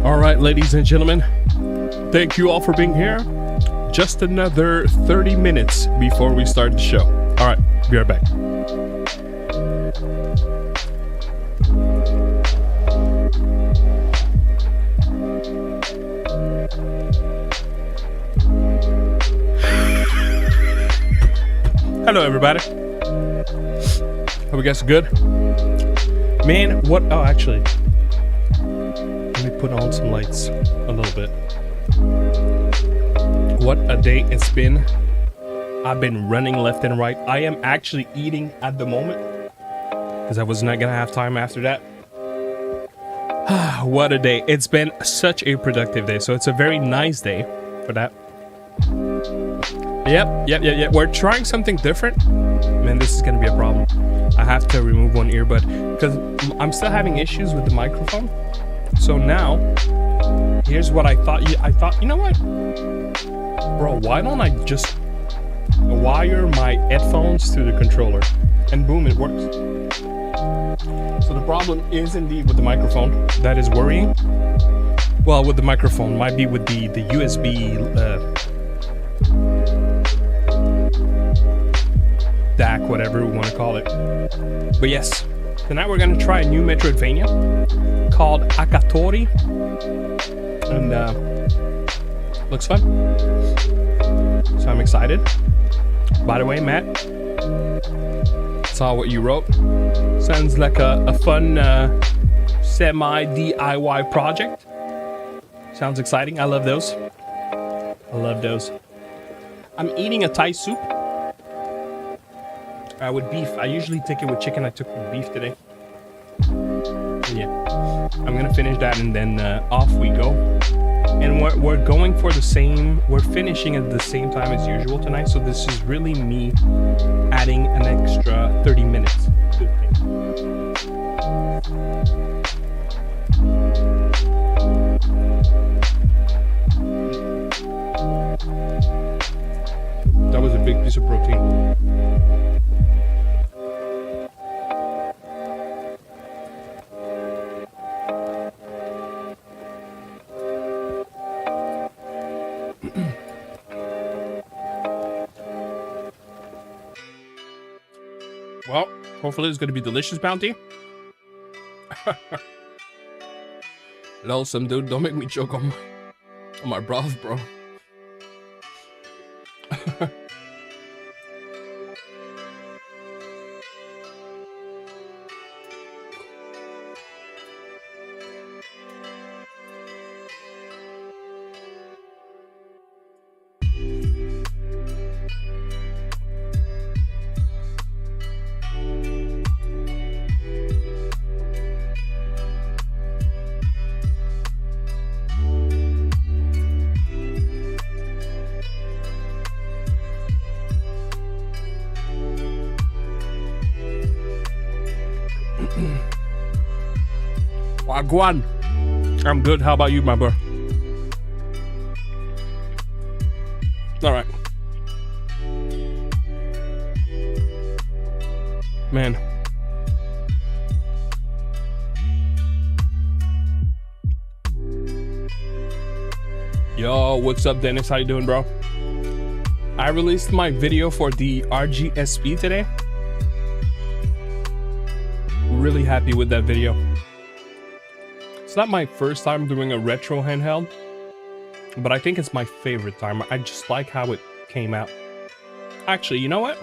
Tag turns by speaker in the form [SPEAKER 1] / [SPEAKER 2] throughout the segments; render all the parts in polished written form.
[SPEAKER 1] All right, ladies and gentlemen, thank you all for being here. Just another 30 minutes before we start the show. All right, be right back. Hello, everybody. Hope you guys are good. Man, what? Oh, actually, let me put on some lights a little bit. What a day it's been. I've been running left and right. I am actually eating at the moment because I was not gonna have time after that. What a day. It's been such a productive day. So it's a very nice day for that. Yep. We're trying something different. Man, this is gonna be a problem. I have to remove one earbud because I'm still having issues with the microphone. So now, here's what I thought. You know what? Bro, why don't I just wire my headphones to the controller? And boom, it works. So the problem is indeed with the microphone. That is worrying. Well, with the microphone, might be with the USB DAC, whatever we want to call it. But yes, tonight we're going to try a new Metroidvania called Akatori. And looks fun. So I'm excited. By the way, Matt, saw what you wrote. Sounds like a fun semi DIY project. Sounds exciting. I love those. I'm eating a Thai soup with beef. I usually take it with chicken. I took with beef today. Yeah, I'm gonna finish that and then off we go. And we're going for the same. We're finishing at the same time as usual tonight. So this is really me adding an extra 30 minutes to the thing. That was a big piece of protein. Well, hopefully it's going to be delicious, Bounty. Lonesome, dude. Don't make me choke on my broth, bro. Wagwan. I'm good. How about you, my bro? All right. Man. Yo, what's up, Dennis? How you doing, bro? I released my video for the RGSP today. Really happy with that video. It's not my first time doing a retro handheld, but I think it's my favorite time. I just like how it came out. Actually, you know what?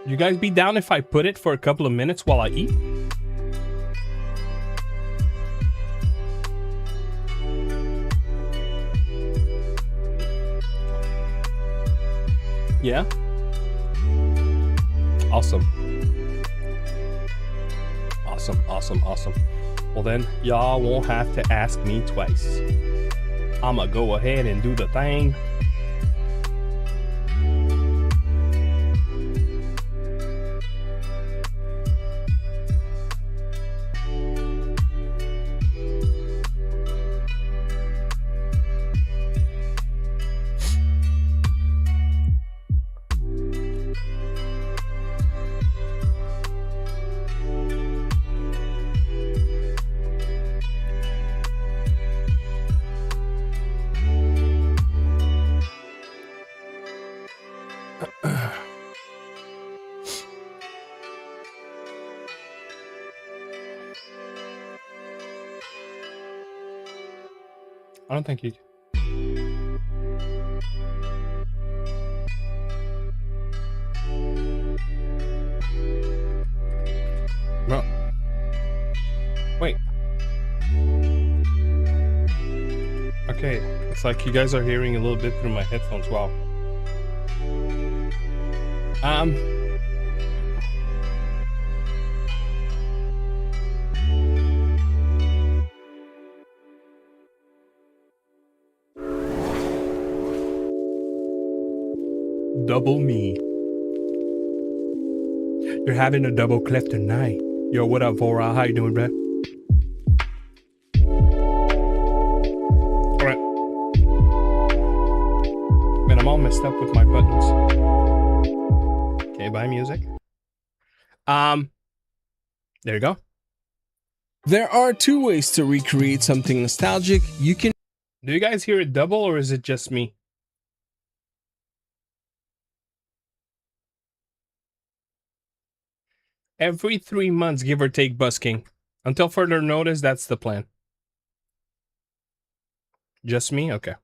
[SPEAKER 1] You guys be down if I put it for a couple of minutes while I eat? Yeah? Awesome. Awesome. Well then, y'all won't have to ask me twice. I'ma go ahead and do the thing. I don't think you. No. Wait. Okay, it's like you guys are hearing a little bit through my headphones. Wow. Double me. You're having a double Klef tonight. Yo, what up, Vora? How you doing, bro? Alright. Man, I'm all messed up with my buttons. Okay, bye music. There you go. There are two ways to recreate something nostalgic. You can... Do you guys hear it double, or is it just me? Every 3 months, give or take, busking. Until further notice, that's the plan. Just me? Okay.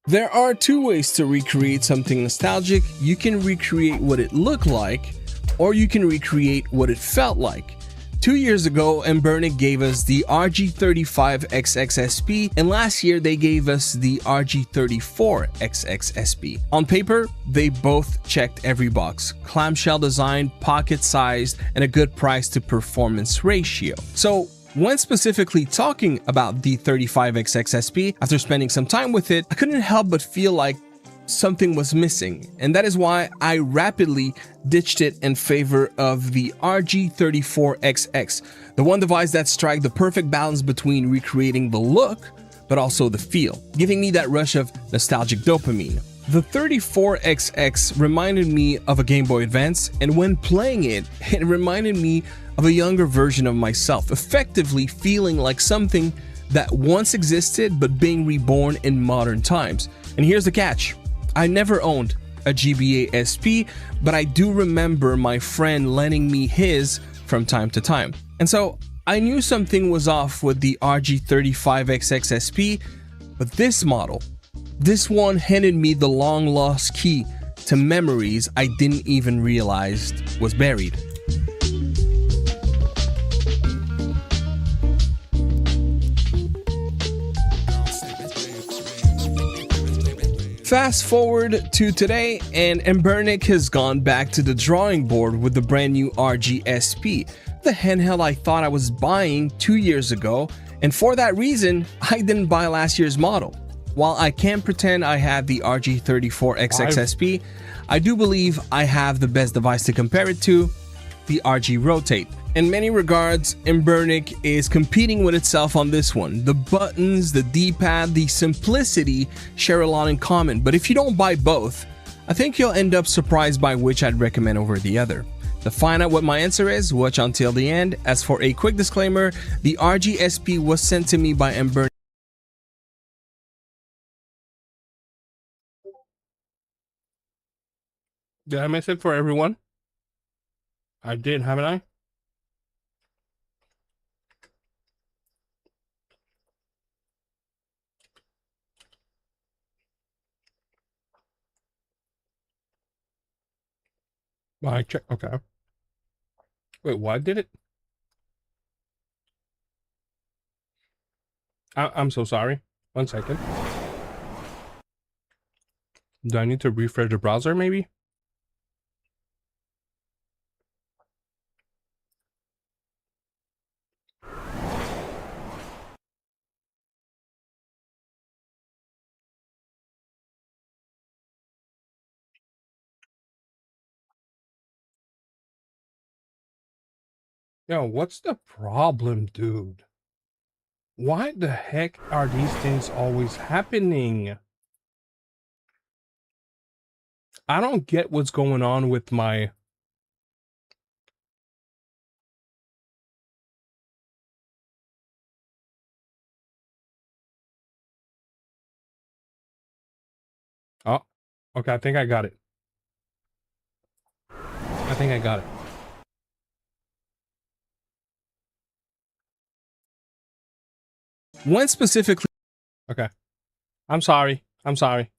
[SPEAKER 1] There are two ways to recreate something nostalgic. You can recreate what it looked like, or you can recreate what it felt like. 2 years ago, Embernic gave us the RG35XXSP, and last year they gave us the RG34XXSP. On paper, they both checked every box: clamshell design, pocket sized, and a good price to performance ratio. So when specifically talking about the 35XXSP, after spending some time with it, I couldn't help but feel like something was missing, and that is why I rapidly ditched it in favor of the RG34XX, the one device that struck the perfect balance between recreating the look but also the feel, giving me that rush of nostalgic dopamine. The 34XX reminded me of a Game Boy Advance, and when playing it, it reminded me of a younger version of myself, effectively feeling like something that once existed but being reborn in modern times. And here's the catch: I never owned a GBA SP, but I do remember my friend lending me his from time to time. And so I knew something was off with the RG35XX SP, but this model, this one handed me the long lost key to memories I didn't even realize was buried. Fast forward to today, and Embernic has gone back to the drawing board with the brand new RG-SP, the handheld I thought I was buying 2 years ago, and for that reason, I didn't buy last year's model. While I can't pretend I have the RG34XXSP, I do believe I have the best device to compare it to, the RG Rotate. In many regards, Embernic is competing with itself on this one. The buttons, the D-pad, the simplicity share a lot in common, but if you don't buy both, I think you'll end up surprised by which I'd recommend over the other. To find out what my answer is, watch until the end. As for a quick disclaimer, the RG-SP was sent to me by Embernic. Did I miss it for everyone? I did, haven't I? Well, I checked. Okay. Wait, what did it? I'm so sorry. 1 second. Do I need to refresh the browser, maybe? Yo, what's the problem, dude? Why the heck are these things always happening? I don't get what's going on with my... Oh, okay, I think I got it. I think I got it. When specifically Okay. I'm sorry. I'm sorry.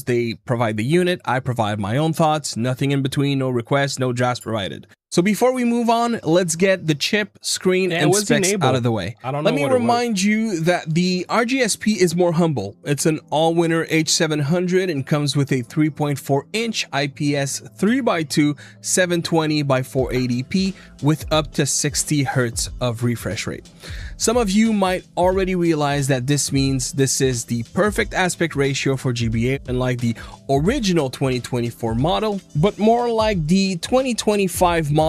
[SPEAKER 1] They provide the unit, I provide my own thoughts, nothing in between, no requests, no drafts provided. So before we move on, let's get the chip, screen, and specs out of the way. Let me remind you that the RGSP is more humble. It's an all-winner H700 and comes with a 3.4-inch IPS 3x2 720x480p with up to 60 Hz of refresh rate. Some of you might already realize that this means this is the perfect aspect ratio for GBA, unlike the original 2024 model, but more like the 2025 model.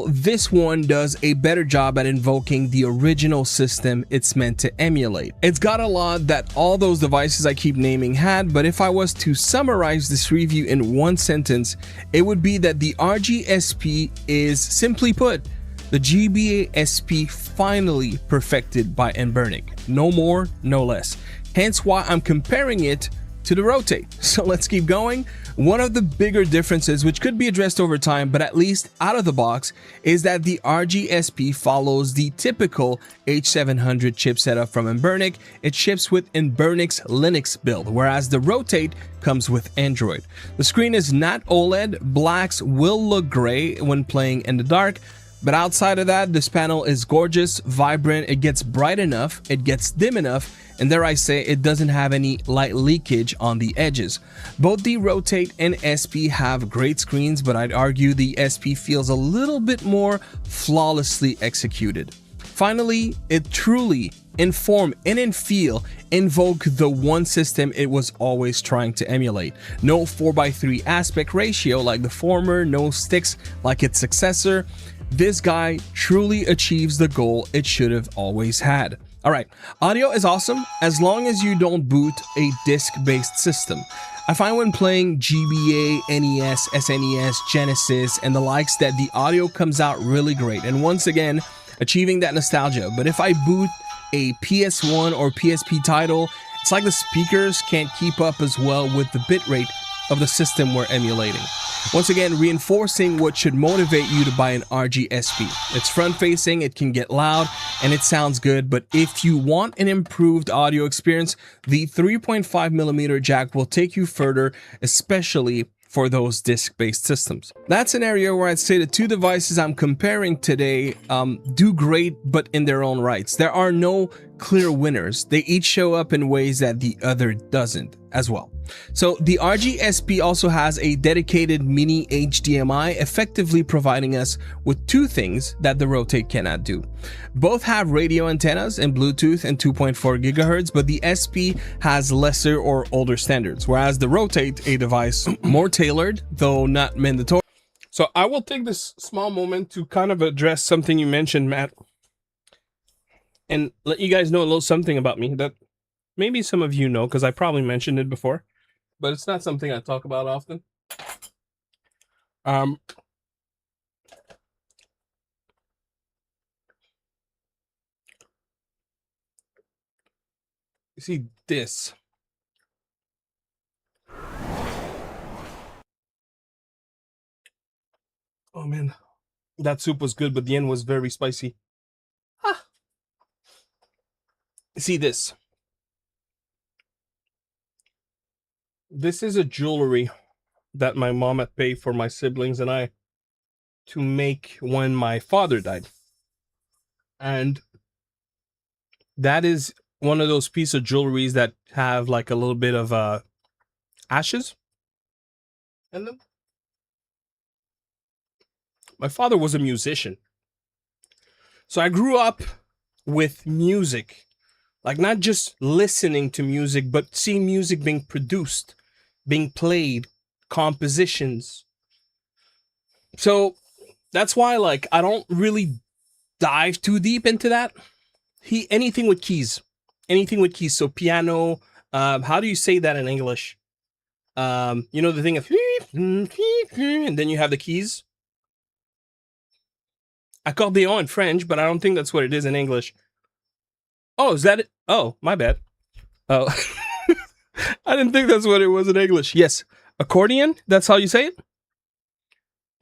[SPEAKER 1] This one does a better job at invoking the original system it's meant to emulate. It's got a lot that all those devices I keep naming had, but if I was to summarize this review in one sentence, it would be that the RGSP is, simply put, the GBA SP finally perfected by Anbernic. No more, no less. Hence why I'm comparing it to the Rotate. So let's keep going. One of the bigger differences, which could be addressed over time, but at least out of the box, is that the RGSP follows the typical H700 chip setup from Anbernic. It ships with Anbernic's Linux build, whereas the Rotate comes with Android. The screen is not OLED. Blacks will look gray when playing in the dark, but outside of that, this panel is gorgeous, vibrant, it gets bright enough, it gets dim enough, and dare I say, it doesn't have any light leakage on the edges. Both the Rotate and SP have great screens, but I'd argue the SP feels a little bit more flawlessly executed. Finally, it truly, in form and in feel, invoke the one system it was always trying to emulate. No 4:3 aspect ratio like the former, no sticks like its successor. This guy truly achieves the goal it should have always had. Alright, audio is awesome as long as you don't boot a disc-based system. I find when playing GBA, NES, SNES, Genesis, and the likes that the audio comes out really great, and once again, achieving that nostalgia. But if I boot a PS1 or PSP title, it's like the speakers can't keep up as well with the bitrate of the system we're emulating. Once again, reinforcing what should motivate you to buy an RGSP. It's front-facing, it can get loud, and it sounds good, but if you want an improved audio experience, the 3.5mm jack will take you further, especially for those disc-based systems. That's an area where I'd say the two devices I'm comparing today do great, but in their own rights. There are no clear winners. They each show up in ways that the other doesn't as well. So the RGSP also has a dedicated mini HDMI, effectively providing us with two things that the Rotate cannot do. Both have radio antennas and Bluetooth and 2.4 GHz, but the SP has lesser or older standards, whereas the Rotate, a device more tailored, though not mandatory. So I will take this small moment to kind of address something you mentioned, Matt, and let you guys know a little something about me that maybe some of you know, because I probably mentioned it before, but it's not something I talk about often. You see this. Oh man, that soup was good, but the end was very spicy. Ah. See this. This is a jewelry that my mom had paid for my siblings and I to make when my father died. And that is one of those pieces of jewelries that have like a little bit of ashes in them. My father was a musician. So I grew up with music. Like not just listening to music, but seeing music being produced, being played, compositions. So that's why like I don't really dive too deep into that. Anything with keys. Anything with keys. So piano, how do you say that in English? You know the thing of and then you have the keys. Accordion in French, but I don't think that's what it is in English. Oh, is that it? Oh, my bad. Oh, I didn't think that's what it was in English. Yes, accordion, that's how you say it?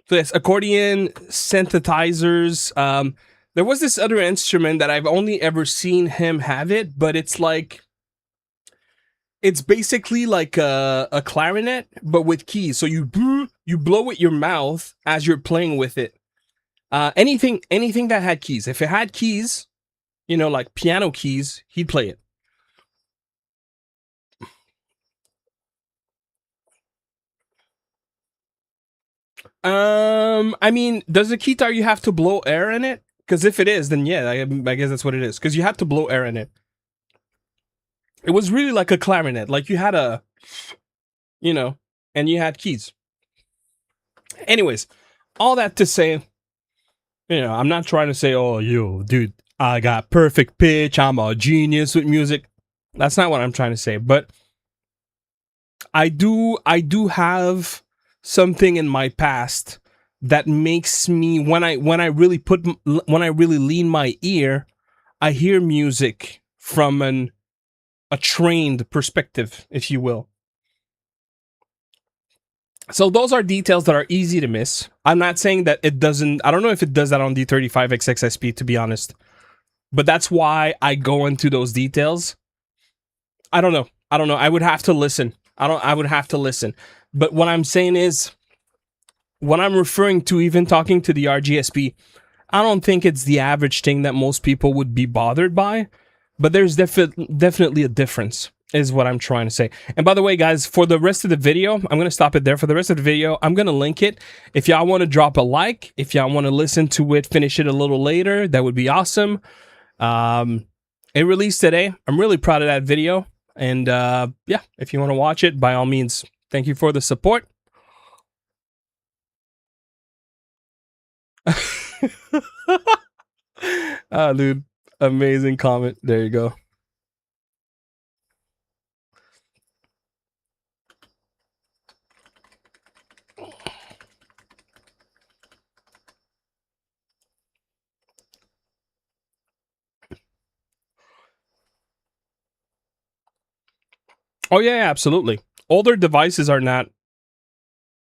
[SPEAKER 1] So yes, accordion, synthesizers. There was this other instrument that I've only ever seen him have it, but it's like It's basically like a clarinet, but with keys. So you blow with your mouth as you're playing with it. Anything that had keys. If it had keys, you know, like piano keys, he'd play it. I mean, does a guitar you have to blow air in it? Because if it is, then yeah, I guess that's what it is. Because you have to blow air in it. It was really like a clarinet. Like you had a, you know, and you had keys. Anyways, all that to say, you know, I'm not trying to say, oh, yo, dude, I got perfect pitch. I'm a genius with music. That's not what I'm trying to say. But I do have something in my past that makes me when I really lean my ear, I hear music from a trained perspective, if you will. So those are details that are easy to miss. I'm not saying that it doesn't. I don't know if it does that on D35XXSP, to be honest. But that's why I go into those details. I don't know. I would have to listen. I would have to listen. But what I'm saying is, when I'm referring to even talking to the RGSP, I don't think it's the average thing that most people would be bothered by. But there's definitely a difference, is what I'm trying to say. And by the way, guys, for the rest of the video, I'm going to stop it there. For the rest of the video, I'm going to link it. If y'all want to drop a like, if y'all want to listen to it, finish it a little later, that would be awesome. It released today. I'm really proud of that video. And yeah, if you want to watch it, by all means, thank you for the support. Ah, dude, amazing comment. There you go. Oh yeah, absolutely. Older devices are not.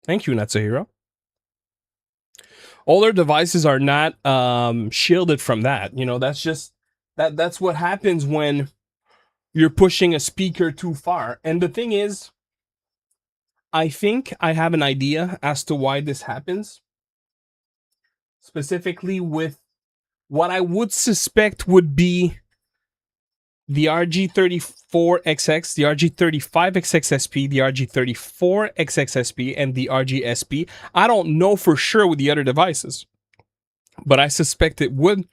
[SPEAKER 1] Thank you, Natsuhiro. Older devices are not shielded from that. You know, that's just that's what happens when you're pushing a speaker too far. And the thing is, I think I have an idea as to why this happens. Specifically with what I would suspect would be the RG34XX, the RG35XXSP, the RG34XXSP, and the RGSP. I don't know for sure with the other devices, but I suspect it would.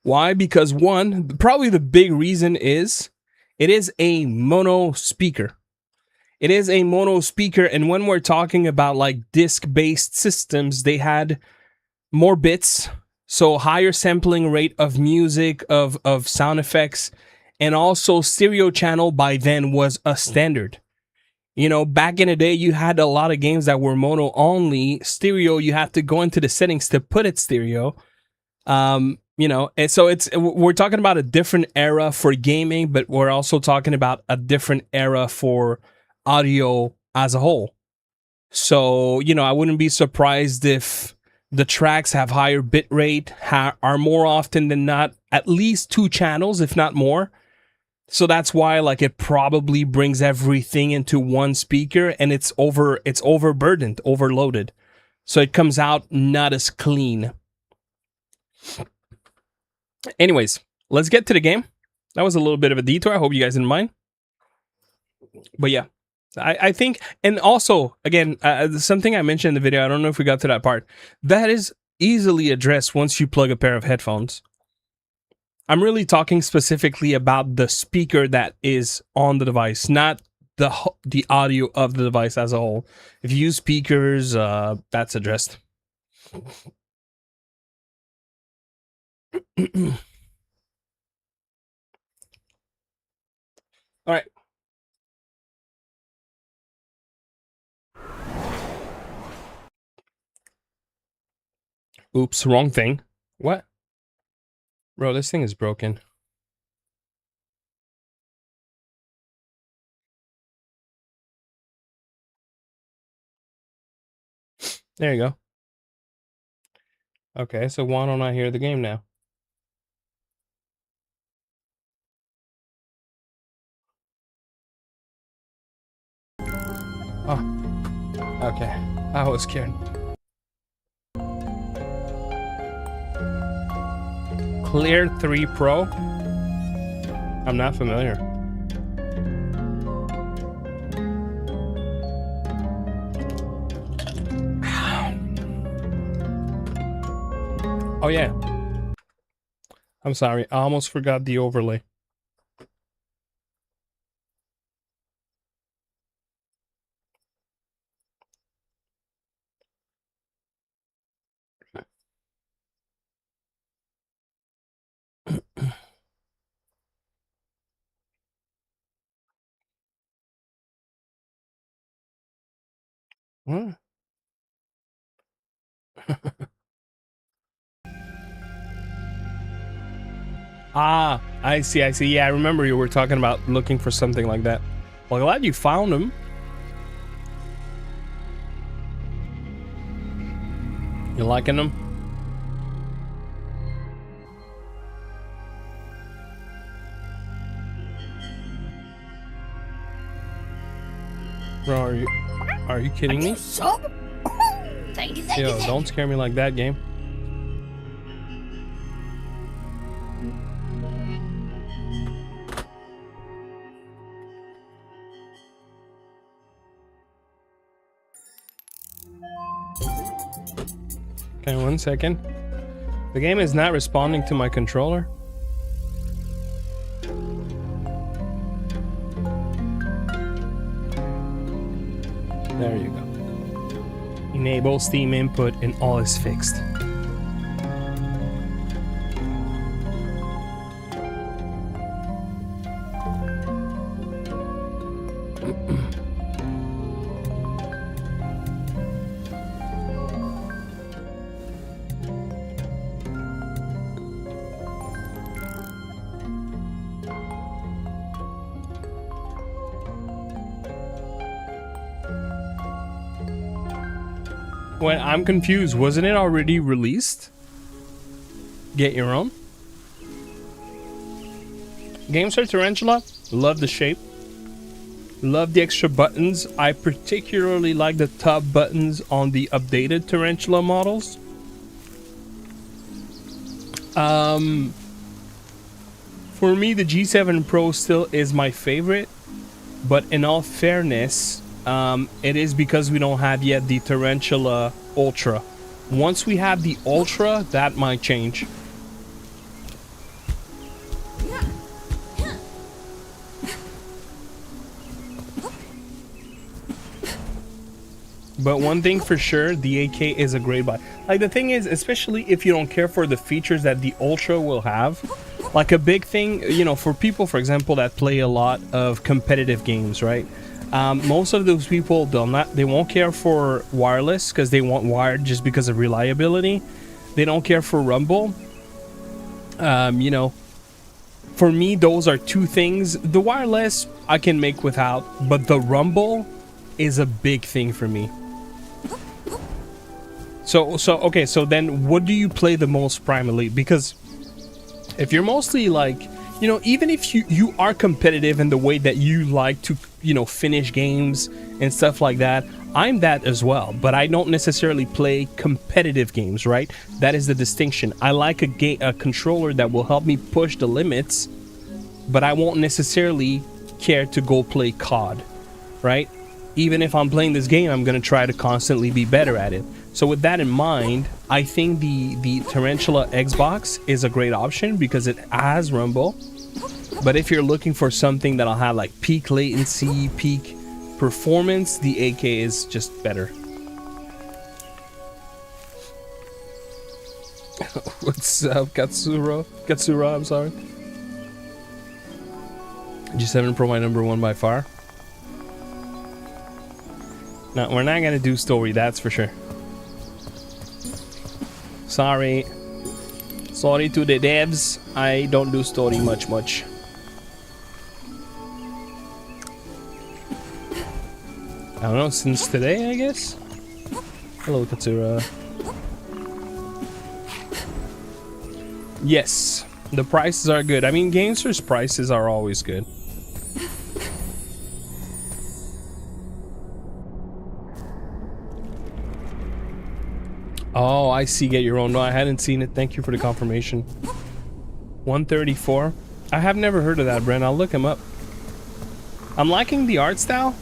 [SPEAKER 1] Why? Because one, probably the big reason is it is a mono speaker. It is a mono speaker, and when we're talking about like disc-based systems, they had more bits, so higher sampling rate of music, of sound effects, and also stereo channel by then was a standard. You know, back in the day, you had a lot of games that were mono only. Stereo, you have to go into the settings to put it stereo. You know, and so we're talking about a different era for gaming, but we're also talking about a different era for audio as a whole. So, you know, I wouldn't be surprised if the tracks have higher bit rate, are more often than not at least 2 channels, if not more. So that's why like it probably brings everything into one speaker, and it's overburdened, overloaded. So it comes out not as clean. Anyways, let's get to the game. That was a little bit of a detour. I hope you guys didn't mind. But yeah, I think, and also, again, something I mentioned in the video, I don't know if we got to that part, that is easily addressed once you plug a pair of headphones. I'm really talking specifically about the speaker that is on the device, not the audio of the device as a whole. If you use speakers, that's addressed. All right. Oops, wrong thing. What? Bro, this thing is broken. There you go. Okay, so why don't I hear the game now? Okay, I was scared. Clear 3 Pro? I'm not familiar. Oh yeah. I'm sorry, I almost forgot the overlay. What? Ah, I see, I see. Yeah, I remember you were talking about looking for something like that. Well, glad you found him. You liking them? Bro, are you kidding me? Yo, don't scare me like that, game. Okay, 1 second. The game is not responding to my controller. There you go. Enable Steam input and all is fixed. Well, I'm confused. Wasn't it already released? Get your own. GameSir Tarantula. Love the shape. Love the extra buttons. I particularly like the top buttons on the updated Tarantula models. For me, the G7 Pro still is my favorite. But in all fairness, it is because we don't have yet the Tarantula Ultra. Once we have the Ultra, that might change. But one thing for sure, the AK is a great buy. Like, the thing is, especially if you don't care for the features that the Ultra will have, like a big thing, you know, for people, for example, that play a lot of competitive games, right? Most of those people, they won't care for wireless because they want wired just because of reliability. They don't care for rumble. You know, for me, those are two things. The wireless I can make without, but the rumble is a big thing for me. Okay, so then what do you play the most primarily? Because if you're mostly like, you know, even if you are competitive in the way that you like to, you know, finish games and stuff like that, I'm that as well, but I don't necessarily play competitive games, right? That is the distinction. I like a controller that will help me push the limits, but I won't necessarily care to go play COD, right? Even if I'm playing this game, I'm going to try to constantly be better at it. So with that in mind, I think the Tarantula Xbox is a great option because it has rumble. But if you're looking for something that'll have like peak latency, peak performance, the AK is just better. What's up, Katsura, I'm sorry. G7 Pro, my number one by far. No, we're not gonna do story, that's for sure. Sorry to the devs, I don't do story much. I don't know, since today, I guess? Hello, Katsura. Yes, the prices are good. I mean, GameSir's prices are always good. Oh, I see. Get your own. No, I hadn't seen it. Thank you for the confirmation. 134. I have never heard of that, Brent. I'll look him up. I'm liking the art style.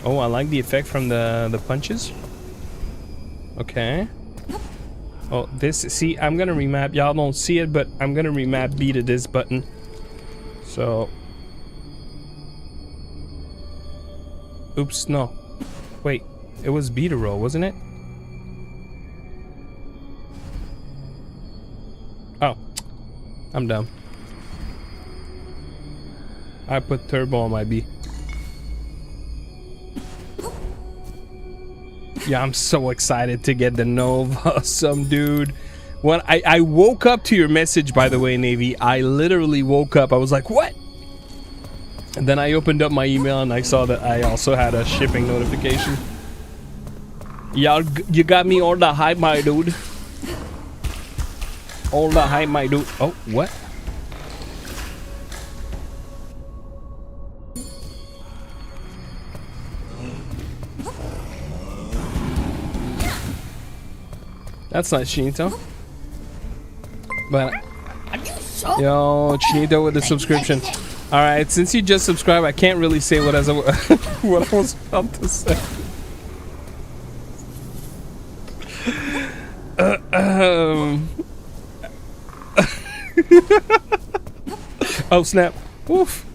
[SPEAKER 1] Oh, I like the effect from the punches. Okay. Oh, this, see, I'm gonna remap. Y'all don't see it, but I'm gonna remap B to this button. So. Oops, no. Wait, it was B to roll, wasn't it? Oh, I'm dumb. I put turbo on my B. Yeah, I'm so excited to get the Nova. Some dude. When I woke up to your message, by the way, Navy. I literally woke up. I was like, what? And then I opened up my email and I saw that I also had a shipping notification. Y'all, you got me all the hype, my dude. All the hype, my dude. Oh, what? That's not Chinito. But yo, Chinito with the subscription. All right, since you just subscribed, I can't really say what what I was about to say. Oh snap! Oof.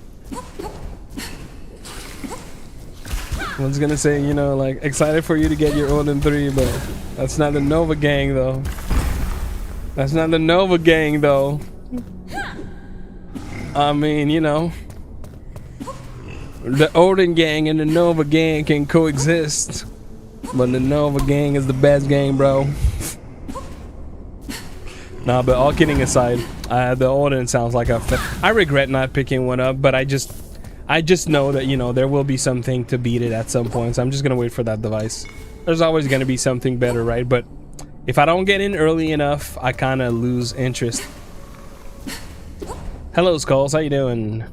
[SPEAKER 1] I was gonna say, you know, like excited for you to get your Odin 3, but that's not the Nova gang though. That's not the Nova gang though. I mean, you know, the Odin gang and the Nova gang can coexist, but the Nova gang is the best gang, bro. Nah, but all kidding aside, the Odin sounds like I regret not picking one up, but I just know that, you know, there will be something to beat it at some point, so I'm just gonna wait for that device. There's always gonna be something better, right? But if I don't get in early enough, I kind of lose interest. Hello, Skulls. How you doing?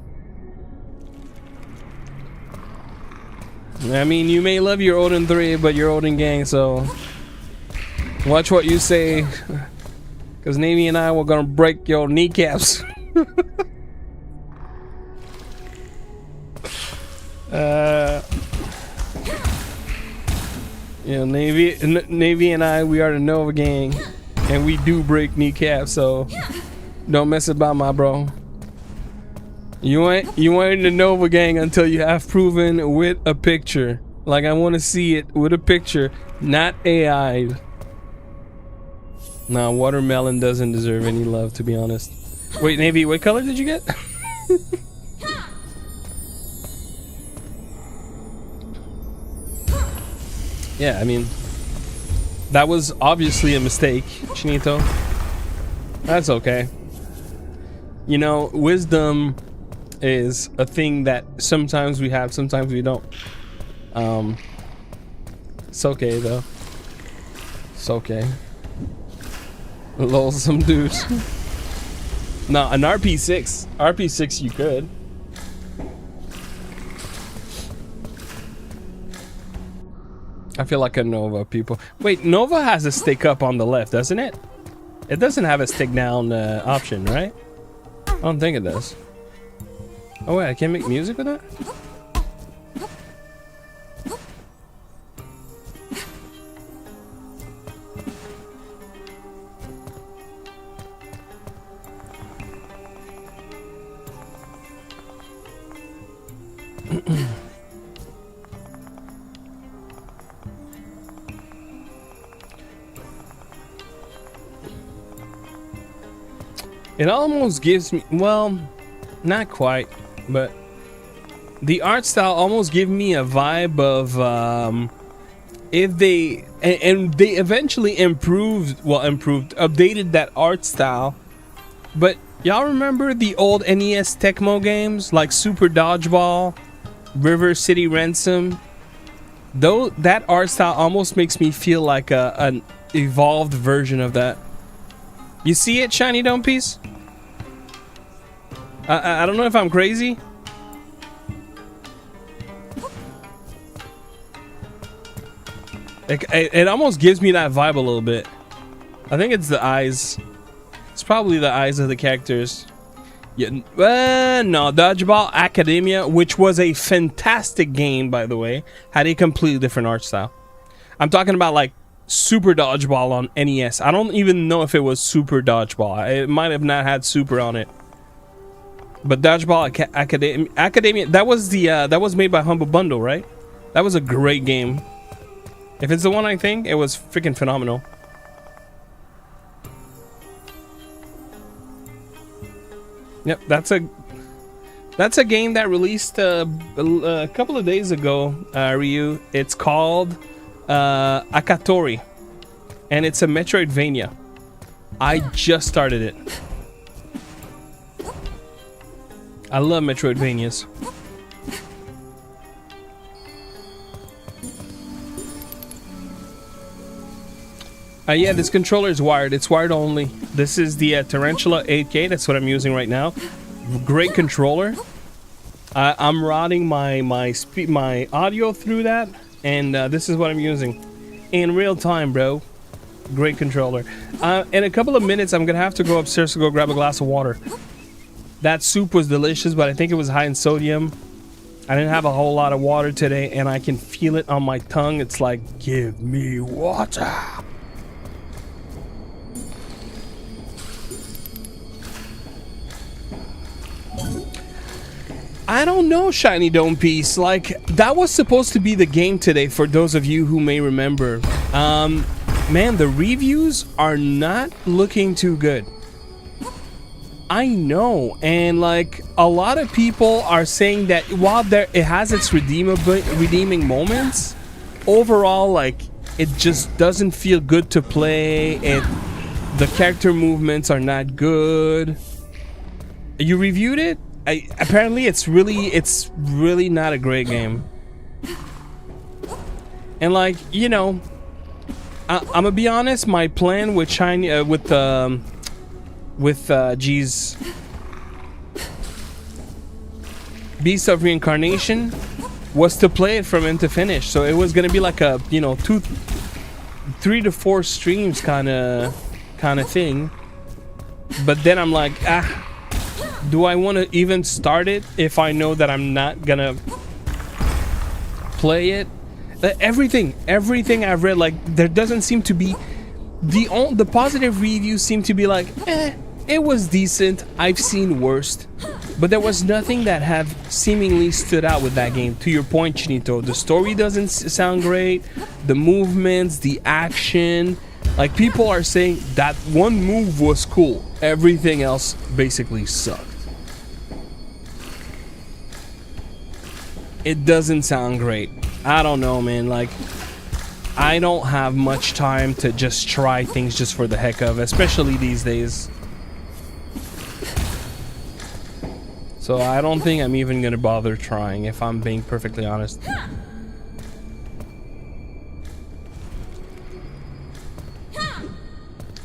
[SPEAKER 1] I mean, you may love your Odin 3, but your Odin gang, so watch what you say, because Navy and I were gonna break your kneecaps. Yeah, Navy and I, we are the Nova gang, and we do break kneecaps, so don't mess about my bro. You ain't in the Nova gang until you have proven with a picture. Like, I want to see it with a picture, not AI. Nah, watermelon doesn't deserve any love, to be honest. Wait, Navy, what color did you get? Yeah, I mean, that was obviously a mistake, Chinito. That's okay. You know, wisdom is a thing that sometimes we have, sometimes we don't. It's okay though. It's okay. Lol, some dudes. No, an RP6. RP6 you could. I feel like a Nova, people. Wait, Nova has a stick up on the left, doesn't it? It doesn't have a stick down option, right? I don't think it does. Oh wait, I can't make music with that? It almost gives me, well, not quite, but the art style almost gives me a vibe of if they and they eventually updated that art style. But y'all remember the old NES Tecmo games like Super Dodgeball, River City Ransom? Though that art style almost makes me feel like an evolved version of that. You see it, Shiny Dome Piece? I don't know if I'm crazy. It almost gives me that vibe a little bit. I think it's the eyes. It's probably the eyes of the characters. Yeah, no, Dodgeball Academia, which was a fantastic game, by the way, had a completely different art style. I'm talking about like Super Dodgeball on NES. I don't even know if it was Super Dodgeball. It might have not had Super on it. But Dodgeball Academia, that was the that was made by Humble Bundle, right? That was a great game. If it's the one, I think it was freaking phenomenal. Yep, that's a game that released a couple of days ago, Ryu. It's called Akatori, and it's a Metroidvania. I just started it. I love Metroidvanias. Yeah, this controller is wired. It's wired only. This is the Tarantula 8K. That's what I'm using right now. Great controller. I'm routing my audio through that, and this is what I'm using in real time, bro. Great controller. In a couple of minutes, I'm gonna have to go upstairs to go grab a glass of water. That soup was delicious, but I think it was high in sodium. I didn't have a whole lot of water today, and I can feel it on my tongue. It's like, give me water. I don't know, Shiny Dome Piece. Like, that was supposed to be the game today, for those of you who may remember. Man, the reviews are not looking too good. I know, and like, a lot of people are saying that while it has its redeeming moments, overall, like, it just doesn't feel good to play. The character movements are not good. You reviewed it? Apparently it's really not a great game. And like, you know, I'm gonna be honest, my plan with G's Beast of Reincarnation was to play it from end to finish. So it was gonna be like a, you know, 3 to 4 streams kind of thing. But then I'm like, do I want to even start it if I know that I'm not gonna play it? Everything I've read, like, there doesn't seem to be the positive reviews seem to be like, it was decent. I've seen worse, but there was nothing that have seemingly stood out with that game. To your point, Chinito, the story doesn't sound great. The movements, the action. Like, people are saying that one move was cool. Everything else basically sucked. It doesn't sound great. I don't know, man. Like, I don't have much time to just try things just for the heck of, especially these days. So I don't think I'm even gonna bother trying, if I'm being perfectly honest.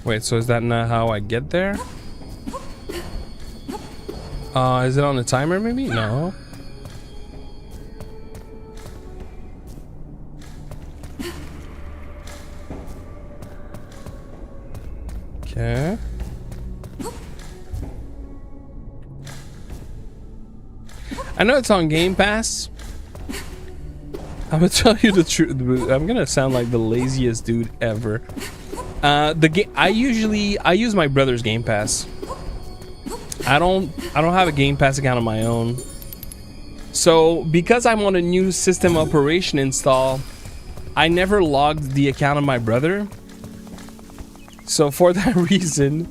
[SPEAKER 1] Wait, so is that not how I get there? Is it on the timer maybe? No. Okay. I know it's on Game Pass. I'm gonna tell you the truth. I'm gonna sound like the laziest dude ever. I use my brother's Game Pass. I don't have a Game Pass account of my own. So because I'm on a new system operation install, I never logged the account of my brother. So for that reason,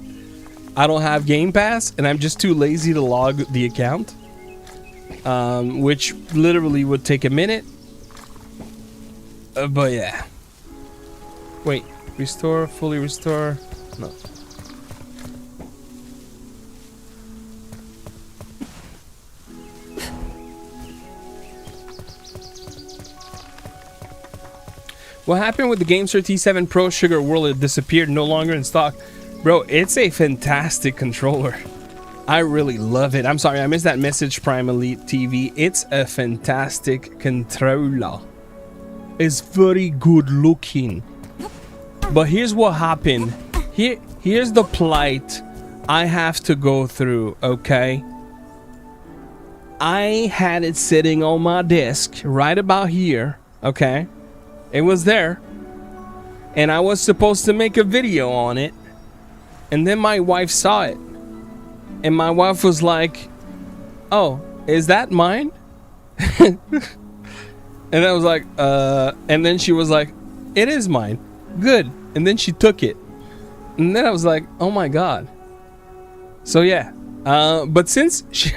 [SPEAKER 1] I don't have Game Pass, and I'm just too lazy to log the account, which literally would take a minute. But yeah. Wait, restore, fully restore. No. What happened with the GameSir T7 Pro Sugar World? It disappeared, no longer in stock. Bro, it's a fantastic controller. I really love it. I'm sorry, I missed that message, Prime Elite TV. It's a fantastic controller. is very good looking. But here's what happened. Here's the plight I have to go through, okay? I had it sitting on my desk right about here, okay? It was there. And I was supposed to make a video on it. And then my wife saw it. And my wife was like, "Oh, is that mine?" And I was like, and then she was like, "It is mine. Good." And then she took it. And then I was like, "Oh my God." So yeah. But since she,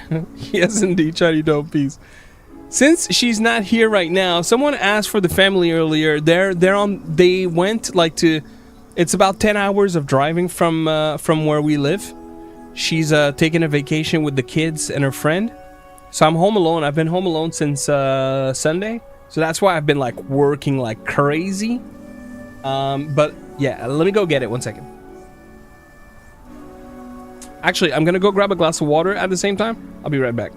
[SPEAKER 1] yes indeed, Chinese dope piece. Since she's not here right now, someone asked for the family earlier. They went like to, it's about 10 hours of driving from where we live. She's taking a vacation with the kids and her friend. So I'm home alone. I've been home alone since Sunday. So that's why I've been like working like crazy. But yeah, let me go get it. 1 second. Actually, I'm gonna go grab a glass of water at the same time. I'll be right back.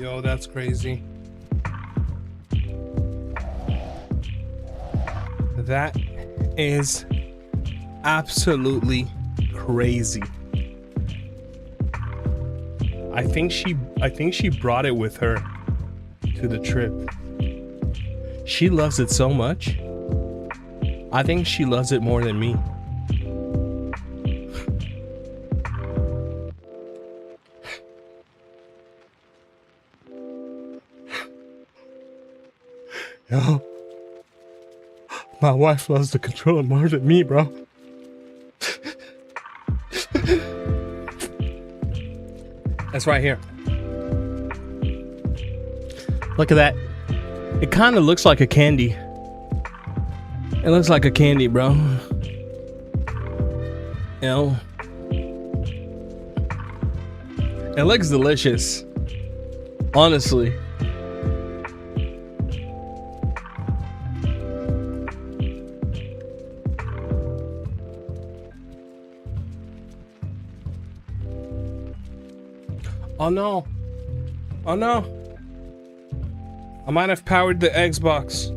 [SPEAKER 1] Yo, that's crazy. That is absolutely crazy. I think she brought it with her to the trip. She loves it so much. I think she loves it more than me. Yo, my wife loves the controller more than me, bro. That's right here. Look at that. It kind of looks like a candy. It looks like a candy, bro. You know? It looks delicious. Honestly. Oh no. Oh no. I might have powered the Xbox.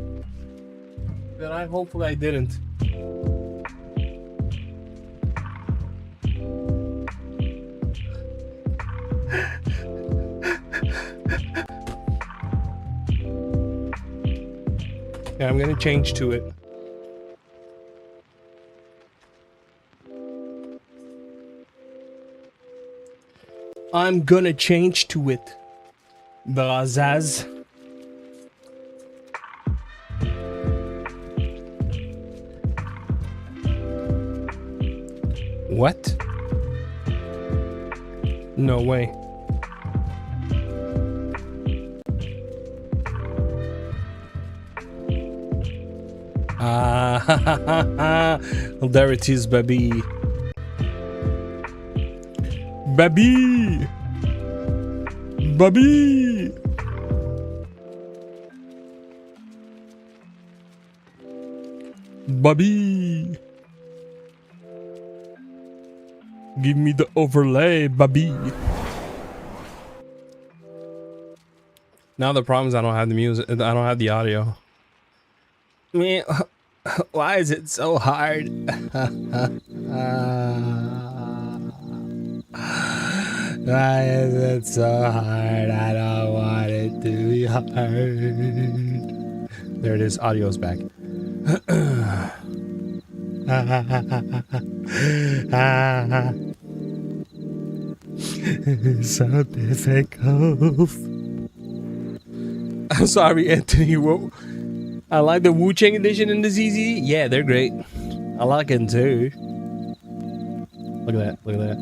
[SPEAKER 1] Then hopefully I didn't. Yeah, I'm gonna change to it. I'm gonna change to it. Brazaz. What? No way. Ah, well, there it is, baby. Baby! Baby! Baby! Give me the overlay, baby. Now the problem is I don't have the music. I don't have the audio. Man, why is it so hard? Why is it so hard? I don't want it to be hard. There it is. Audio's back. So difficult. I'm sorry, Anthony. Whoa. I like the Wu Chang edition and the ZZ. Yeah, they're great. I like them too. Look at that. Look at that.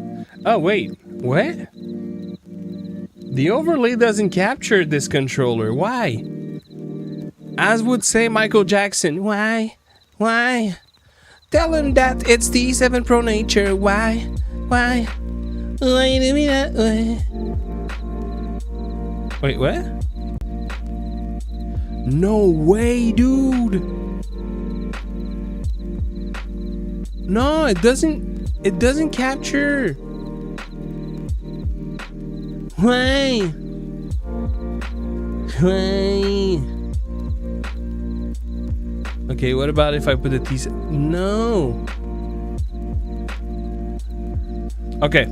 [SPEAKER 1] Oh, wait. What? The overlay doesn't capture this controller. Why? As would say Michael Jackson. Why? Why? Tell him that it's the 7 Pro nature. Why? Why? Why you do me that way? Wait, what? No way, dude. No, it doesn't capture. Why? Why? Okay, what about if I put a T? No. Okay.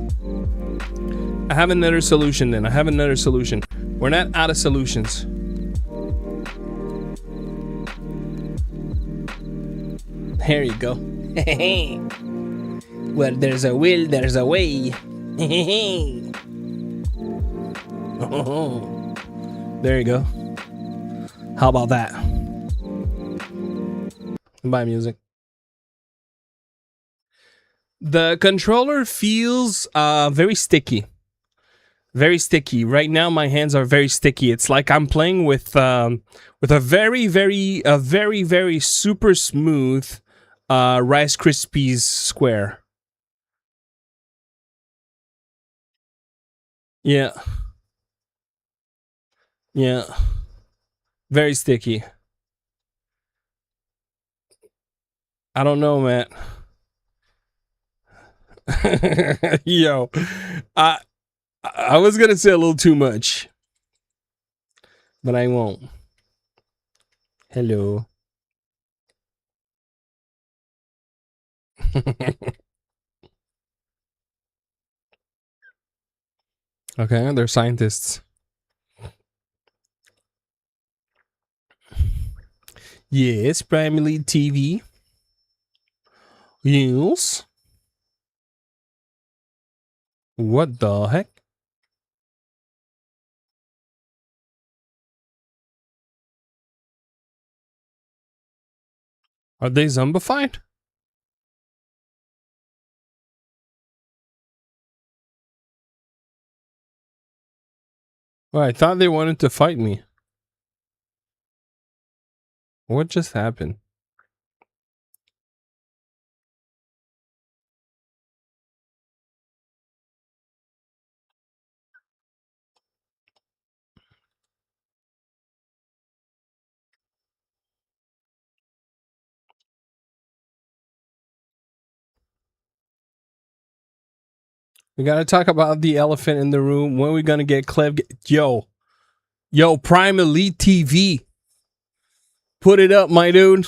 [SPEAKER 1] I have another solution then. I have another solution. We're not out of solutions. There you go. Where there's a will, there's a way. There you go. How about that? Buy music. The controller feels very sticky. Very sticky. Right now my hands are very sticky. It's like I'm playing with a very super smooth Rice Krispies square. Yeah. Yeah. Very sticky. I don't know, man. Yo, I was gonna say a little too much, but I won't. Hello. Okay, they're scientists. Yes, primarily TV. Yes. What the heck? Are they zombified? Well, I thought they wanted to fight me. What just happened? We gotta talk about the elephant in the room. When are we gonna get Klef? Yo, Prime Elite TV. Put it up, my dude.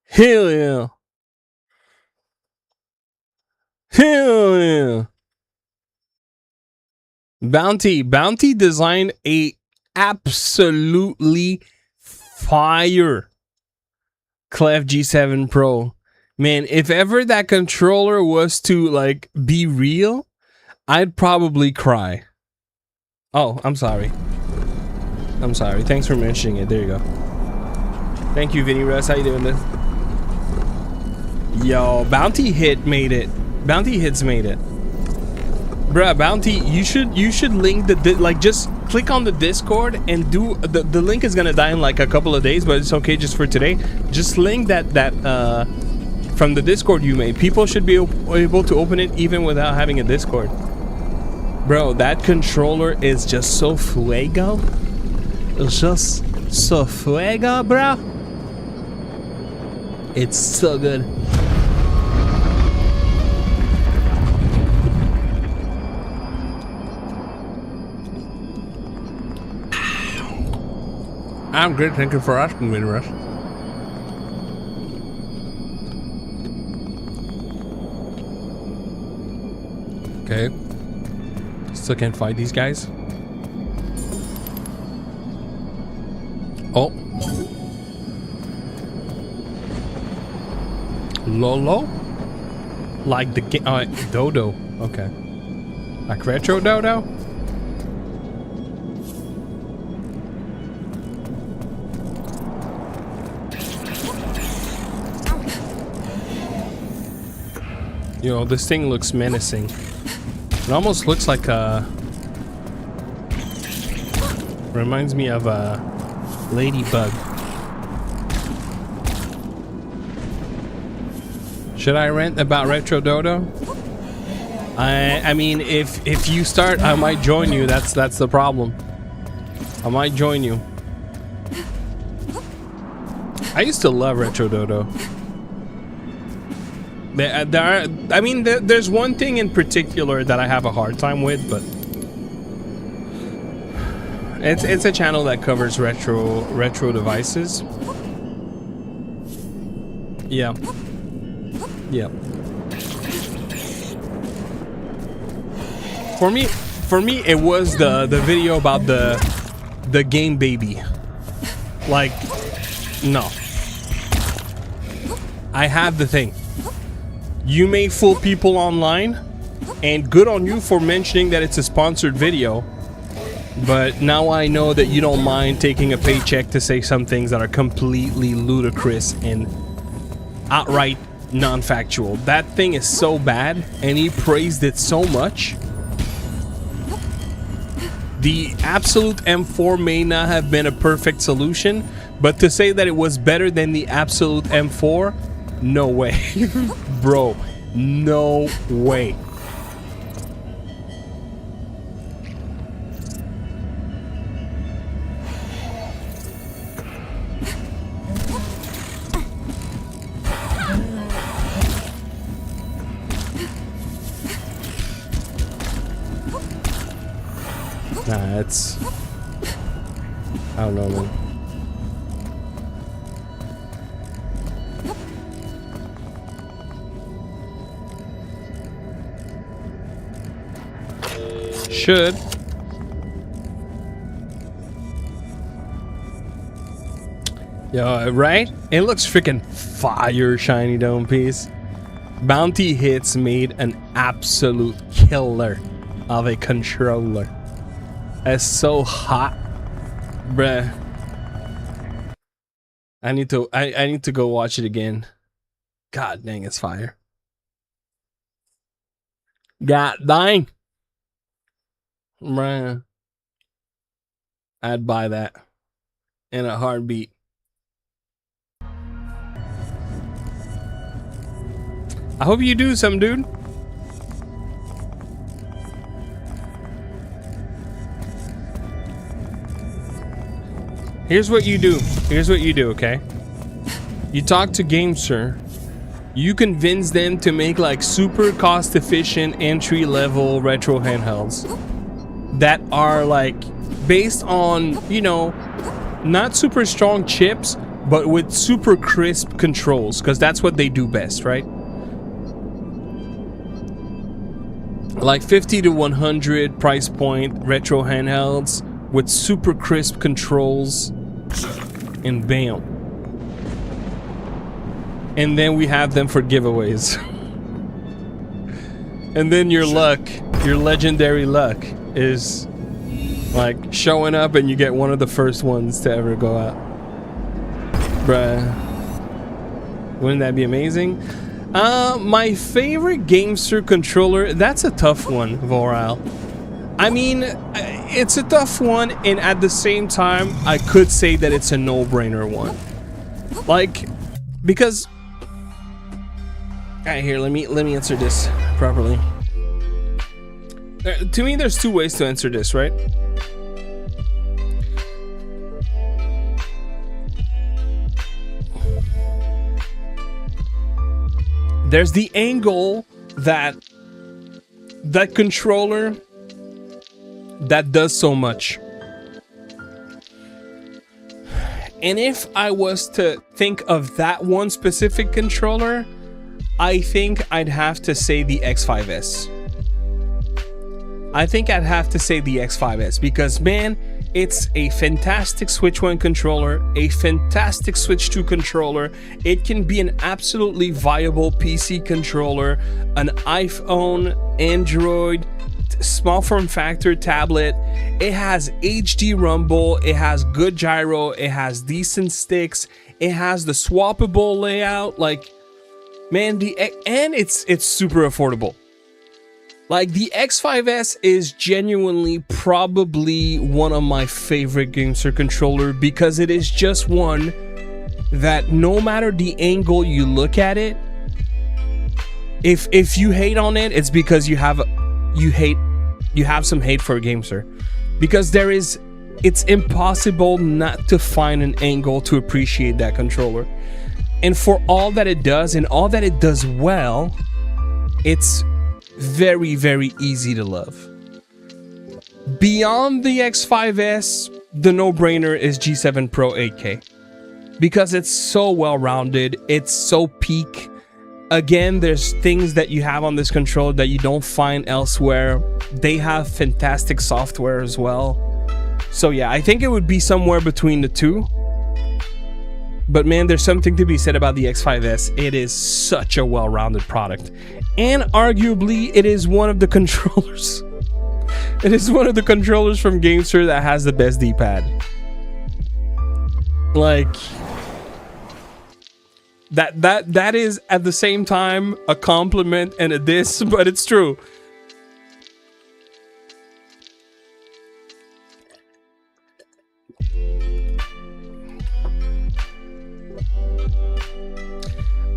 [SPEAKER 1] Hell yeah. Hell yeah. Bounty designed a absolutely fire Klef G7 Pro. Man, if ever that controller was to like be real, I'd probably cry. Oh, I'm sorry. I'm sorry. Thanks for mentioning it. There you go. Thank you, Vinny Russ. How you doing this? Yo, Bounty Hit made it. Bounty Hits made it. Bruh, Bounty, you should link the like just click on the Discord and do the link is gonna die in like a couple of days, but it's okay just for today. Just link that from the Discord you made. People should be able to open it even without having a Discord. Bro, that controller is just so fuego. It's just so fuego, bro. It's so good. I'm good, thank you for asking me, Russ. Okay. Still can't fight these guys. Oh. Lolo? Like the game. Dodo. Okay. Like Retro Dodo? You know, this thing looks menacing. It almost looks like a... Reminds me of a ladybug. Should I rant about Retro Dodo? I mean, if you start, I might join you. That's the problem. I might join you. I used to love Retro Dodo. There's one thing in particular that I have a hard time with, but it's a channel that covers retro devices. Yeah. Yeah. For me, it was the video about the game baby. Like, no. I have the thing. You may fool people online, and good on you for mentioning that it's a sponsored video. But now I know that you don't mind taking a paycheck to say some things that are completely ludicrous and outright non-factual. That thing is so bad, and he praised it so much. The Absolute M4 may not have been a perfect solution, but to say that it was better than the Absolute M4, no way. Bro, no way. Nah, it's... I don't know, man. Should. Yo, right? It looks freaking fire, shiny dome piece. Bounty Hits made an absolute killer of a controller. That's so hot, bruh. I need to go watch it again. God dang, it's fire. God dang. Bruh. I'd buy that in a heartbeat. I hope you do some, dude. Here's what you do. Here's what you do, okay? You talk to GameSir. you convince them to make like super cost efficient entry level retro handhelds that are like based on, you know, not super strong chips, but with super crisp controls, because that's what they do best, right? Like 50 to 100 price point retro handhelds with super crisp controls, and bam. And then we have them for giveaways. And then your luck, your legendary luck, is like showing up and you get one of the first ones to ever go out. Bruh. Wouldn't that be amazing? My favorite GameSir controller, that's a tough one, Voral. I mean, it's a tough one, and at the same time, I could say that it's a no-brainer one. Like, because... Alright, here, let me answer this properly. To me, there's two ways to answer this, right? There's the angle that controller that does so much. And if I was to think of that one specific controller, I think I'd have to say the X5S. I think I'd have to say the X5S because, man, it's a fantastic Switch 1 controller, a fantastic Switch 2 controller. It can be an absolutely viable PC controller, an iPhone, Android, small form factor tablet. It has HD rumble, it has good gyro, it has decent sticks, it has the swappable layout. Like, man, and it's super affordable. Like, the X5S is genuinely probably one of my favorite GameSir controller because it is just one that no matter the angle you look at it, if you hate on it, it's because you have some hate for GameSir. Because it's impossible not to find an angle to appreciate that controller. And for all that it does and all that it does well, it's very, very easy to love. Beyond the X5S, the no-brainer is G7 Pro 8K because it's so well-rounded, it's so peak. Again, there's things that you have on this controller that you don't find elsewhere. They have fantastic software as well. So yeah, I think it would be somewhere between the two. But man, there's something to be said about the X5S. It is such a well-rounded product. And arguably, it is one of the controllers. It is one of the controllers from GameSir that has the best D-pad. Like, that is at the same time a compliment and a diss, but it's true.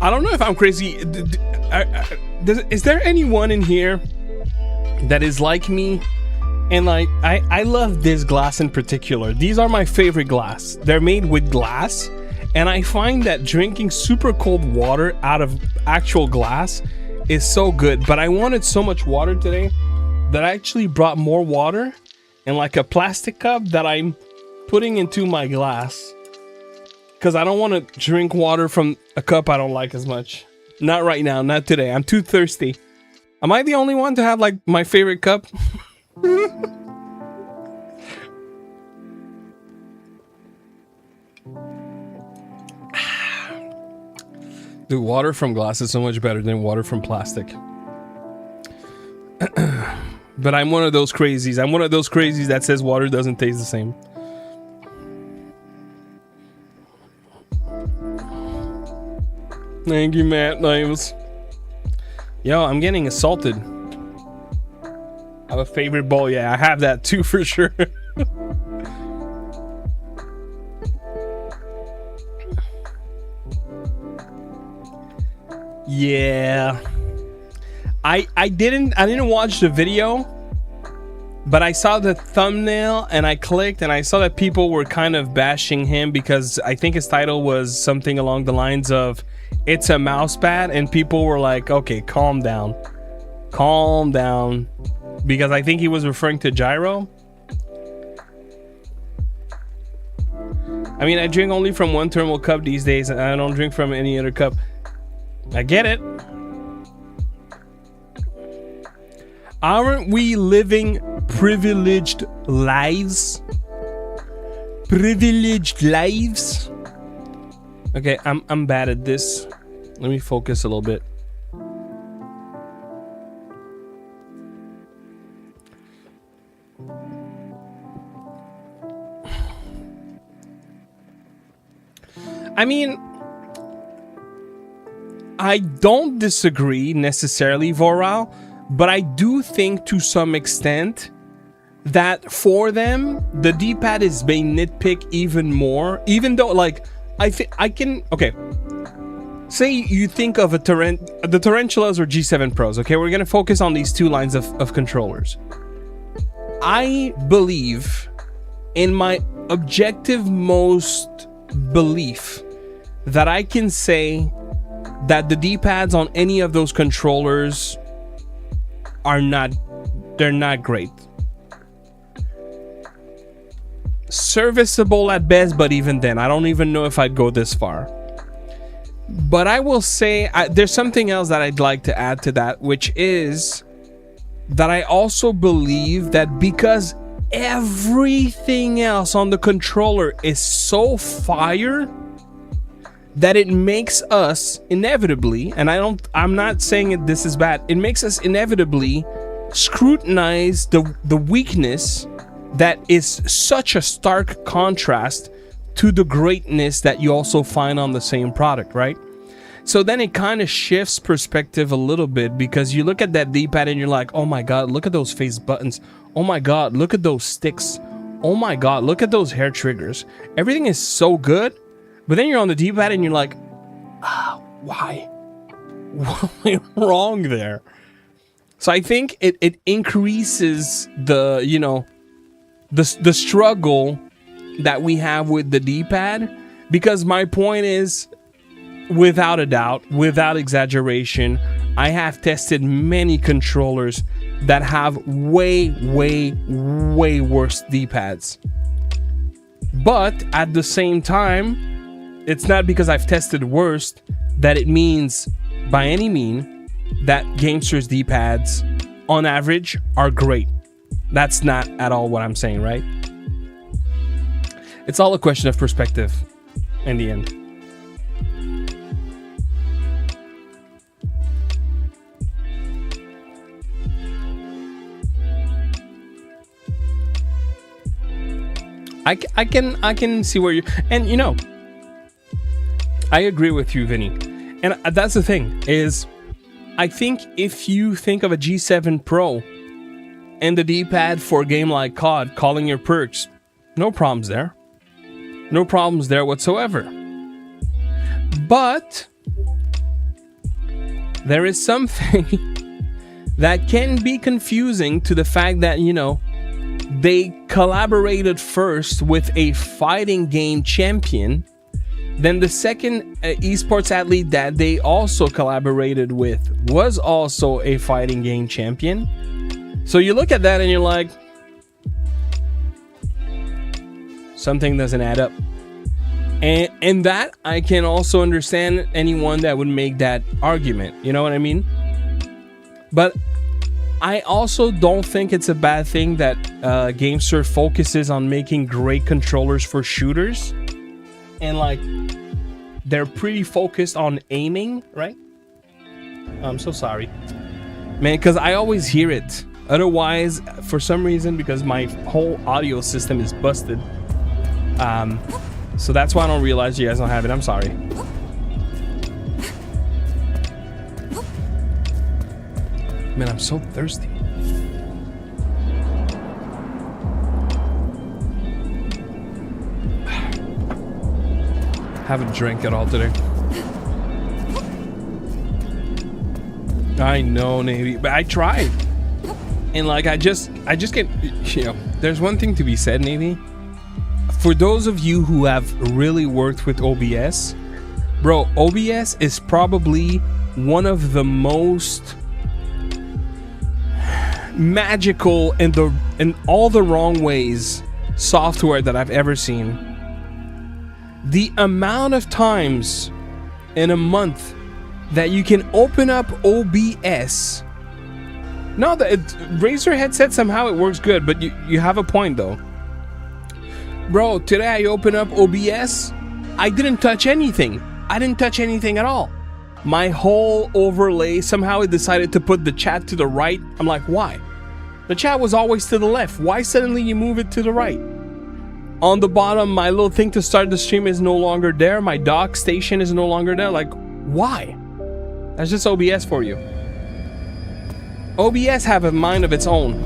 [SPEAKER 1] I don't know if I'm crazy. Is there anyone in here that is like me? And like, I love this glass in particular. These are my favorite glass. They're made with glass. And I find that drinking super cold water out of actual glass is so good. But I wanted so much water today that I actually brought more water in like a plastic cup that I'm putting into my glass. Because I don't want to drink water from a cup I don't like as much. Not right now, not today. I'm too thirsty. Am I the only one to have like my favorite cup? Dude, water from glass is so much better than water from plastic. But I'm one of those crazies. I'm one of those crazies that says water doesn't taste the same. Thank you, Matt Nimes. Yo, I'm getting assaulted. I have a favorite bowl. Yeah, I have that too for sure. Yeah. I didn't watch the video, but I saw the thumbnail and I clicked and I saw that people were kind of bashing him because I think his title was something along the lines of it's a mouse pad, and people were like, okay, calm down, because I think he was referring to gyro. I mean, I drink only from one thermal cup these days, and I don't drink from any other cup. I get it. Aren't we living privileged lives? Privileged lives? Okay, I'm bad at this. Let me focus a little bit. I mean, I don't disagree necessarily, Voral, but I do think to some extent that for them, the D-pad is being nitpicked even more, even though, like, I think I can, okay, say you think of the Tarantulas or G7 Pros, okay, we're gonna focus on these two lines of controllers. I believe, in my objective most belief, that I can say that the D-pads on any of those controllers are not, they're not great. Serviceable at best, but even then, I don't even know if I'd go this far. But I will say, there's something else that I'd like to add to that, which is that I also believe that because everything else on the controller is so fire, that it makes us inevitably, and I'm not saying this is bad, it makes us inevitably scrutinize the weakness that is such a stark contrast to the greatness that you also find on the same product, right? So then it kind of shifts perspective a little bit, because you look at that D-pad and you're like, oh my god, look at those face buttons. Oh my god, look at those sticks. Oh my god, look at those hair triggers. Everything is so good. But then you're on the D-pad and you're like, why? What went wrong there? So I think it increases the, you know, the struggle that we have with the D-pad, because my point is, without a doubt, without exaggeration, I have tested many controllers that have way worse D-pads. But at the same time, it's not because I've tested worst that it means by any mean that GameSir's D-pads on average are great. That's not at all what I'm saying, right? It's all a question of perspective in the end. I can see where you, and you know, I agree with you, Vinny. And that's the thing, is I think if you think of a G7 Pro and the D-pad for a game like COD, calling your perks, no problems there. No problems there whatsoever. But there is something that can be confusing to the fact that, you know, they collaborated first with a fighting game champion. Then the second esports athlete that they also collaborated with was also a fighting game champion. So you look at that and you're like, something doesn't add up. And that I can also understand anyone that would make that argument. You know what I mean? But I also don't think it's a bad thing that GameSir focuses on making great controllers for shooters. And like, they're pretty focused on aiming, right? I'm so sorry, man, because I always hear it. Otherwise, for some reason, because my whole audio system is busted, so that's why I don't realize you guys don't have it. I'm sorry. Man, I'm so thirsty. Haven't drank at all today. I know, Navy, but I tried. And like, I just get, you know, there's one thing to be said, Navy. For those of you who have really worked with OBS, Bro, OBS is probably one of the most magical in all the wrong ways software that I've ever seen. The amount of times in a month that you can open up OBS. No, Razer headset somehow it works good, but you have a point though. Bro, today I opened up OBS. I didn't touch anything. I didn't touch anything at all. My whole overlay, somehow it decided to put the chat to the right. I'm like, why? The chat was always to the left. Why suddenly you move it to the right? On the bottom, my little thing to start the stream is no longer there. My dock station is no longer there. Like, why? That's just OBS for you. OBS have a mind of its own.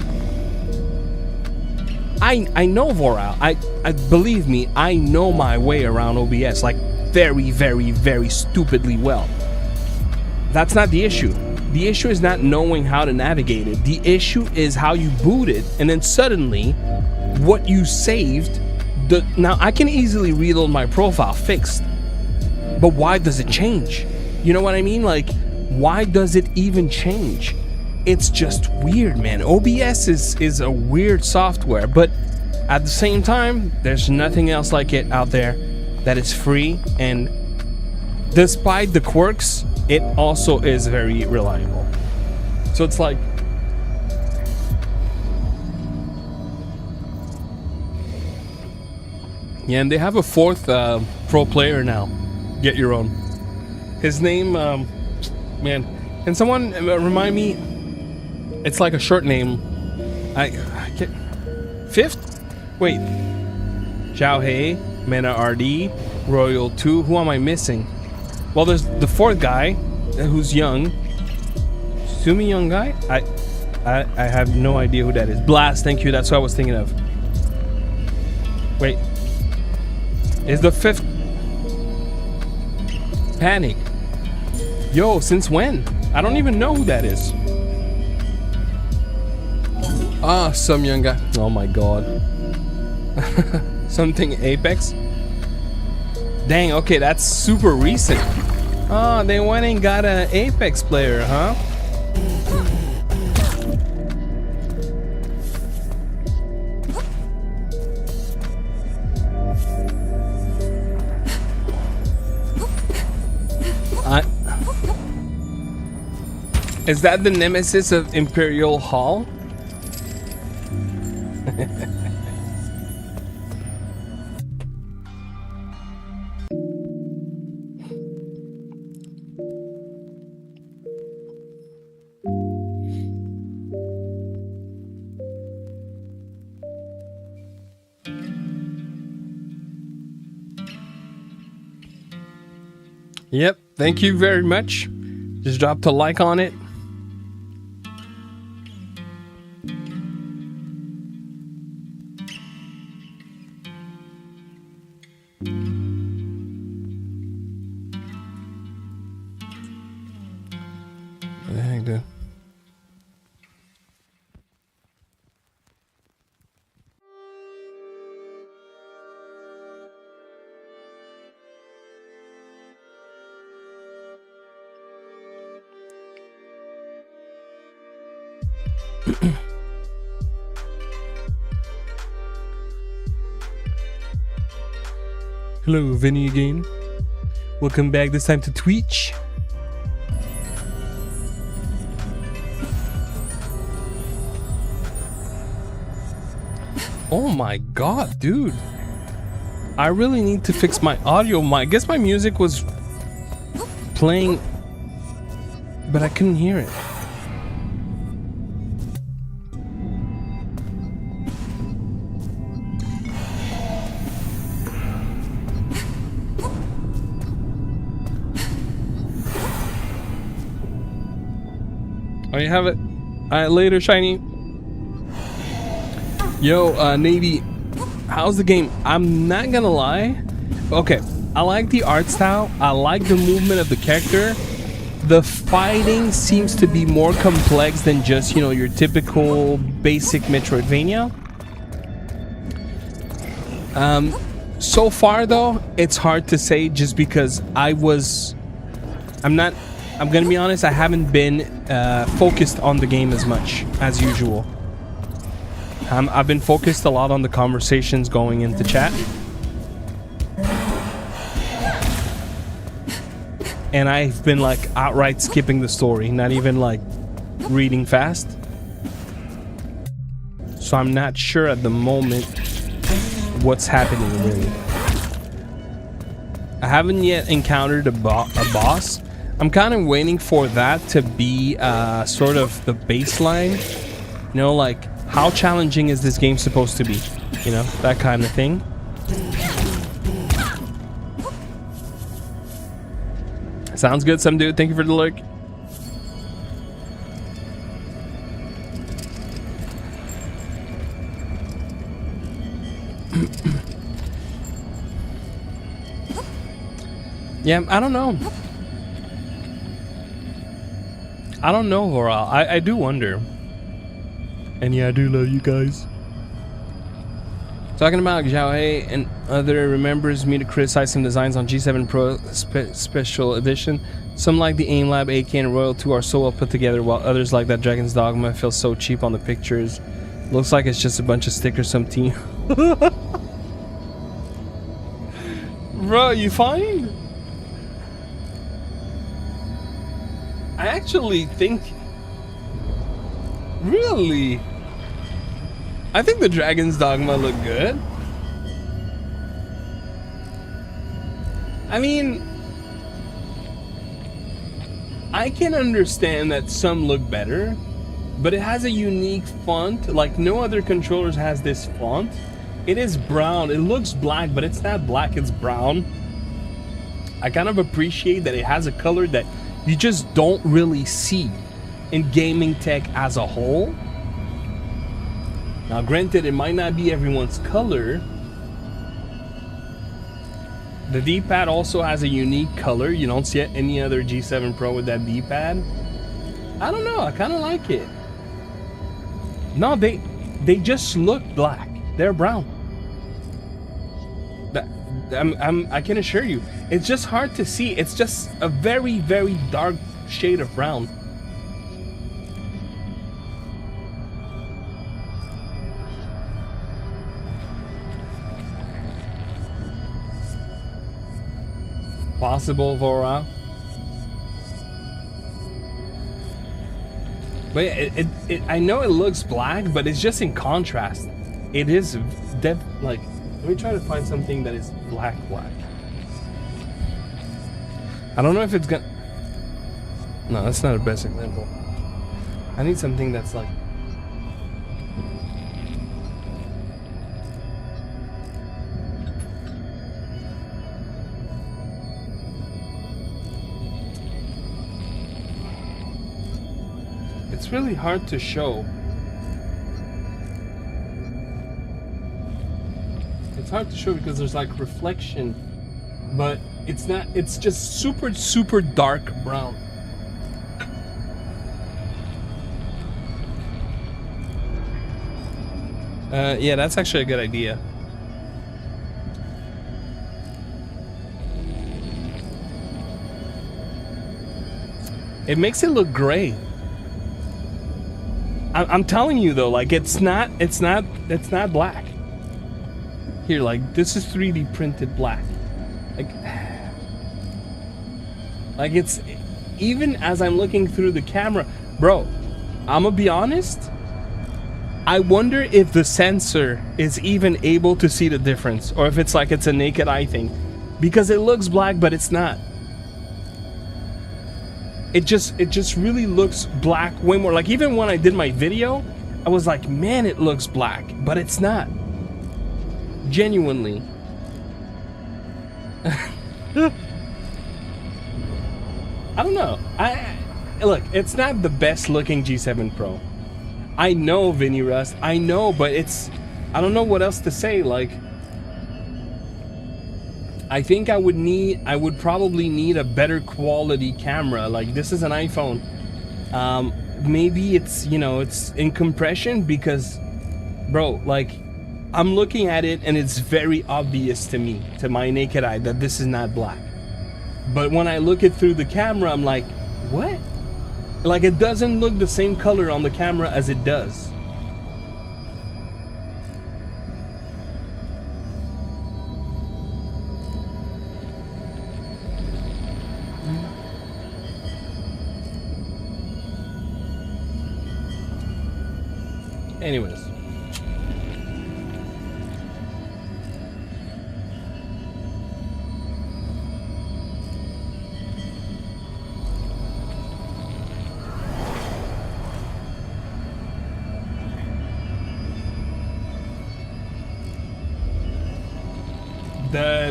[SPEAKER 1] I know Voral. I believe me, I know my way around OBS like very, very, very stupidly well. That's not the issue. The issue is not knowing how to navigate it. The issue is how you boot it, and then suddenly what you saved. Now I can easily reload my profile fixed, but why does it change? You know what I mean? Like, why does it even change? It's just weird, man. OBS is a weird software, but at the same time, there's nothing else like it out there that is free, and despite the quirks, it also is very reliable. So it's like, yeah, and they have a fourth pro player now. Get your own. His name, man, can someone remind me? It's like a short name. I get fifth? Wait. Xiao Hei, Mena RD, Royal 2. Who am I missing? Well, there's the fourth guy who's young. Sumi young guy? I have no idea who that is. Blast, thank you. That's what I was thinking of. Wait. Is the fifth Panic? Yo, since when? I don't even know who that is. Ah, some young guy. Oh my god. Something Apex? Dang, okay, that's super recent. Oh, they went and got an Apex player, huh? Is that the nemesis of Imperial Hall? Yep, thank you very much. Just dropped a like on it. What the heck, dude? Hello, Vinny again. Welcome back, this time to Twitch. Oh my god, dude. I really need to fix my audio. I guess my music was playing, but I couldn't hear it. Oh, you have it? Later, Shiny. Yo, Navy, how's the game? I'm not gonna lie. Okay, I like the art style. I like the movement of the character. The fighting seems to be more complex than just, you know, your typical basic Metroidvania. So far though, it's hard to say just because I'm gonna be honest, I haven't been focused on the game as much as usual. I've been focused a lot on the conversations going into chat. And I've been like outright skipping the story, not even like reading fast. So I'm not sure at the moment what's happening really. I haven't yet encountered a boss. I'm kind of waiting for that to be sort of the baseline. You know, like how challenging is this game supposed to be? You know, that kind of thing. Sounds good, some dude. Thank you for the lurk. Yeah, I don't know. I don't know, Laura. I do wonder. And yeah, I do love you guys. Talking about Xiaohe and other remembers me to criticize some designs on G7 Pro Special Edition. Some like the AimLab, AK, and Royal 2 are so well put together, while others like that Dragon's Dogma feel so cheap on the pictures. Looks like it's just a bunch of stickers some team. Bro, you fine? I actually think... Really? I think the Dragon's Dogma look good. I mean, I can understand that some look better, but it has a unique font. Like no other controllers has this font. It is brown. It looks black, but it's not black, it's brown. I kind of appreciate that it has a color that you just don't really see in gaming tech as a whole. Now granted, it might not be everyone's color. The D-pad also has a unique color. You don't see any other G7 Pro with that D-pad. I don't know, I kind of like it. No, they just look black. They're brown. I can assure you, it's just hard to see. It's just a very, very dark shade of brown. Possible for a while. But I know it looks black, but it's just in contrast. It is like, let me try to find something that is black. I don't know if it's gonna... No, that's not the best example. I need something that's like... It's really hard to show. It's hard to show because there's like reflection, but it's not, it's just super dark brown. Yeah, that's actually a good idea. It makes it look gray. I'm telling you though, like it's not black. Here, like this is 3D printed black. Like it's, even as I'm looking through the camera, bro, I'm gonna be honest, I wonder if the sensor is even able to see the difference, or if it's like it's a naked eye thing, because it looks black but it's not. It just really looks black way more. Like even when I did my video, I was like, man, it looks black, but it's not. Genuinely. I don't know. Look, it's not the best looking G7 Pro. I know, Vinny Rust. I know, but it's... I don't know what else to say. Like, I think I would probably need a better quality camera. Like, this is an iPhone. Maybe it's, you know, it's in compression because, bro, like, I'm looking at it and it's very obvious to me, to my naked eye, that this is not black. But when I look it through the camera, I'm like, what? Like, it doesn't look the same color on the camera as it does. Anyways.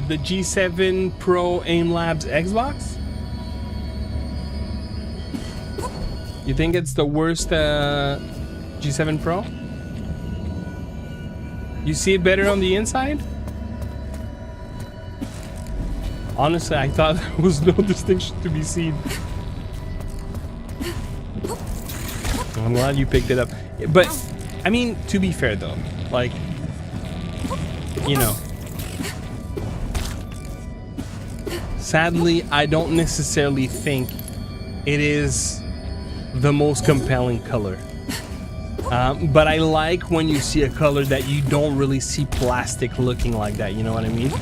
[SPEAKER 1] The G7 Pro Aim Labs Xbox? You think it's the worst G7 Pro? You see it better on the inside? Honestly, I thought there was no distinction to be seen. I'm glad you picked it up. But, I mean, to be fair though, like, you know, sadly, I don't necessarily think it is the most compelling color. But I like when you see a color that you don't really see plastic looking like that, you know what I mean?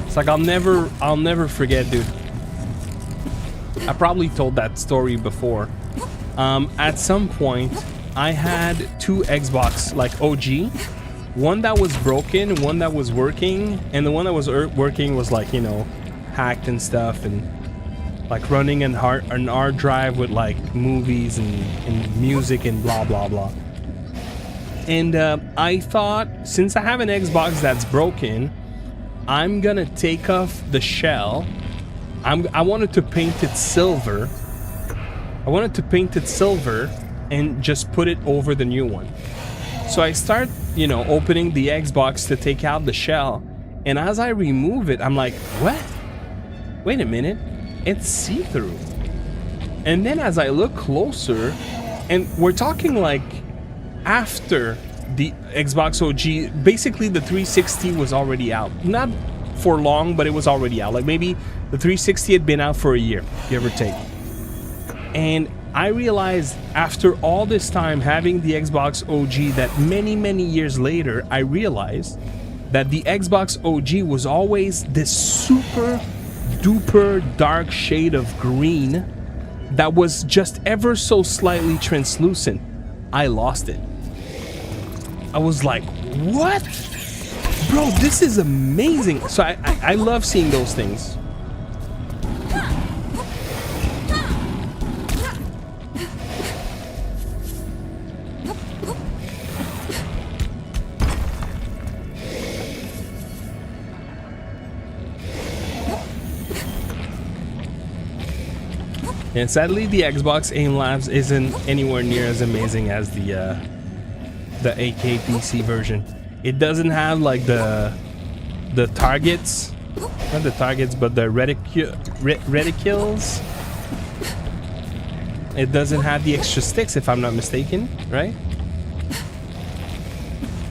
[SPEAKER 1] It's like I'll never forget, dude. I probably told that story before. At some point, I had two Xbox, like OG. One that was broken, one that was working, and the one that was working was like, you know, hacked and stuff, and like running an hard drive with like movies and music and blah blah blah. And I thought, since I have an Xbox that's broken, I'm gonna take off the shell. I wanted to paint it silver. I wanted to paint it silver and just put it over the new one. So I start, you know, opening the Xbox to take out the shell, and as I remove it, I'm like, what? Wait a minute. It's see-through. And then as I look closer, and we're talking like after the Xbox OG, basically the 360 was already out. Not for long, but it was already out. Like maybe the 360 had been out for a year, give or take. And I realized after all this time having the Xbox OG that many years later, I realized that the Xbox OG was always this super duper dark shade of green that was just ever so slightly translucent. I lost it. I was like, what? Bro, this is amazing. So I love seeing those things. And sadly, the Xbox Aim Labs isn't anywhere near as amazing as the AK PC version. It doesn't have like the targets, not the targets, but the reticules. It doesn't have the extra sticks, if I'm not mistaken, right?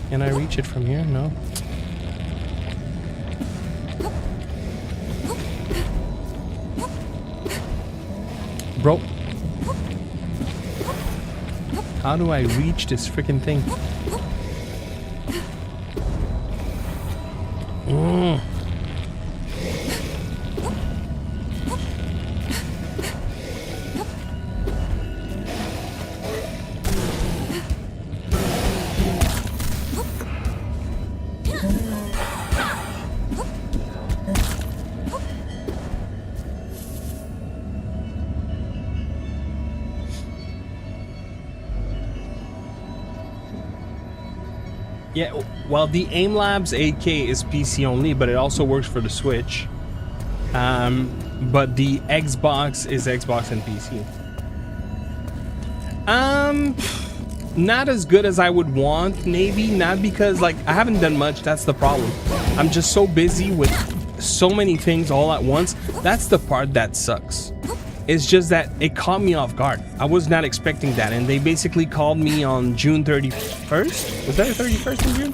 [SPEAKER 1] Can I reach it from here? No. Bro, how do I reach this freaking thing? Yeah, well, the Aim Labs 8K is PC only, but it also works for the Switch. But the Xbox is Xbox and PC. Not as good as I would want, maybe. Not because, like, I haven't done much. That's the problem. I'm just so busy with so many things all at once. That's the part that sucks. It's just that it caught me off guard. I was not expecting that, and they basically called me on June 31st. Was that the 31st in June?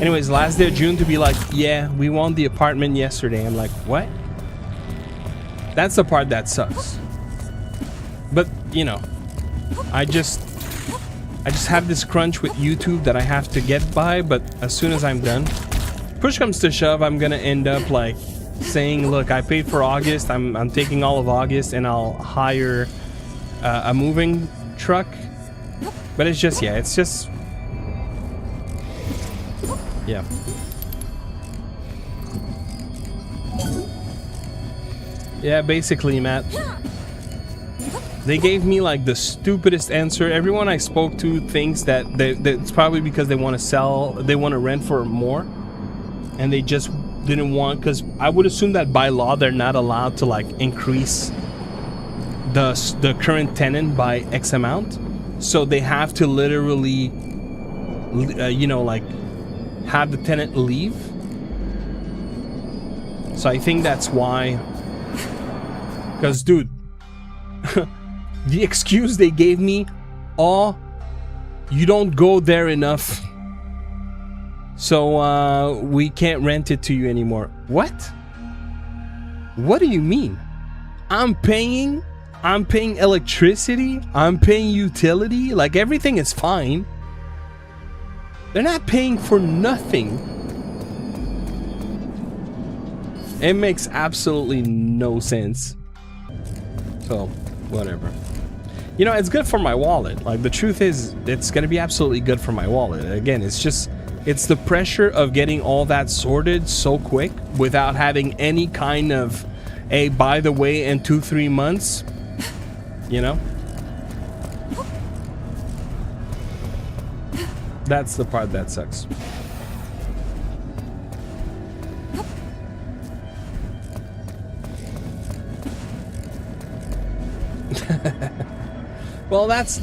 [SPEAKER 1] Anyways, last day of June to be like, yeah, we won the apartment yesterday. I'm like, what? That's the part that sucks. But, you know, I just have this crunch with YouTube that I have to get by, but as soon as I'm done, push comes to shove, I'm gonna end up like saying, look, I paid for August, I'm taking all of August and I'll hire a moving truck. But it's just, yeah, it's just, yeah. Yeah, basically, Matt. They gave me like the stupidest answer. Everyone I spoke to thinks that it's probably because they want to sell, they want to rent for more, and they just didn't want, because I would assume that by law they're not allowed to like increase the current tenant by X amount, so they have to literally, you know, like have the tenant leave. So I think that's why. Because, dude, the excuse they gave me, oh, you don't go there enough, so we can't rent it to you anymore. What? What do you mean? I'm paying electricity, I'm paying utility, like everything is fine. They're not paying for nothing. It makes absolutely no sense. So, whatever. You know, it's good for my wallet. Like, the truth is, it's gonna be absolutely good for my wallet. Again, it's just, it's the pressure of getting all that sorted so quick without having any kind of, hey, by the way, in 2-3 months, you know? That's the part that sucks. Well, that's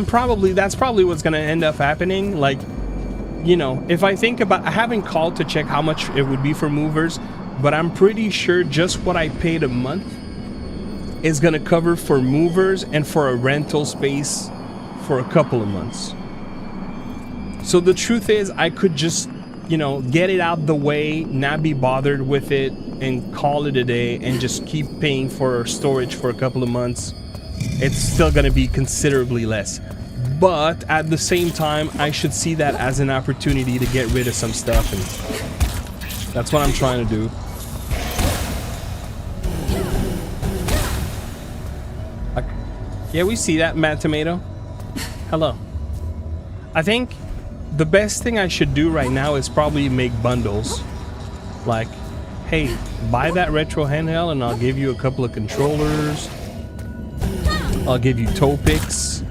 [SPEAKER 1] probably what's gonna end up happening. Like, you know, if I think about, I haven't called to check how much it would be for movers, but I'm pretty sure just what I paid a month is gonna cover for movers and for a rental space for a couple of months. So the truth is, I could just, you know, get it out the way, not be bothered with it, and call it a day, and just keep paying for storage for a couple of months. It's still gonna be considerably less. But at the same time, I should see that as an opportunity to get rid of some stuff, and that's what I'm trying to do. Yeah, we see that, Mad Tomato. Hello. I think the best thing I should do right now is probably make bundles. Like, hey, buy that retro handheld and I'll give you a couple of controllers. I'll give you toe picks.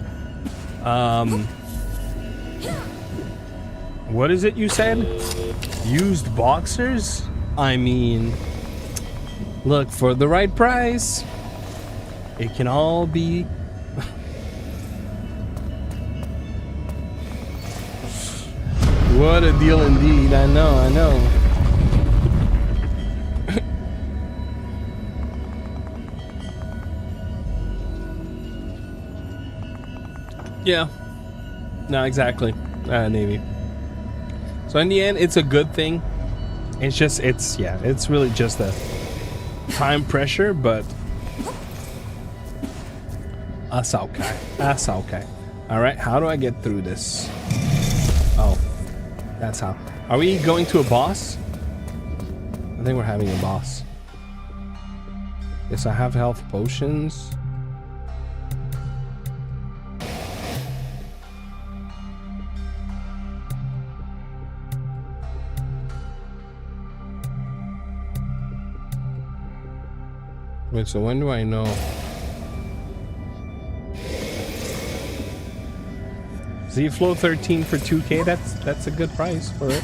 [SPEAKER 1] What is it you said? Used boxers? I mean, look, for the right price, it can all be... What a deal indeed. I know, I know. Yeah. No, exactly. Navy. So in the end, it's a good thing. It's just, it's really just a time pressure, but that's okay. That's okay. All right, how do I get through this? Oh. That's how. Are we going to a boss? I think we're having a boss. Yes, I have health potions. Wait, so when do I know? Z-Flow 13 for 2K, that's a good price for it.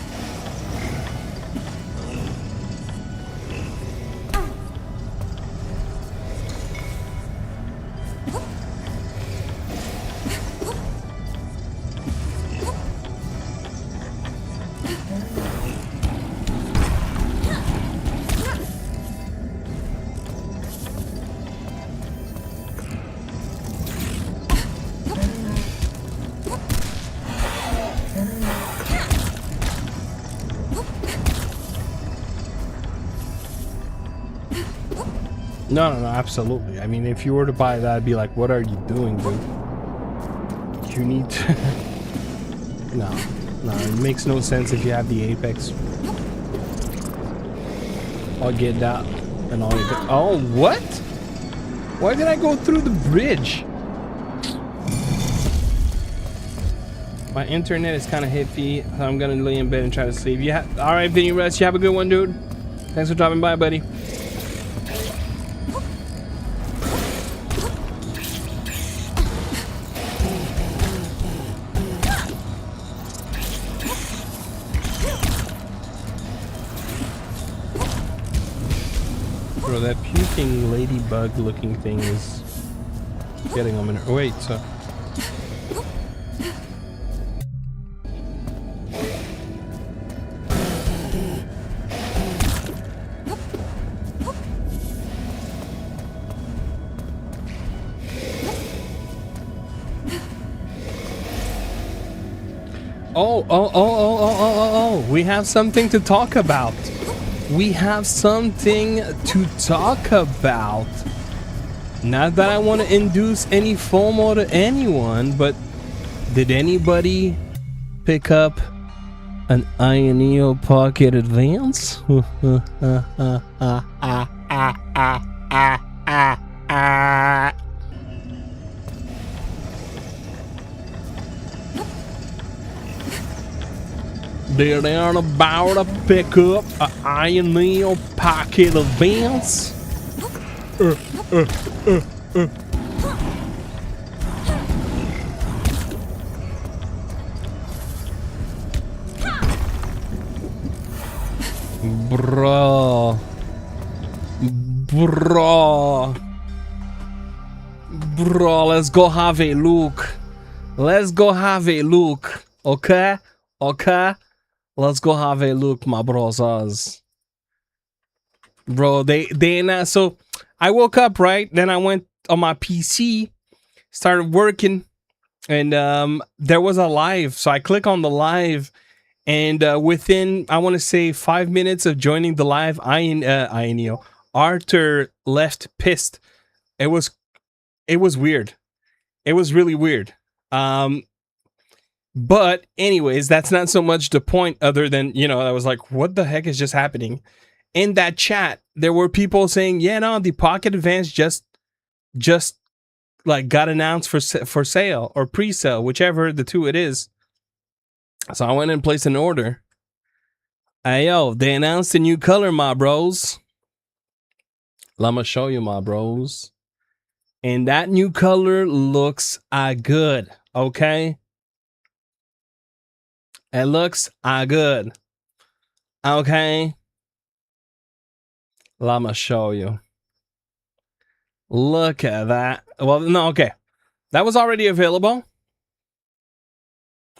[SPEAKER 1] No, no, no, absolutely. I mean, if you were to buy that, I'd be like, what are you doing, dude? You need to... No, no, it makes no sense if you have the Apex. I'll get that and all you go. Oh, what? Why did I go through the bridge? My internet is kind of iffy, so I'm gonna lay in bed and try to sleep. Yeah, all right, Vinny Rest, you have a good one, dude. Thanks for dropping by, buddy. Bro, that puking ladybug looking thing is getting on my nerves. Wait, so... Oh, we have something to talk about. We have something to talk about. Not that I want to induce any FOMO to anyone, but did anybody pick up an Ioneo Pocket Advance? They're about to pick up an Ioneo Pocket Advance. Bro. Bro, let's go have a look. Let's go have a look. Okay? Okay? Let's go have a look, my bros. Bro, they not so I woke up, right? Then I went on my PC, started working, and there was a live. So I click on the live, and within I want to say 5 minutes of joining the live, Ioneo, Arthur left pissed. It was weird. It was really weird. But anyways, that's not so much the point, other than, you know, I was like, what the heck is just happening? In that chat, there were people saying, yeah, no, the Pocket Advance just like got announced for sale or pre-sale, whichever the two it is. So I went and placed an order. Hey, yo, they announced a new color, my bros. Let me show you, my bros. And that new color looks good, okay? It looks good. Okay. Let me show you. Look at that. Well, no, okay. That was already available. All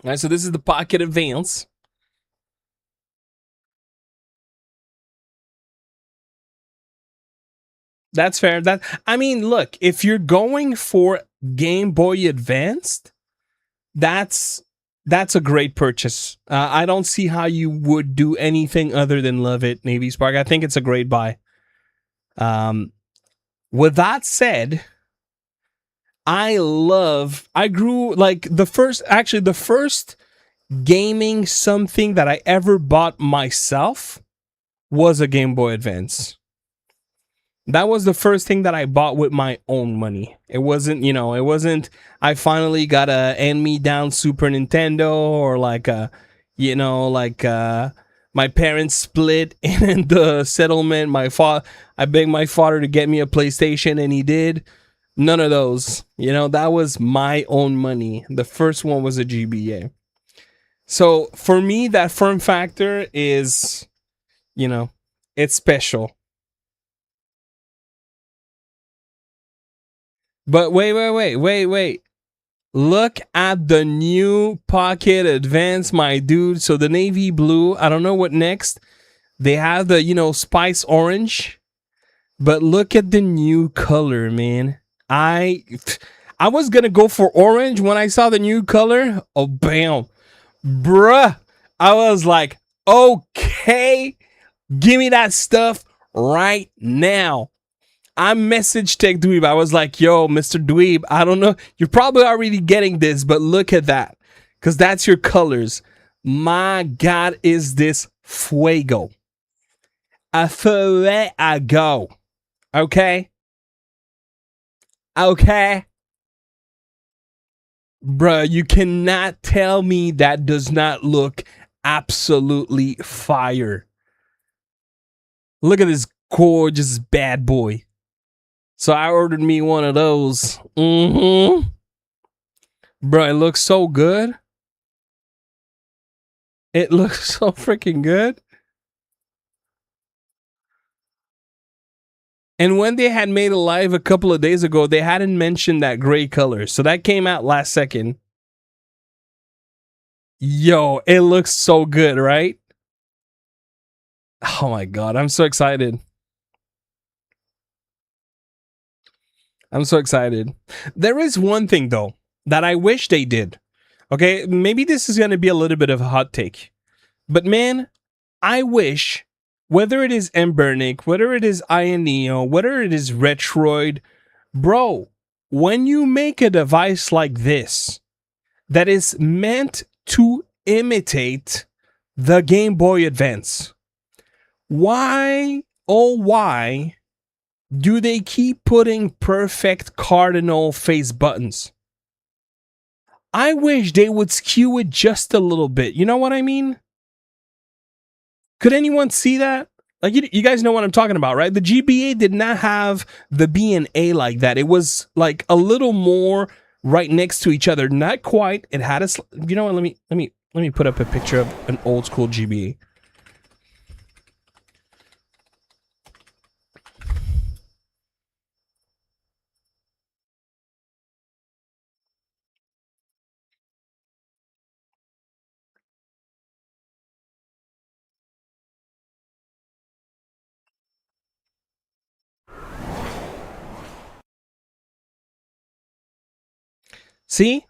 [SPEAKER 1] right, so this is the Pocket Advance. That's fair. I mean, look, if you're going for Game Boy Advanced, that's a great purchase. I don't see how you would do anything other than love it, Navy Spark. I think it's a great buy. With that said, I grew like the first gaming something that I ever bought myself was a Game Boy Advance. That was the first thing that I bought with my own money. It wasn't, I finally got a hand-me-down Super Nintendo, or like my parents split and the settlement, I begged my father to get me a PlayStation and he did. None of those. That was my own money. The first one was a GBA. So for me, that form factor is, it's special. But wait. Look at the new Pocket Advance, my dude. So the navy blue, I don't know what next. They have the, spice orange. But look at the new color, man. I was going to go for orange when I saw the new color. Oh, bam. Bruh. I was like, okay, give me that stuff right now. I messaged Tech Dweeb. I was like, yo, Mr. Dweeb, I don't know. You're probably already getting this, but look at that. Because that's your colors. My God, is this fuego. A fuego. Okay? Okay? Bruh, you cannot tell me that does not look absolutely fire. Look at this gorgeous bad boy. So I ordered me one of those. Bruh, it looks so good. It looks so freaking good. And when they had made a live a couple of days ago, they hadn't mentioned that gray color. So that came out last second. Yo, it looks so good, right? Oh my God, I'm so excited. I'm so excited. There is one thing though that I wish they did. Okay, maybe this is going to be a little bit of a hot take. But man, I wish, whether it is Embernic, whether it is Ioneo, whether it is Retroid, bro, when you make a device like this that is meant to imitate the Game Boy Advance, why, oh why, do they keep putting perfect cardinal face buttons? I wish they would skew it just a little bit. You know what I mean? Could anyone see that? Like, you guys know what I'm talking about, right? The GBA did not have the B and A like that. It was like a little more right next to each other. Not quite. It had a. You know what? Let me put up a picture of an old school GBA. See?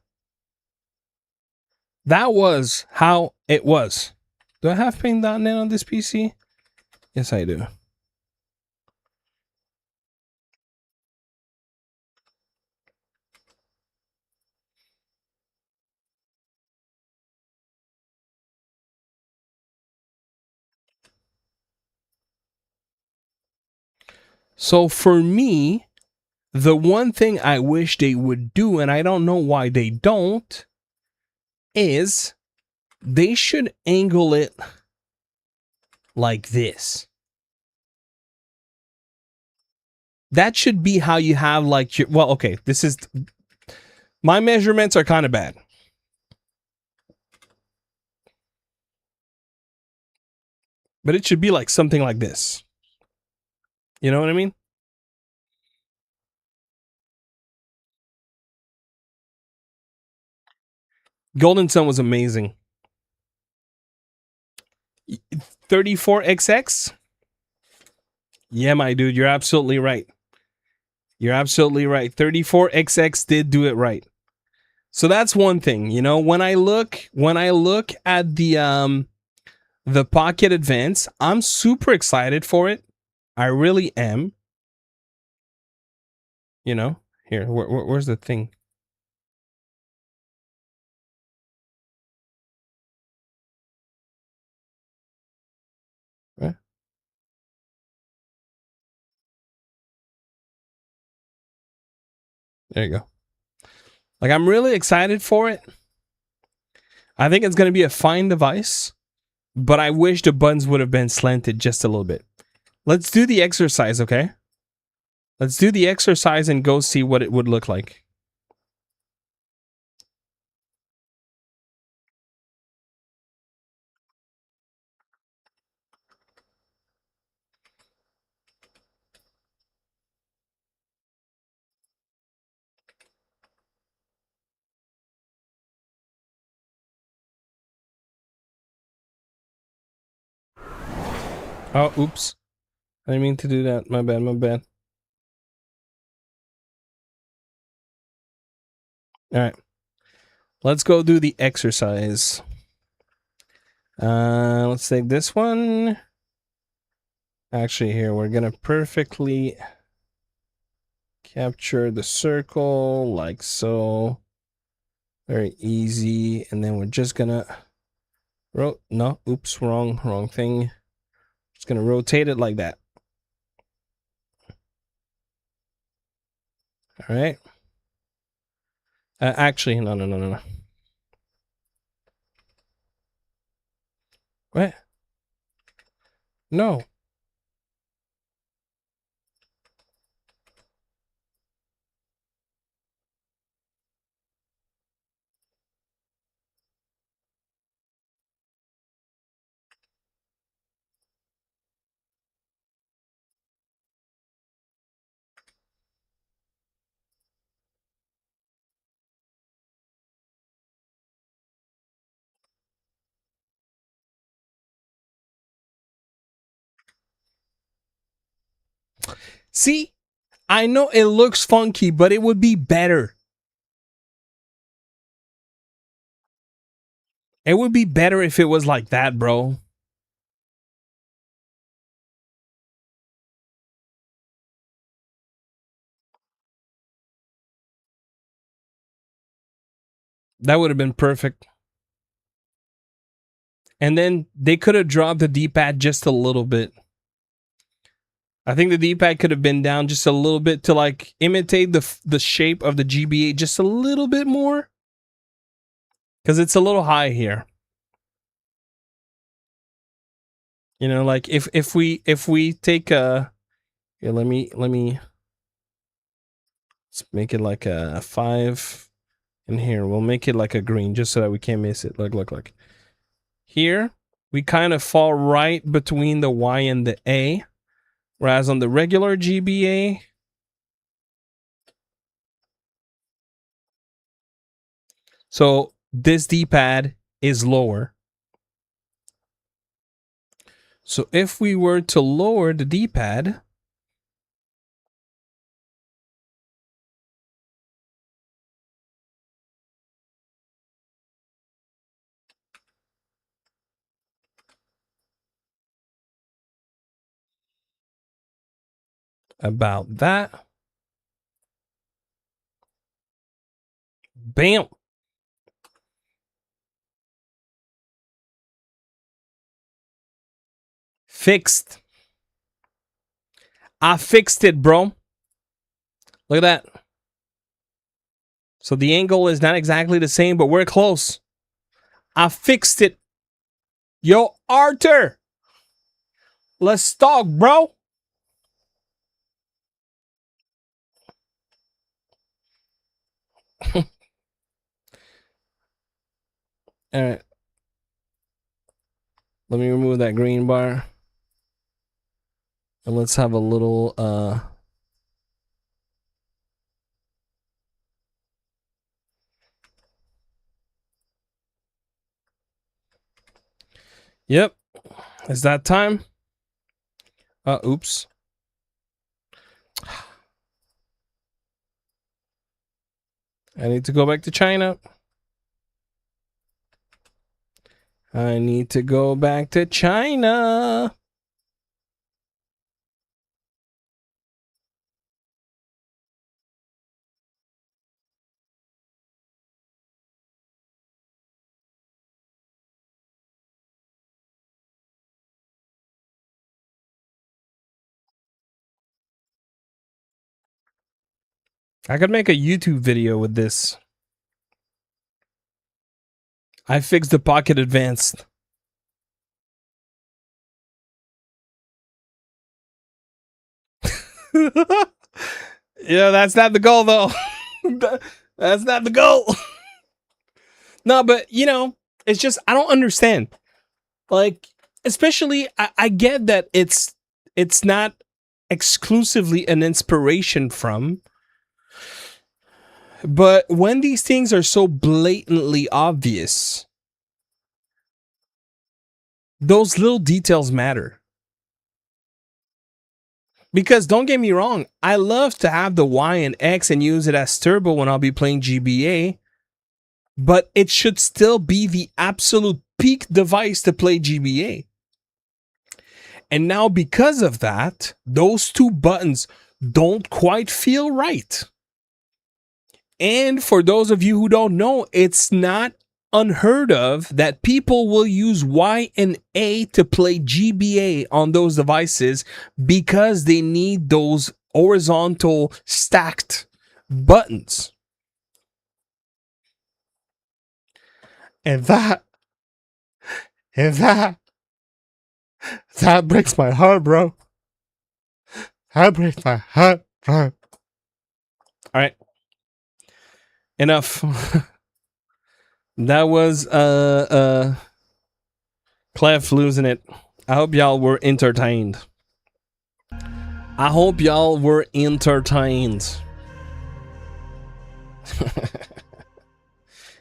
[SPEAKER 1] That was how it was. Do I have Paint.net on this PC? Yes, I do. So for me, the one thing I wish they would do, and I don't know why they don't, is they should angle it like this. That should be how you have like your, well, okay, this is, my measurements are kind of bad. But it should be like something like this. You know what I mean? Golden Sun was amazing. 34XX? Yeah, my dude, you're absolutely right. You're absolutely right. 34XX did do it right. So that's one thing, you know, when I look at the Pocket Advance, I'm super excited for it. I really am. You know, here, where's the thing? Right? There you go. Like, I'm really excited for it. I think it's going to be a fine device, but I wish the buttons would have been slanted just a little bit. Let's do the exercise, okay? Let's do the exercise and go see what it would look like. Oh, oops. I didn't mean to do that. My bad, my bad. All right. Let's go do the exercise. Let's take this one. Actually, here, we're going to perfectly Capture the circle like so. Very easy. And then we're just gonna no, oops, wrong thing. Just gonna rotate it like that. All right. Actually, no. What? No. See, I know it looks funky, but it would be better. It would be better if it was like that, bro. That would have been perfect. And then they could have dropped the D-pad just a little bit. I think the D-pad could have been down just a little bit to like imitate the shape of the GBA just a little bit more. Because it's a little high here. You know, like if we take a here, let me let's make it like a 5. And here we'll make it like a green just so that we can't miss it. Look. Here we kind of fall right between the Y and the A, whereas on the regular GBA, so this D-pad is lower. So if we were to lower the D-pad, about that. Bam. Fixed. I fixed it, bro. Look at that. So the angle is not exactly the same, but we're close. I fixed it. Yo, Arthur. Let's talk, bro. All right. Let me remove that green bar. And let's have a little Yep. Is that time? Oops. I need to go back to China. I need to go back to China. I could make a YouTube video with this. I fixed the Pocket Advanced. Yeah, that's not the goal, though. That's not the goal. No, but, you know, it's just, I don't understand. Like, especially, I get that it's not exclusively an inspiration from, but when these things are so blatantly obvious, those little details matter. Because don't get me wrong, I love to have the Y and X and use it as turbo when I'll be playing GBA, but it should still be the absolute peak device to play GBA. And now because of that, those two buttons don't quite feel right. And for those of you who don't know, it's not unheard of that people will use Y and A to play GBA on those devices because they need those horizontal stacked buttons. And that breaks my heart, bro. That breaks my heart, bro. All right. Enough. That was Klef losing it. I hope y'all were entertained.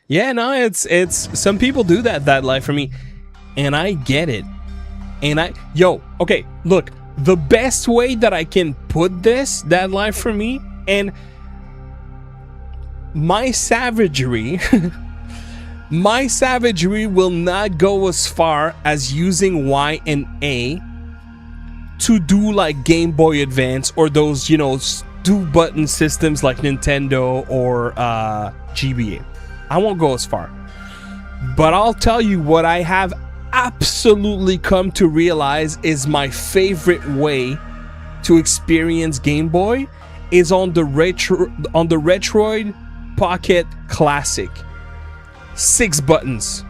[SPEAKER 1] Yeah, no, it's some people do that life for me, and I get it. And okay, look, the best way that I can put that life for me, and my savagery my savagery will not go as far as using Y and A to do like Game Boy Advance or those, you know, do button systems like Nintendo or GBA. I won't go as far, but I'll tell you what I have absolutely come to realize is my favorite way to experience Game Boy is on the Retroid Pocket Classic. 6 buttons.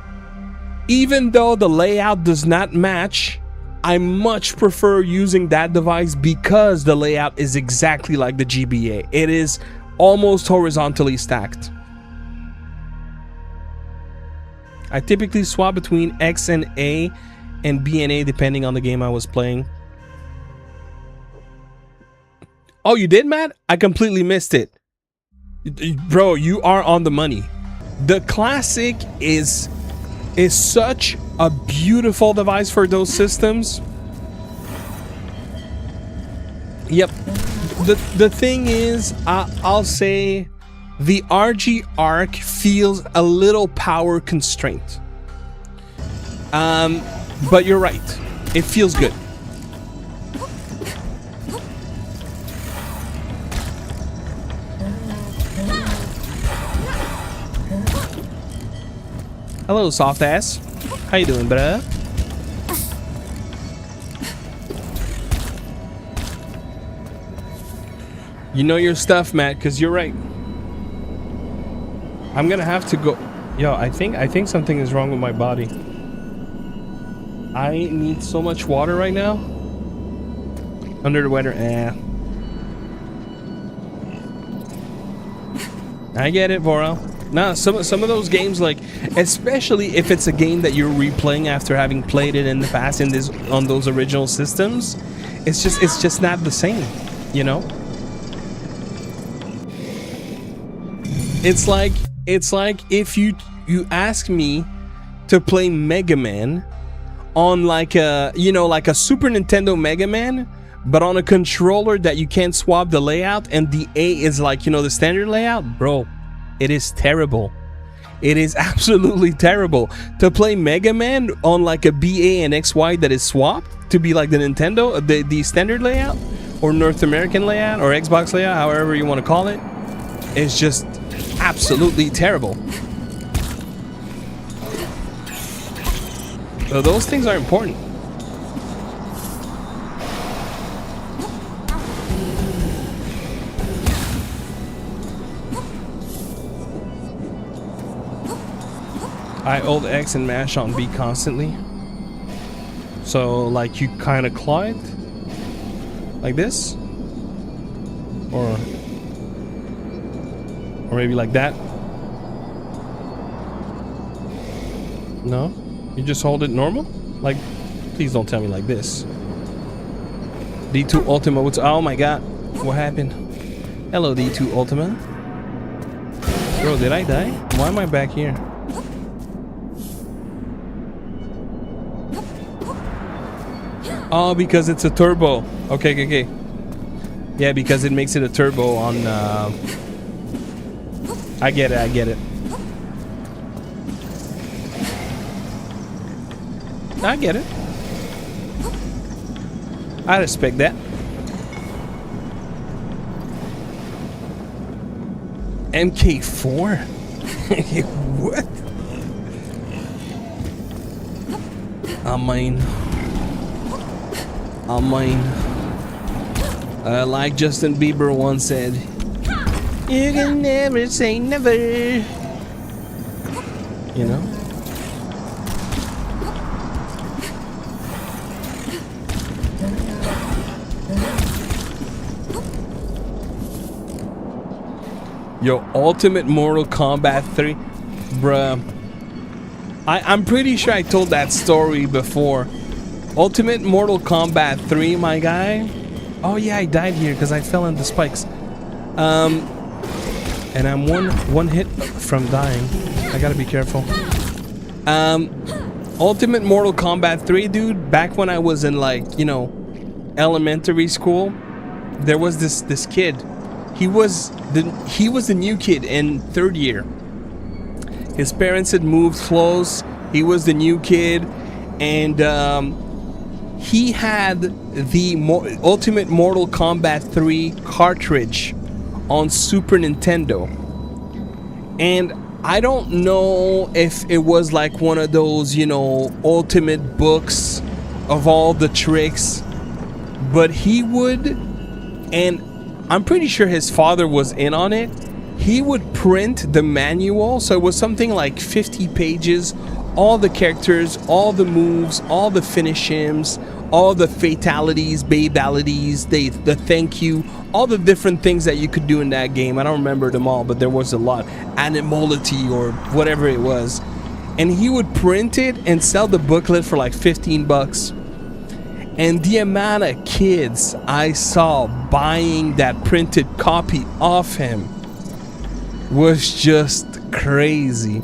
[SPEAKER 1] Even though the layout does not match, I much prefer using that device because the layout is exactly like the GBA. It is almost horizontally stacked. I typically swap between X and A and B and A depending on the game I was playing. Oh, you did, Matt? I completely missed it. Bro, you are on the money. The Classic is such a beautiful device for those systems. Yep. The thing is, I'll say the RG Arc feels a little power constraint. But you're right. It feels good. Hello, soft ass. How you doing, bruh? You know your stuff, Matt, because you're right. I'm gonna have to go. Yo, I think something is wrong with my body. I need so much water right now. Under the weather, I get it, Voral. Nah, some of those games, like, especially if it's a game that you're replaying after having played it in the past on those original systems, it's just not the same, you know? It's like if you ask me to play Mega Man on like a Super Nintendo Mega Man, but on a controller that you can't swap the layout and the A is like, you know, the standard layout, bro. It is terrible. It is absolutely terrible to play Mega Man on like a BA and XY that is swapped to be like the Nintendo, the standard layout or North American layout or Xbox layout, however you want to call it. It's just absolutely terrible. So those things are important. I hold X and mash on B constantly. So like you kind of claw it like this, or maybe like that. No, you just hold it normal. Like, please don't tell me like this. D2 Ultima. Oh my god, what happened? Hello, D2 Ultima. Bro, did I die? Why am I back here? Oh, because it's a turbo. Okay. Yeah, because it makes it a turbo on... I get it. I get it. I respect that. MK4? What? I mean, like Justin Bieber once said, you can never say never. You know? Yo, Ultimate Mortal Kombat 3, bruh. I'm pretty sure I told that story before. Ultimate Mortal Kombat 3, my guy. Oh yeah, I died here because I fell into spikes. And I'm one hit from dying. I gotta be careful. Ultimate Mortal Kombat 3, dude. Back when I was in, like, you know, elementary school, there was this kid. He was the new kid in 3rd year. His parents had moved close. He was the new kid, and he had the Ultimate Mortal Kombat 3 cartridge on Super Nintendo. And I don't know if it was like one of those, you know, ultimate books of all the tricks, but he would, and I'm pretty sure his father was in on it. He would print the manual, so it was something like 50 pages, all the characters, all the moves, all the finishes, all the fatalities, babalities, the thank you, all the different things that you could do in that game. I don't remember them all, but there was a lot. Animality or whatever it was. And he would print it and sell the booklet for like 15 bucks. And the amount of kids I saw buying that printed copy off him was just crazy.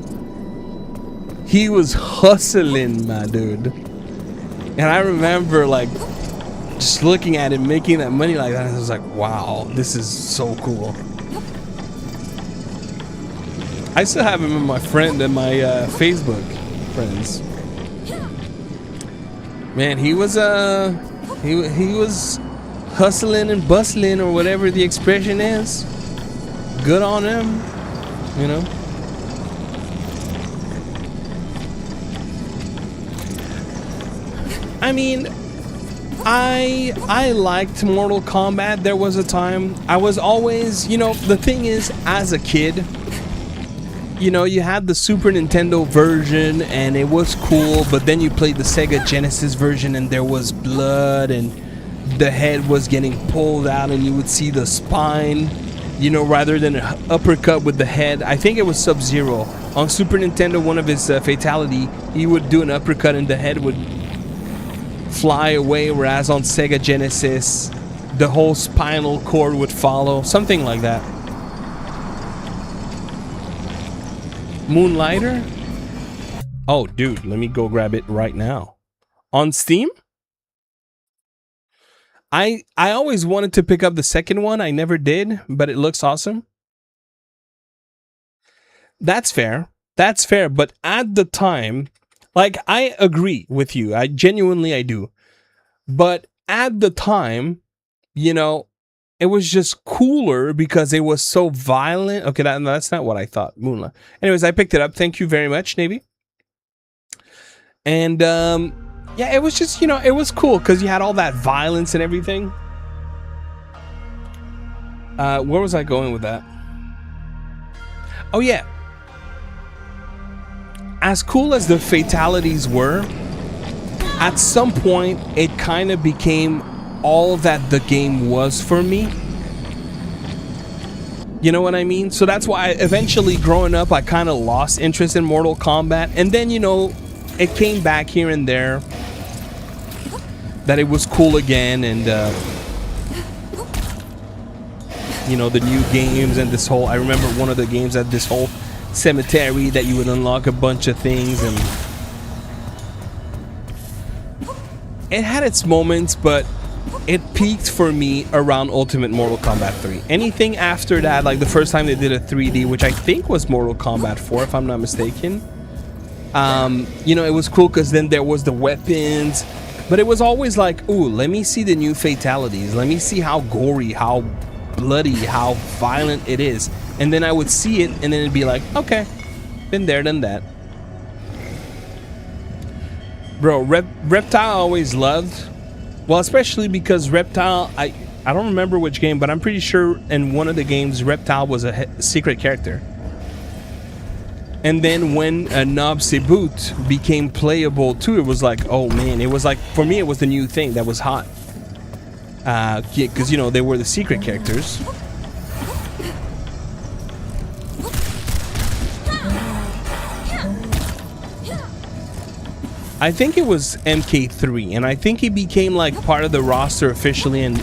[SPEAKER 1] He was hustling, my dude. And I remember, like, just looking at him making that money like that, and I was like, wow, this is so cool. I still have him in my friend and my Facebook friends. Man, he was he was hustling and bustling, or whatever the expression is. Good on him, you know. I mean, I liked Mortal Kombat. There was a time I was always, you know, the thing is, as a kid, you know, you had the Super Nintendo version and it was cool, but then you played the Sega Genesis version and there was blood and the head was getting pulled out and you would see the spine, you know, rather than an uppercut with the head. I think it was Sub-Zero. On Super Nintendo, one of his fatality, he would do an uppercut and the head would fly away, whereas on Sega Genesis, the whole spinal cord would follow. Something like that. Moonlighter? Oh, dude, let me go grab it right now. On Steam? I always wanted to pick up the second one. I never did, but it looks awesome. That's fair. That's fair, but at the time, like, I agree with you. I do. But at the time, you know, it was just cooler because it was so violent. Okay, that's not what I thought. Moonlight. Anyways, I picked it up. Thank you very much, Navy. And, yeah, it was just, you know, it was cool because you had all that violence and everything. Where was I going with that? Oh, yeah. As cool as the fatalities were, at some point it kind of became all that the game was for me. You know what I mean? So that's why eventually growing up I kind of lost interest in Mortal Kombat, and then, you know, it came back here and there that it was cool again, and you know, the new games and this whole, I remember one of the games had this whole cemetery that you would unlock a bunch of things, and it had its moments, but it peaked for me around Ultimate Mortal Kombat 3. Anything after that, like the first time they did a 3D, which I think was Mortal Kombat 4 if I'm not mistaken, you know, it was cool because then there was the weapons, but it was always like, ooh, let me see the new fatalities, let me see how gory, how bloody, how violent it is. and then I would see it, and then it'd be like, okay, been there, done that. Bro, Reptile I always loved. Well, especially because Reptile, I don't remember which game, but I'm pretty sure in one of the games, Reptile was a secret character. And then when Nob Sebut became playable too, it was like, oh man, it was like, for me, it was the new thing that was hot. Because, you know, they were the secret characters. I think it was MK3, and I think he became like part of the roster officially in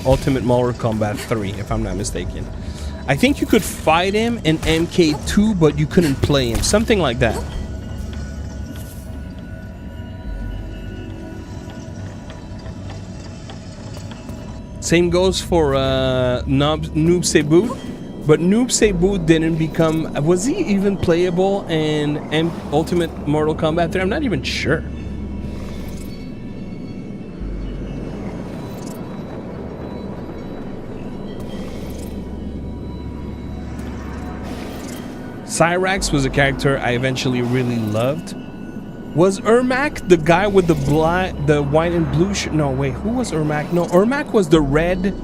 [SPEAKER 1] Ultimate Mortal Kombat 3, if I'm not mistaken. I think you could fight him in MK2, but you couldn't play him. Something like that. Same goes for Noob Sebut. But Noob Sebut didn't become... Was he even playable in Ultimate Mortal Kombat 3? I'm not even sure. Cyrax was a character I eventually really loved. Was Ermac the guy with the white and blue shirt? No, wait, who was Ermac? No, Ermac was the red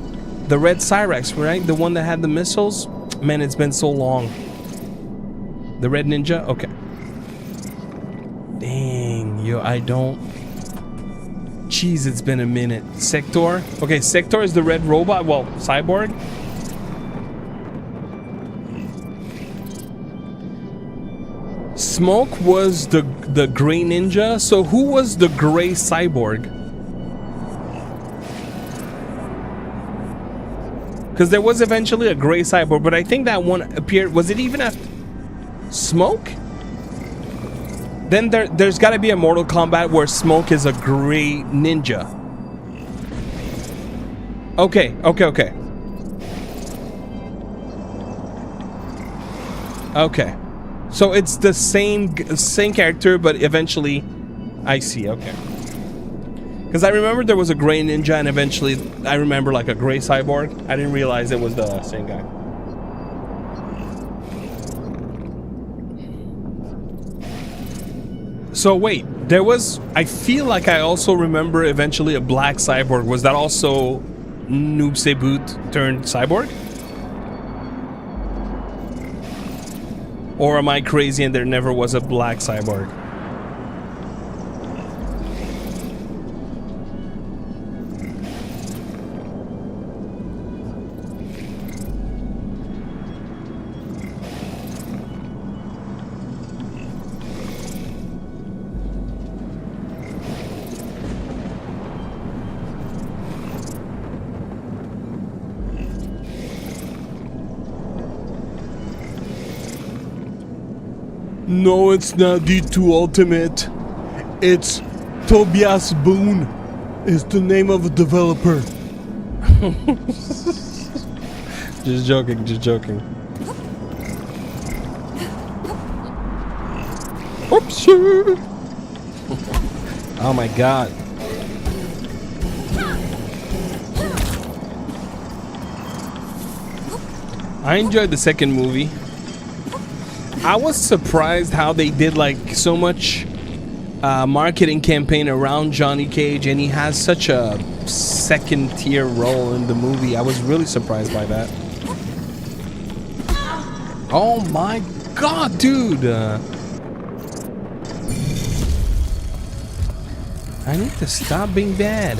[SPEAKER 1] Cyrax, right? The one that had the missiles? Man, it's been so long. The red ninja? Okay. Dang, yo, I don't... Jeez, it's been a minute. Sector? Okay, Sector is the red robot, well, cyborg. Smoke was the gray ninja. So who was the gray cyborg? Because there was eventually a gray cyborg, but I think that one appeared... Was it even a... Smoke? Then there's got to be a Mortal Kombat where Smoke is a gray ninja. Okay. Okay. So it's the same character, but eventually... I see, okay. Because I remember there was a gray ninja, and eventually I remember like a gray cyborg. I didn't realize it was the same guy. So wait, there was... I feel like I also remember eventually a black cyborg. Was that also Noob Sebut turned cyborg? Or am I crazy and there never was a black cyborg? No, it's not D2 Ultimate. It's Tobias Boone. Is the name of a developer. Just joking. Oops. Oh my god. I enjoyed the second movie. I was surprised how they did like so much marketing campaign around Johnny Cage, and he has such a second tier role in the movie. I was really surprised by that. Oh my god, dude! I need to stop being bad.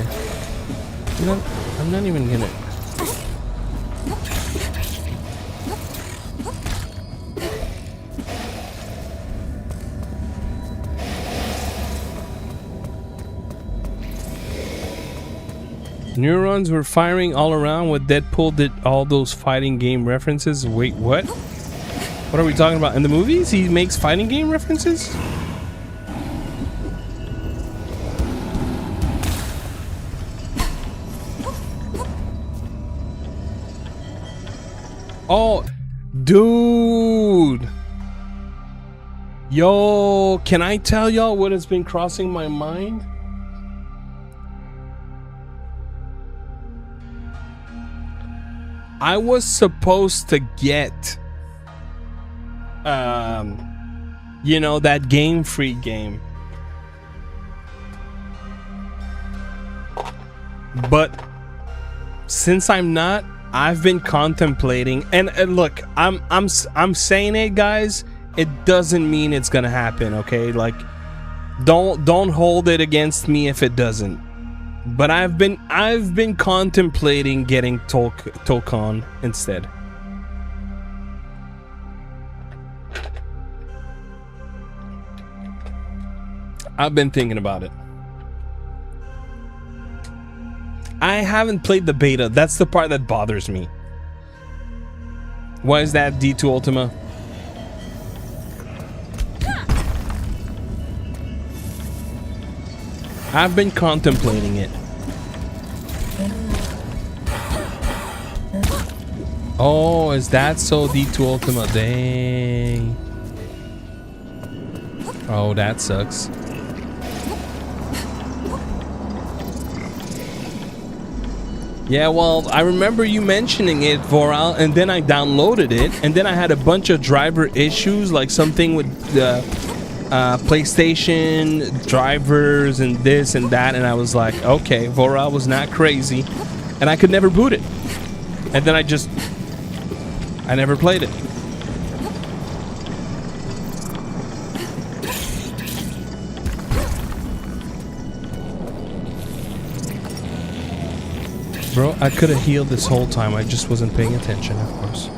[SPEAKER 1] You know, I'm not even gonna... Neurons were firing all around when Deadpool did all those fighting game references. Wait, what? What are we talking about? In the movies, he makes fighting game references? Oh, dude. Yo, can I tell y'all what has been crossing my mind? I was supposed to get you know, that Game Freak game. But since I'm not, I've been contemplating, and look, I'm saying it, guys. It doesn't mean it's gonna happen, okay? Like, don't hold it against me if it doesn't. But I've been contemplating getting Tokon instead. I've been thinking about it. I haven't played the beta. That's the part that bothers me. Why is that, D2 Ultima? I've been contemplating it. Oh, is that so, D2 Ultima? Dang. Oh, that sucks. Yeah, well, I remember you mentioning it, Voral, and then I downloaded it, and then I had a bunch of driver issues, like something with the PlayStation drivers and this and that, and I was like, okay, Voral was not crazy, and I could never boot it. And then I never played it. Bro, I could have healed this whole time. I just wasn't paying attention, of course.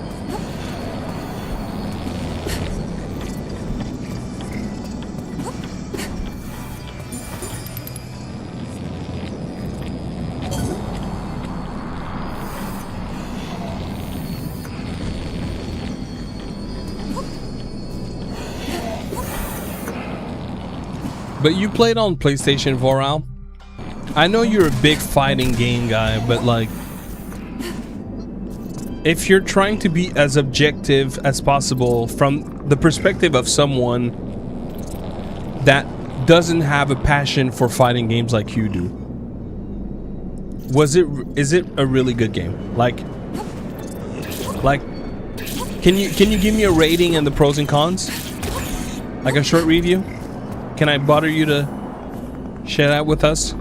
[SPEAKER 1] But you played on PlayStation 4, Al? I know you're a big fighting game guy, but like, if you're trying to be as objective as possible from the perspective of someone that doesn't have a passion for fighting games like you do, is it a really good game? Like, can you give me a rating and the pros and cons? Like a short review? Can I bother you to share that with us?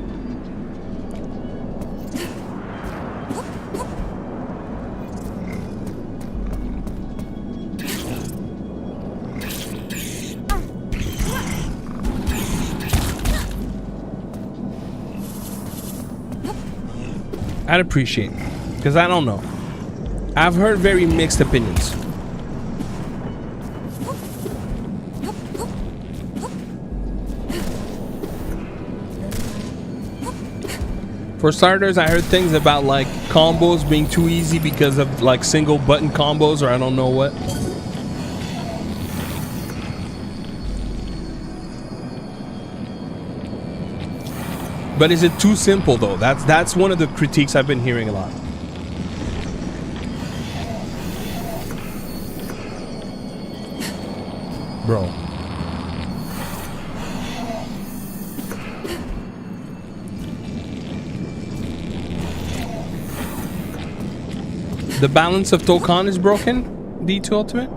[SPEAKER 1] I'd appreciate it, because I don't know. I've heard very mixed opinions. For starters, I heard things about like combos being too easy because of like single button combos, or I don't know what. But is it too simple though? That's one of the critiques I've been hearing a lot. Bro. The balance of Tokon is broken? D2 Ultimate?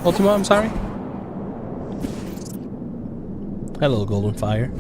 [SPEAKER 1] Ultima, I'm sorry. Hello, Golden Fire.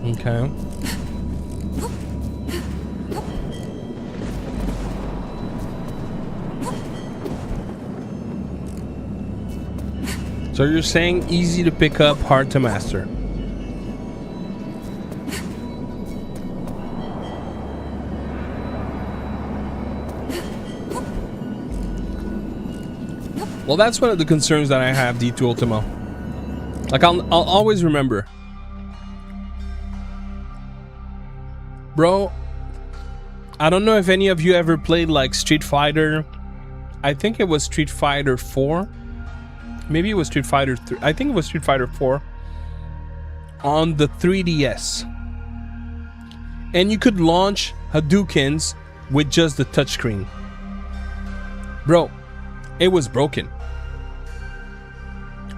[SPEAKER 1] Okay. So you're saying easy to pick up, hard to master. Well, that's one of the concerns that I have, D2 Ultima. Like, I'll always remember. Bro, I don't know if any of you ever played like Street Fighter. I think it was Street Fighter 4. Maybe it was Street Fighter 3. I think it was Street Fighter 4 on the 3DS. And you could launch Hadoukens with just the touchscreen. Bro, it was broken.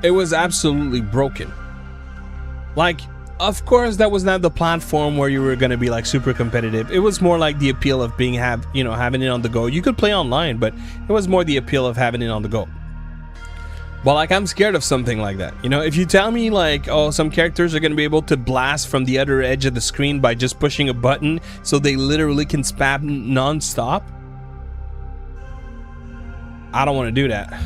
[SPEAKER 1] It was absolutely broken. Like, of course, that was not the platform where you were gonna be like super competitive. It was more like the appeal of having it on the go. You could play online, but it was more the appeal of having it on the go. But like, I'm scared of something like that. You know, if you tell me like, oh, some characters are gonna be able to blast from the other edge of the screen by just pushing a button, so they literally can spam non-stop, I don't want to do that.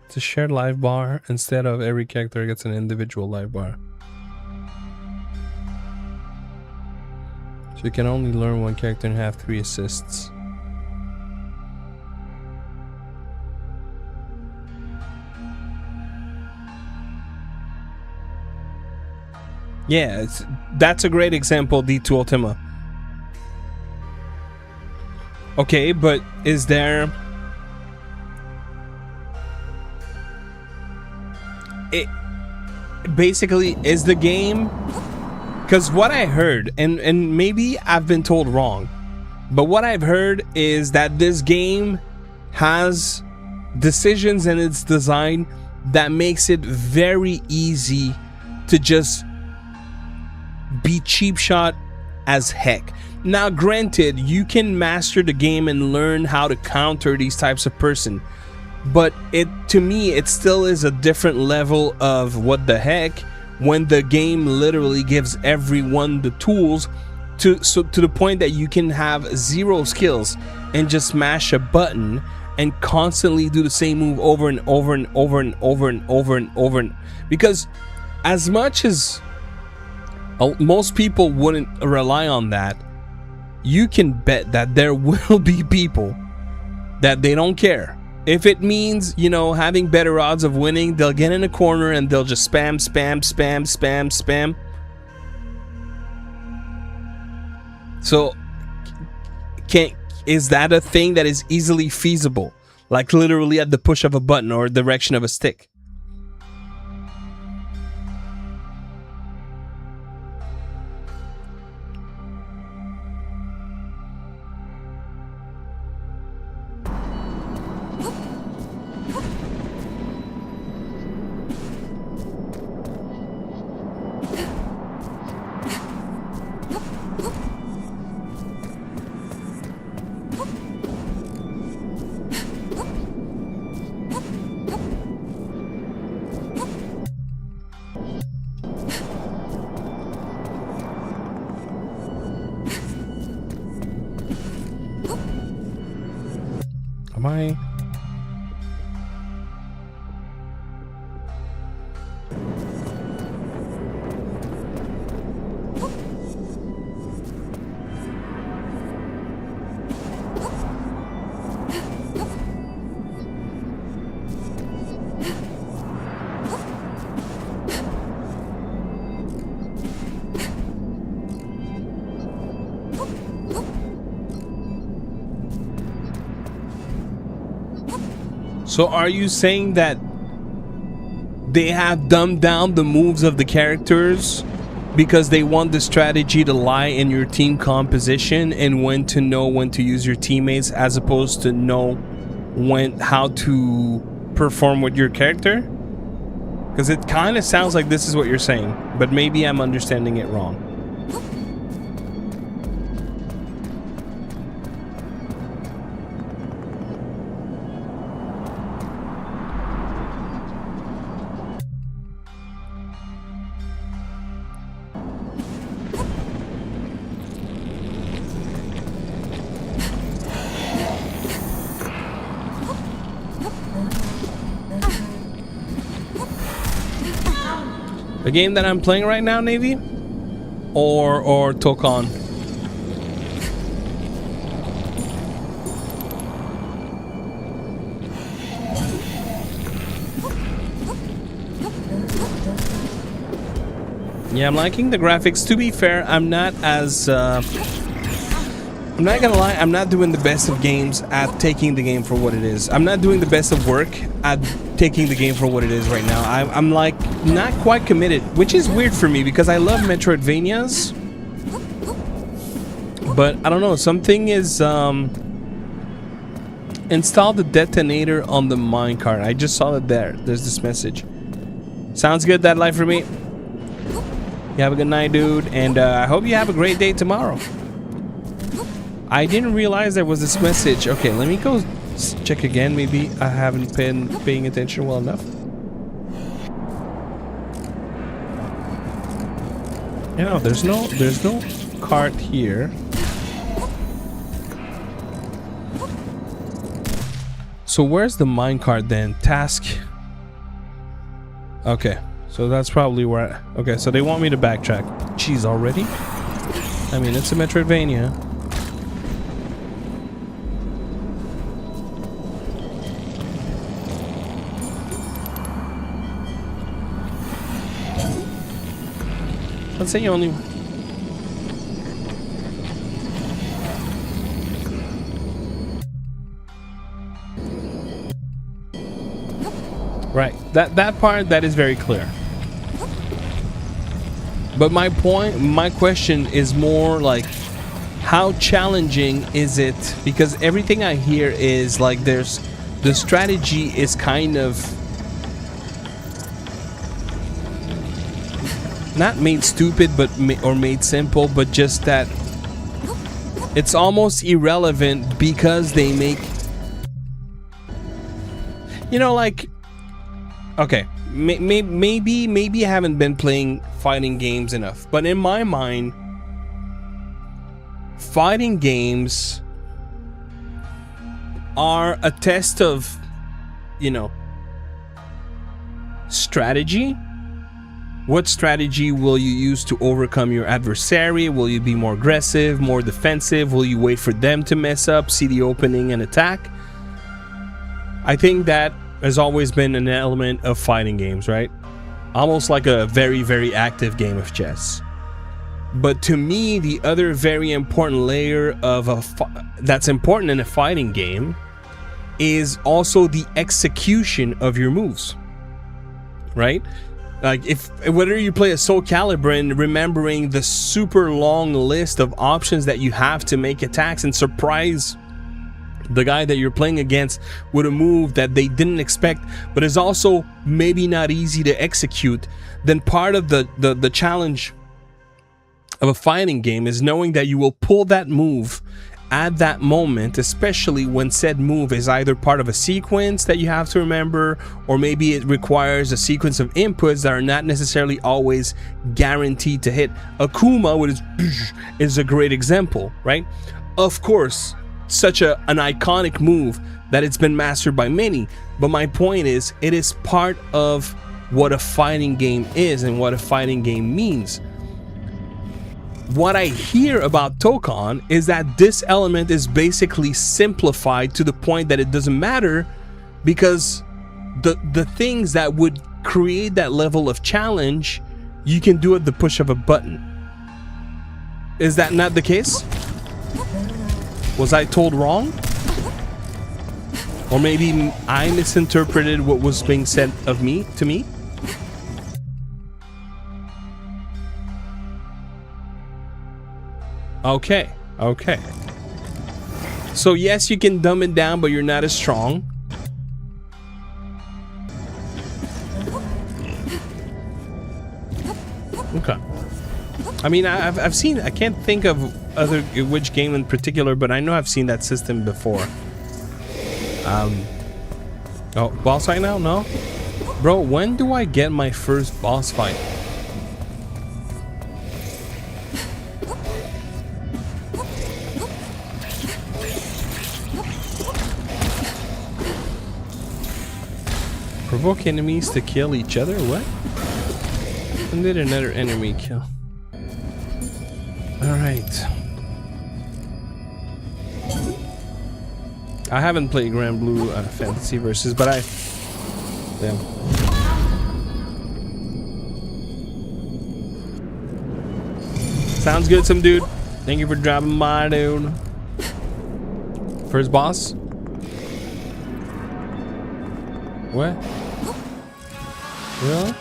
[SPEAKER 1] It's a shared life bar instead of every character gets an individual life bar. So you can only learn one character and have 3 assists. Yeah, that's a great example, D2 Ultima. Okay, but is there... basically, is the game... Because what I heard, and maybe I've been told wrong, but what I've heard is that this game has decisions in its design that makes it very easy to just be cheap shot as heck. Now, granted, you can master the game and learn how to counter these types of person, but to me, it still is a different level of what the heck when the game literally gives everyone the tools to the point that you can have 0 skills and just mash a button and constantly do the same move over and over and over and over and over and over. Because as much as most people wouldn't rely on that, you can bet that there will be people that they don't care. If it means, you know, having better odds of winning, they'll get in a corner and they'll just spam, spam, spam, spam, spam. So, is that a thing that is easily feasible? Like literally at the push of a button or direction of a stick? Am I? So are you saying that they have dumbed down the moves of the characters because they want the strategy to lie in your team composition and when to know when to use your teammates as opposed to know how to perform with your character? Because it kind of sounds like this is what you're saying, but maybe I'm understanding it wrong. The game that I'm playing right now, Navy? Or Tokon? Yeah, I'm liking the graphics. To be fair, I'm not as I'm not gonna lie, I'm not doing the best of games at taking the game for what it is. I'm not doing the best of work at taking the game for what it is right now. I'm like not quite committed, which is weird for me because I love Metroidvanias. But I don't know, something is install the detonator on the minecart. I just saw it there. There's this message. Sounds good, that life for me. You have a good night, dude, and I hope you have a great day tomorrow. I didn't realize there was this message. Okay, let me go check again. Maybe I haven't been paying attention well enough. You know, there's no cart here. So where's the minecart then? Task. Okay, so that's probably where okay, so they want me to backtrack. Jeez, already? I mean, it's a Metroidvania. Let's say you only... Right, that part, that is very clear. But my question is more like, how challenging is it? Because everything I hear is like the strategy is kind of not made stupid, but or made simple, but just that it's almost irrelevant because they make, you know, like, okay, maybe I haven't been playing fighting games enough, but in my mind, fighting games are a test of, you know, strategy. What strategy will you use to overcome your adversary? Will you be more aggressive, more defensive? Will you wait for them to mess up, see the opening and attack? I think that has always been an element of fighting games, right? Almost like a very, very active game of chess. But to me, the other very important layer of that's important in a fighting game is also the execution of your moves, right? Like, whether you play a Soul Calibur and remembering the super long list of options that you have to make attacks and surprise the guy that you're playing against with a move that they didn't expect, but is also maybe not easy to execute, then part of the challenge of a fighting game is knowing that you will pull that move at that moment, especially when said move is either part of a sequence that you have to remember, or maybe it requires a sequence of inputs that are not necessarily always guaranteed to hit. Akuma is a great example, right? Of course, such an iconic move that it's been mastered by many, but my point is, it is part of what a fighting game is and what a fighting game means. What I hear about Tokon is that this element is basically simplified to the point that it doesn't matter, because the things that would create that level of challenge, you can do at the push of a button. Is that not the case? Was I told wrong? Or maybe I misinterpreted what was being said of me to me? Okay, okay. So yes, you can dumb it down, but you're not as strong. Okay. I mean, I've seen, I can't think of which game in particular, but I know I've seen that system before. Oh, boss fight now? No? Bro, when do I get my first boss fight? Provoke enemies to kill each other? What? When did another enemy kill? Alright. I haven't played Grand Blue Fantasy Versus, but damn. Sounds good, some dude. Thank you for dropping by, dude. First boss? What? Really?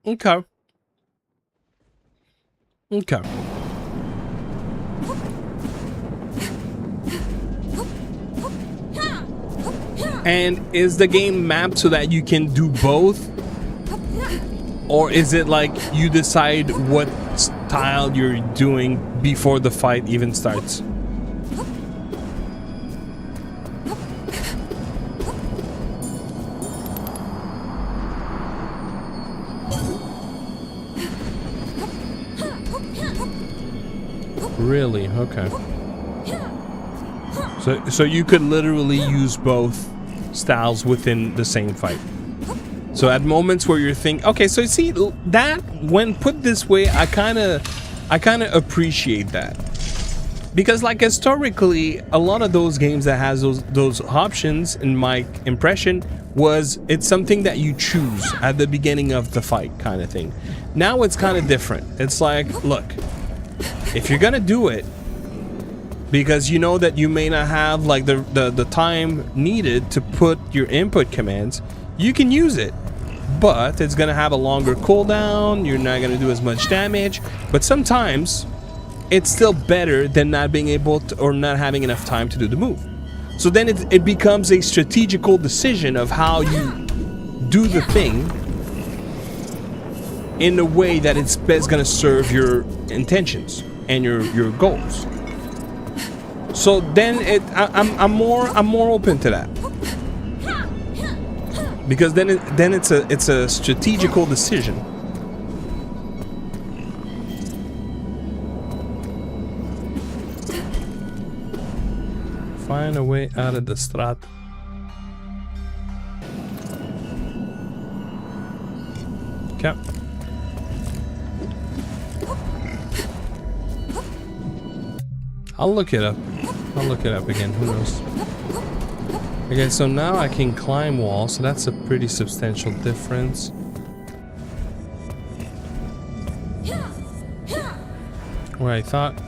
[SPEAKER 1] Okay. Okay. And is the game mapped so that you can do both? Or is it like you decide what style you're doing before the fight even starts? Really? Okay. So you could literally use both styles within the same fight. So at moments where you're thinking, okay, so you see that when put this way, I kind of appreciate that, because like historically, a lot of those games that has those options, in my impression, was it's something that you choose at the beginning of the fight kind of thing. Now it's kind of different. It's like, look, if you're gonna do it, because you know that you may not have like the time needed to put your input commands, you can use it, but it's gonna have a longer cooldown. You're not gonna do as much damage, but sometimes it's still better than not being able to, or not having enough time to do the move. So then it becomes a strategical decision of how you do the thing in a way that it's best gonna serve your intentions and your goals. So then I'm more open to that, because then it's a strategical decision. Find a way out of the strat. Okay. I'll look it up. I'll look it up again. Who knows? Okay, so now I can climb walls, so that's a pretty substantial difference. Where I thought.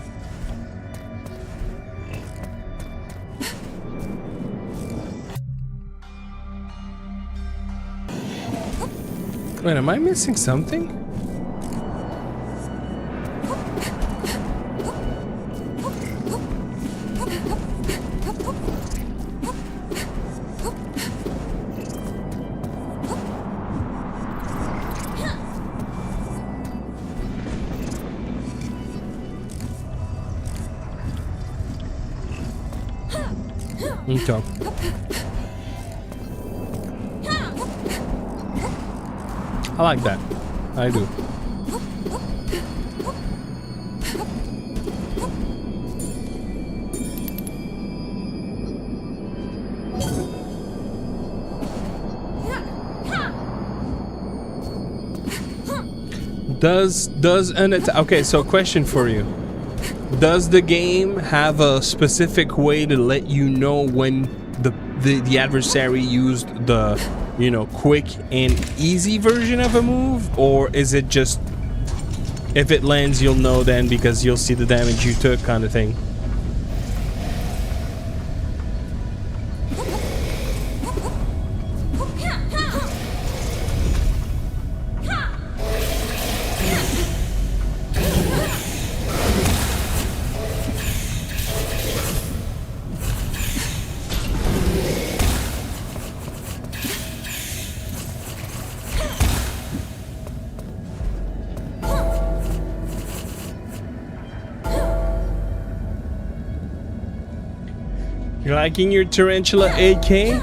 [SPEAKER 1] Wait, am I missing something? Okay. I like that. I do. Okay, so question for you. Does the game have a specific way to let you know when the adversary used the, you know, quick and easy version of a move, or is it just if it lands you'll know then because you'll see the damage you took kind of thing? You're liking your Tarantula AK?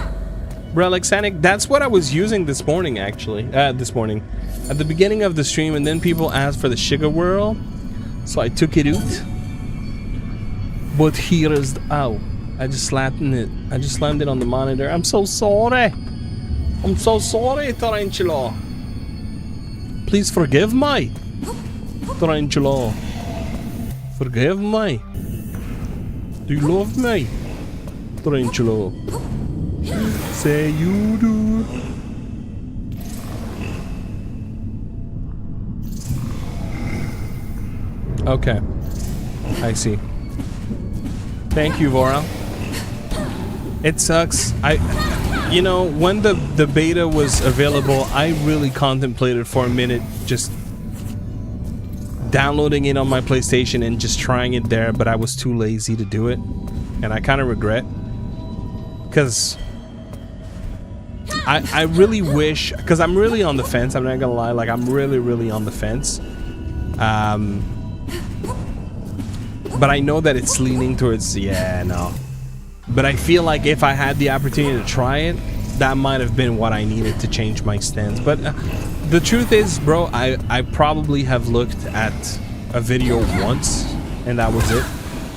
[SPEAKER 1] Relixanic? That's what I was using this morning, actually. This morning. At the beginning of the stream, and then people asked for the Sugar Whirl. So I took it out. But here is the... Ow. I just slapped it. I just slammed it on the monitor. I'm so sorry. I'm so sorry, Tarantula. Please forgive me. Tarantula. Forgive me. Do you love me? Tarantula. Say you do. Okay. I see. Thank you, Vora. It sucks. You know, when the beta was available, I really contemplated for a minute just downloading it on my PlayStation and just trying it there, but I was too lazy to do it. And I kind of regret. Because I really wish, because I'm really on the fence, I'm not gonna lie, like I'm really on the fence. But I know that it's leaning towards, yeah, no. But I feel like if I had the opportunity to try it, that might have been what I needed to change my stance. But the truth is, bro, I probably have looked at a video once, and that was it.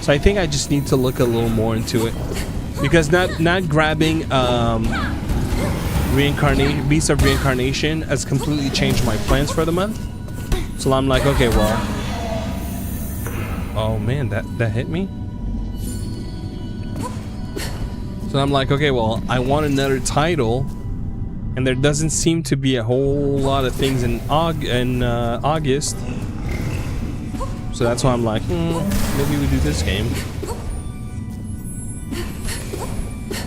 [SPEAKER 1] So I think I just need to look a little more into it. Because not grabbing Beast of Reincarnation has completely changed my plans for the month. So I'm like, okay, well... Oh man, that hit me. So I'm like, okay, well, I want another title, and there doesn't seem to be a whole lot of things in August. So that's why I'm like, maybe we do this game.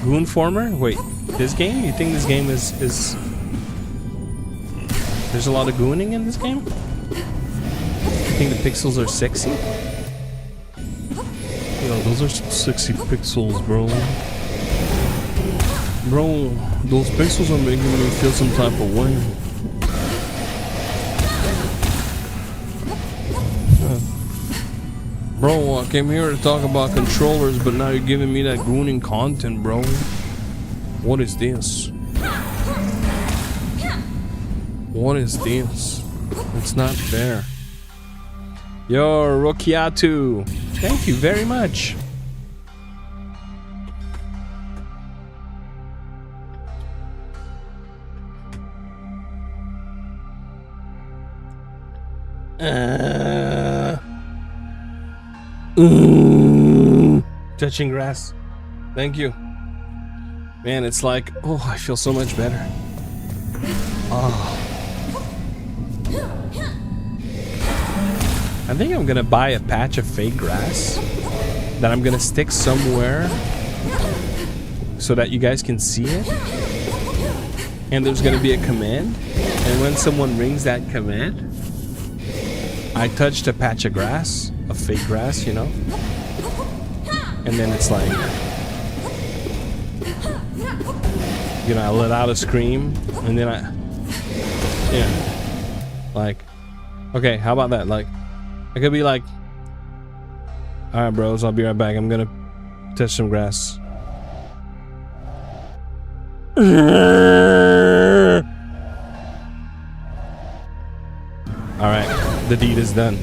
[SPEAKER 1] Goon Former? Wait, this game? You think this game is... There's a lot of gooning in this game? You think the pixels are sexy? Yo, those are some sexy pixels, bro. Bro, those pixels are making me feel some type of way. Bro, I came here to talk about controllers, but now you're giving me that gooning content, bro. What is this? What is this? It's not fair. Yo, Rokiatu. Thank you very much. Touching grass. Thank you. Man, it's like, oh, I feel so much better. Oh. I think I'm gonna buy a patch of fake grass that I'm gonna stick somewhere so that you guys can see it. And there's gonna be a command. And when someone rings that command, I touched a patch of grass, of fake grass, you know? And then it's like, you know, I let out a scream, and then yeah. Like, okay, how about that? Like, I could be like, alright, bros, I'll be right back. I'm gonna touch some grass. Alright, the deed is done.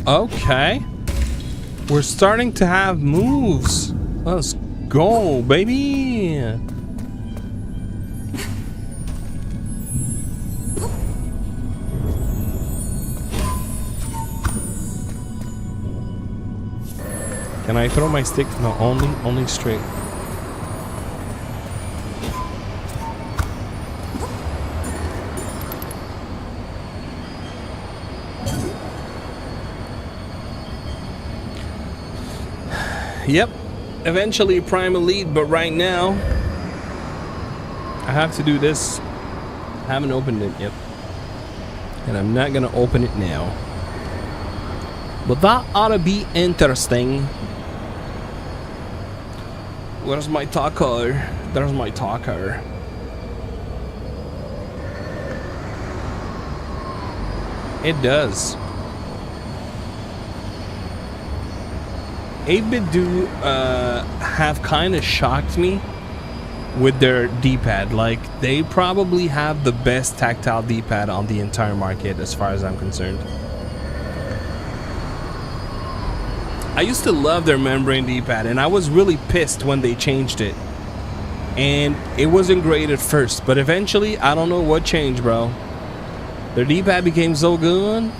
[SPEAKER 1] Okay. We're starting to have moves. Let's go, baby. Can I throw my stick? No, only straight. Yep, eventually Prime Elite, but right now I have to do this. I haven't opened it yet. And I'm not gonna open it now. But that ought to be interesting. Where's my taco? There's my taco. It does. 8-bit do have kind of shocked me with their D-pad. Like, they probably have the best tactile D-pad on the entire market as far as I'm concerned. I used to love their membrane D-pad, and I was really pissed when they changed it. And it wasn't great at first, but eventually, I don't know what changed, bro. Their D-pad became so good.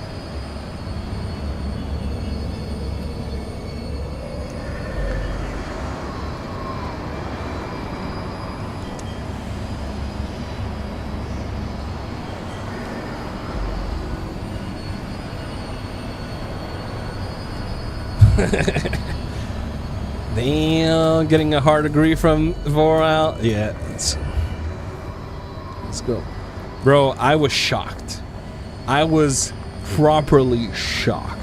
[SPEAKER 1] Damn, getting a hard degree from Voral. Yeah, let's go. Bro, I was shocked. I was properly shocked.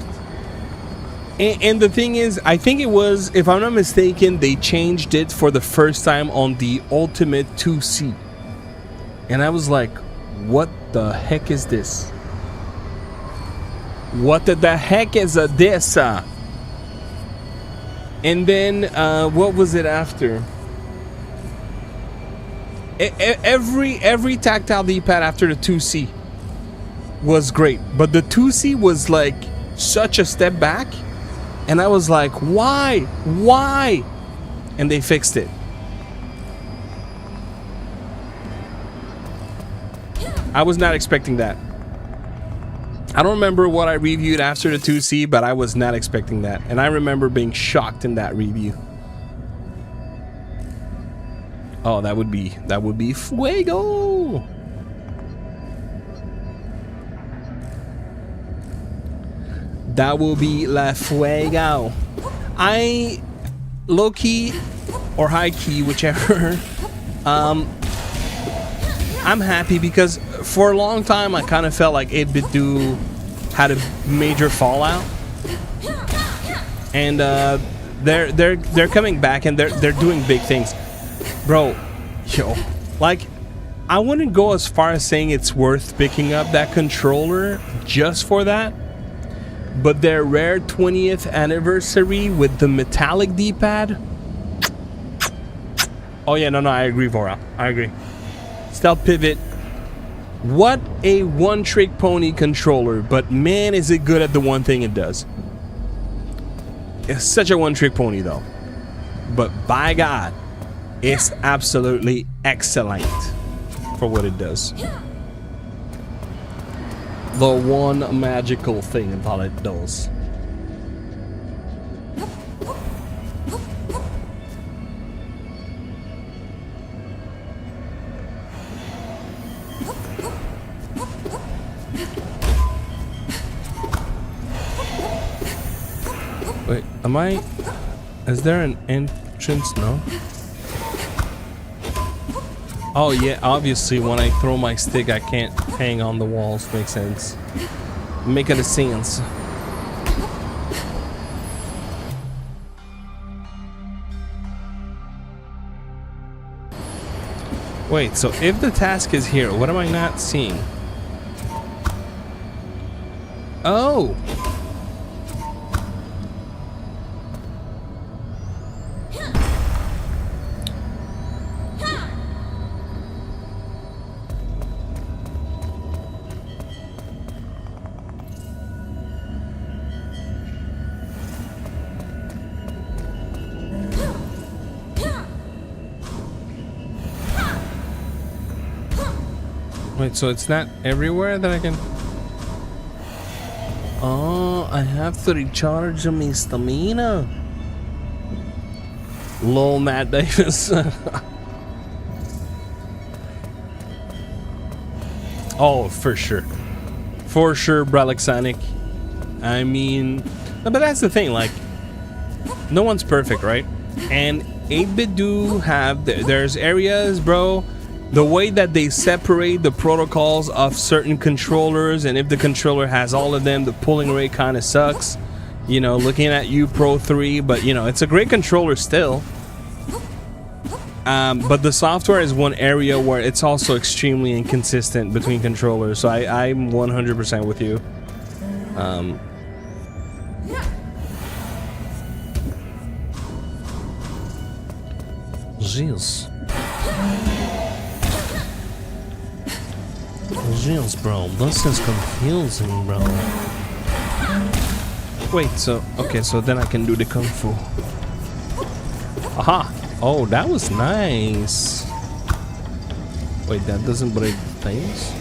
[SPEAKER 1] And the thing is, I think it was, if I'm not mistaken, they changed it for the first time on the Ultimate 2C. And I was like, what the heck is this? What the heck is this? And then, what was it after? Every tactile D-pad after the 2C was great. But the 2C was like such a step back. And I was like, why? Why? And they fixed it. I was not expecting that. I don't remember what I reviewed after the 2C, but I was not expecting that. And I remember being shocked in that review. Oh, that would be fuego. That will be la fuego. I low key or high key, whichever. I'm happy because for a long time I kind of felt like 8-bit do had a major fallout, and they're coming back and they're doing big things, bro. Yo, like, I wouldn't go as far as saying it's worth picking up that controller just for that, but their rare 20th anniversary with the metallic D-pad. Oh yeah, no, I agree, Vora. I agree. Stealth pivot. What a one-trick pony controller, but man, is it good at the one thing it does. It's such a one-trick pony though, but by God, it's absolutely excellent for what it does. The one magical thing that it does. Wait, am I... Is there an entrance? No? Oh yeah, obviously when I throw my stick I can't hang on the walls. Makes sense. Making a sense. Wait, so if the task is here, what am I not seeing? Oh! Wait, so it's not everywhere that I can... Oh, I have to recharge my stamina. Lol, Matt Davis. Oh, for sure. For sure, Bralexanic. I mean... No, but that's the thing, like... No one's perfect, right? And 8-bit do have... There's areas, bro... the way that they separate the protocols of certain controllers, and if the controller has all of them, the pulling rate kind of sucks. You know, looking at you Pro 3, but you know, it's a great controller still. But the software is one area where it's also extremely inconsistent between controllers. So I'm 100% with you. Jeez. Jeez, bro. This is confusing, bro. Wait, so... Okay, so then I can do the kung fu. Aha! Oh, that was nice. Wait, that doesn't break things?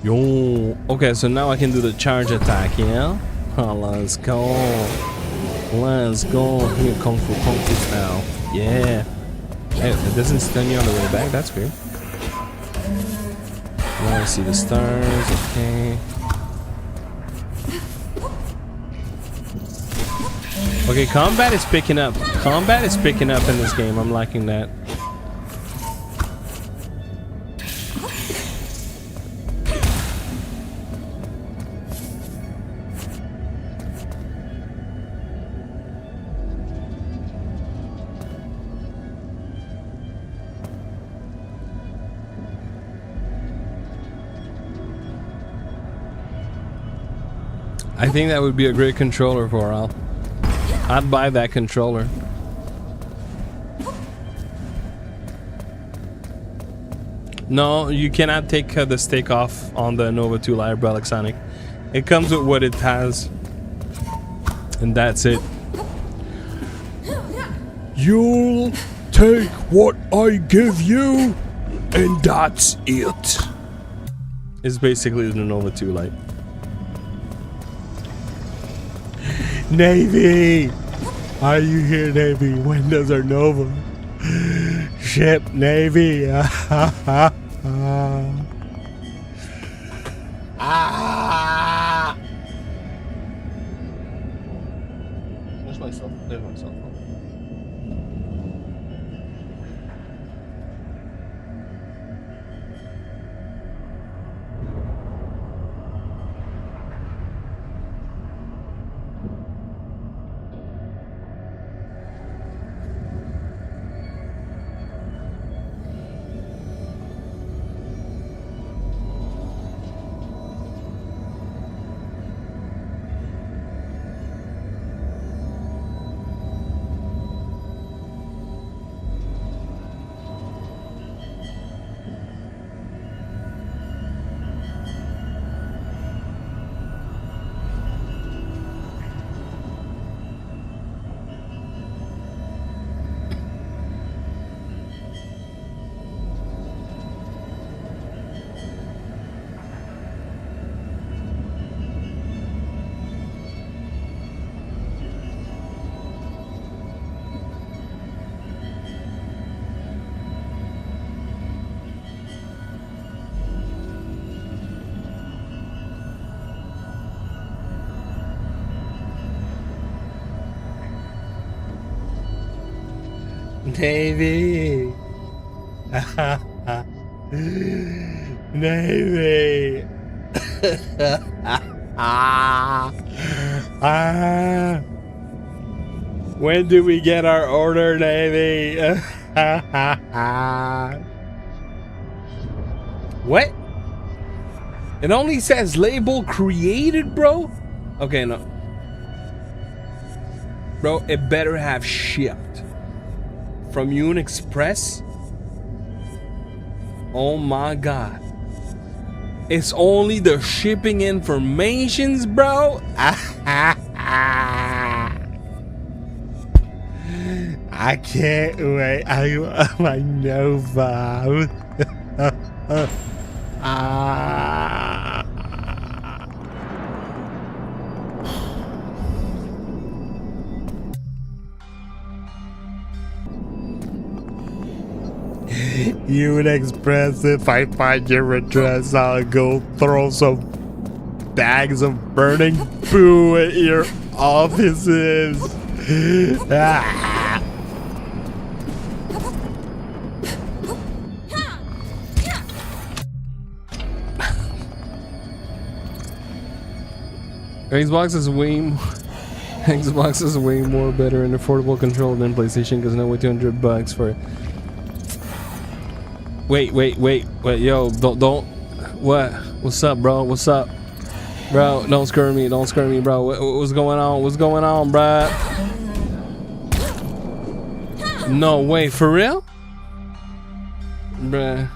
[SPEAKER 1] Yo. Okay, so now I can do the charge attack, yeah? Oh, let's go. Let's go. Here, kung fu style. Yeah. Hey, it doesn't stun you on the way back. That's weird. Now I see the stars. Okay. Okay, combat is picking up. Combat is picking up in this game. I'm liking that. I think that would be a great controller for Al. I'd buy that controller. No, you cannot take the stick off on the Nova 2 Live Relic Sonic. It comes with what it has. And that's it. You'll take what I give you, and that's it. It's basically the Nova 2 Lite. Navy! Are you here, Navy? When does our Nova ship, Navy? Ah! Where's myself? There's myself. Navy. Navy. When do we get our order, Navy? What? It only says label created, bro? Okay, no. Bro, it better have shipped. From Unixpress? Oh my god. It's only the shipping informations, bro? I can't wait. I want my Nova. You would express, if I find your address, I'll go throw some bags of burning poo at your offices. Xbox is Xbox is way more better and affordable control than PlayStation because no way $200 for it. Wait, yo, don't. What? What's up, bro? What's up, bro? Don't scare me, bro. What's going on, bro? No way, for real, bruh.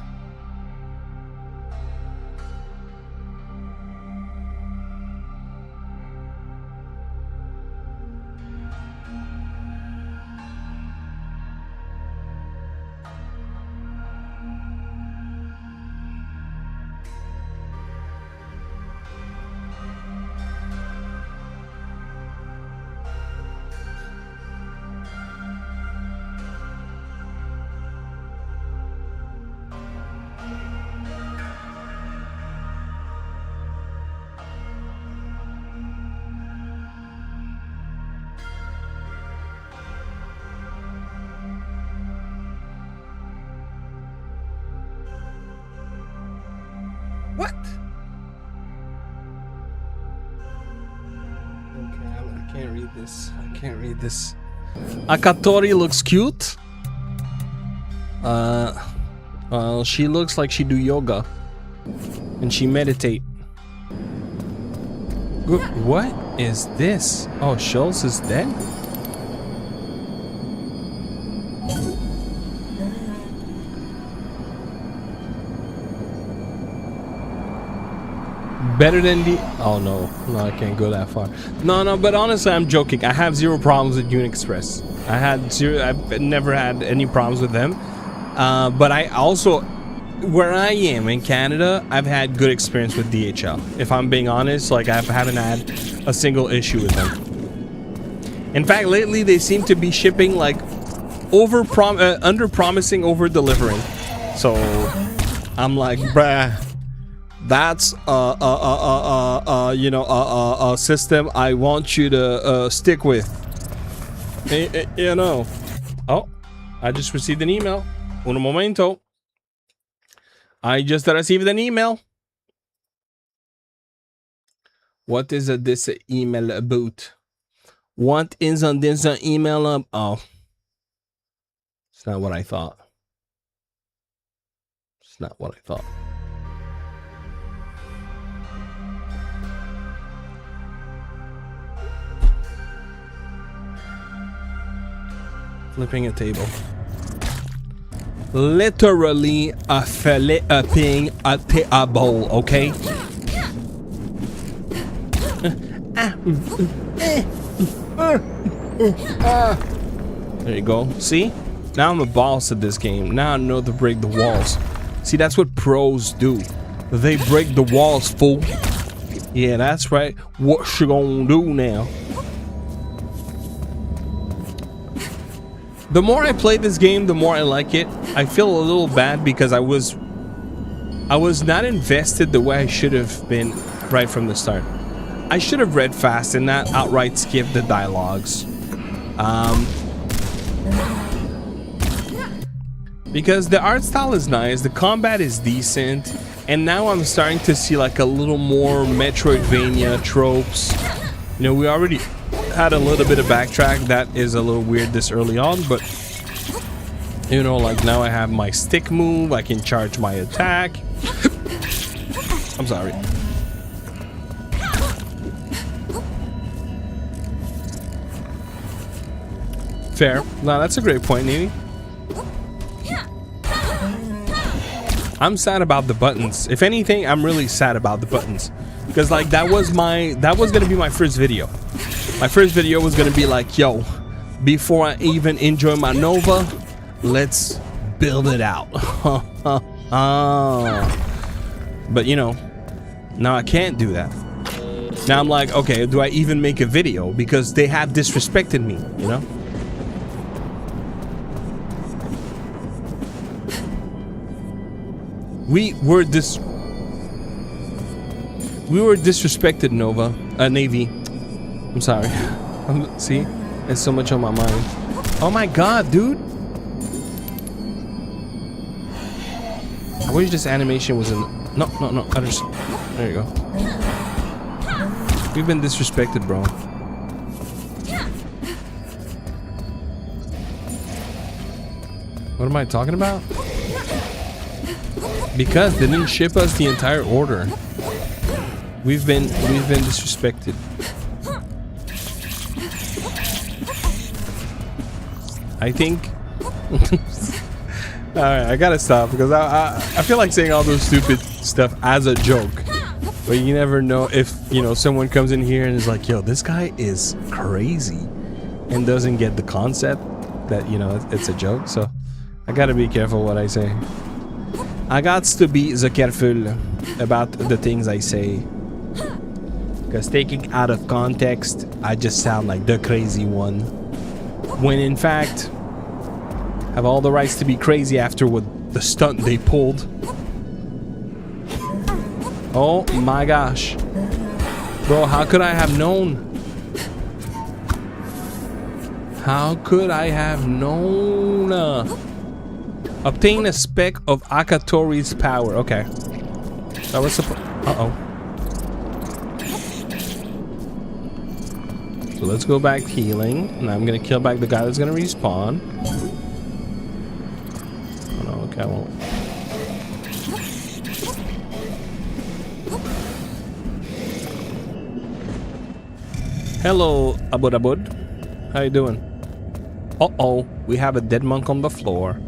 [SPEAKER 1] What? Okay, I can't read this. I can't read this. Akatori looks cute. She looks like she do yoga and she meditate. What is this? Oh, Schultz is dead? Better than the... Oh no, I can't go that far. No, but honestly, I'm joking. I have zero problems with Unixpress. I've never had any problems with them. But I also, where I am in Canada, I've had good experience with DHL. If I'm being honest, like I haven't had a single issue with them. In fact, lately they seem to be shipping like under promising, over delivering. So I'm like, bruh. That's a system I want you to stick with. You know. Oh, I just received an email. Un momento. I just received an email. What is this email about? What is on this email about? Oh, it's not what I thought. It's not what I thought. Flipping a table. Literally flipping a table, okay? There you go. See? Now I'm a boss at this game. Now I know to break the walls. See, that's what pros do. They break the walls, fool. Yeah, that's right. What you gonna do now? The more I play this game, the more I like it. I feel a little bad because I was not invested the way I should have been right from the start. I should have read fast and not outright skip the dialogues. Because the art style is nice, the combat is decent, and now I'm starting to see like a little more Metroidvania tropes. You know, we already had a little bit of backtrack. That is a little weird this early on, but you know, like now I have my stick move, I can charge my attack. I'm sorry. Fair. No, that's a great point, Nini. I'm sad about the buttons. If anything, I'm really sad about the buttons, because like that was gonna be my first video. My first video was gonna be like, yo, before I even enjoy my Nova, let's build it out. But you know, now I can't do that. Now I'm like, okay, do I even make a video? Because they have disrespected me, you know? We were disrespected, Nova. Navy. I'm sorry. See? There's so much on my mind. Oh my god, dude! I wish this animation was in... No. There you go. We've been disrespected, bro. What am I talking about? Because they didn't ship us the entire order. We've been disrespected. I think. Alright, I gotta stop because I feel like saying all those stupid stuff as a joke. But you never know if, you know, someone comes in here and is like, yo, this guy is crazy. And doesn't get the concept that, you know, it's a joke. So I gotta be careful what I say. I got to be careful about the things I say. Because taking out of context, I just sound like the crazy one. When in fact, I have all the rights to be crazy after what the stunt they pulled. Oh my gosh. Bro, how could I have known? How could I have known? Obtain a spec of Akatori's power. Okay. That was supposed. Uh-oh. So let's go back healing. And I'm gonna kill back the guy that's gonna respawn. Oh no, okay, I won't. Hello, Abud Abud. How you doing? Uh-oh, we have a dead monk on the floor.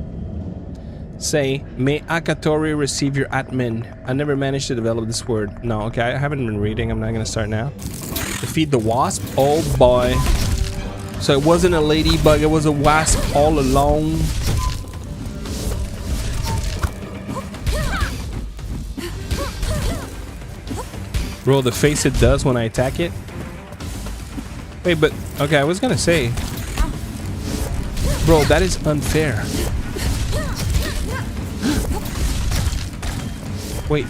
[SPEAKER 1] Say, may Akatori receive your admin. I never managed to develop this word. No, okay, I haven't been reading. I'm not gonna start now. Defeat the wasp? Oh boy. So it wasn't a ladybug, it was a wasp all along. Bro, the face it does when I attack it. Wait, but, okay, I was gonna say. Bro, that is unfair. Wait.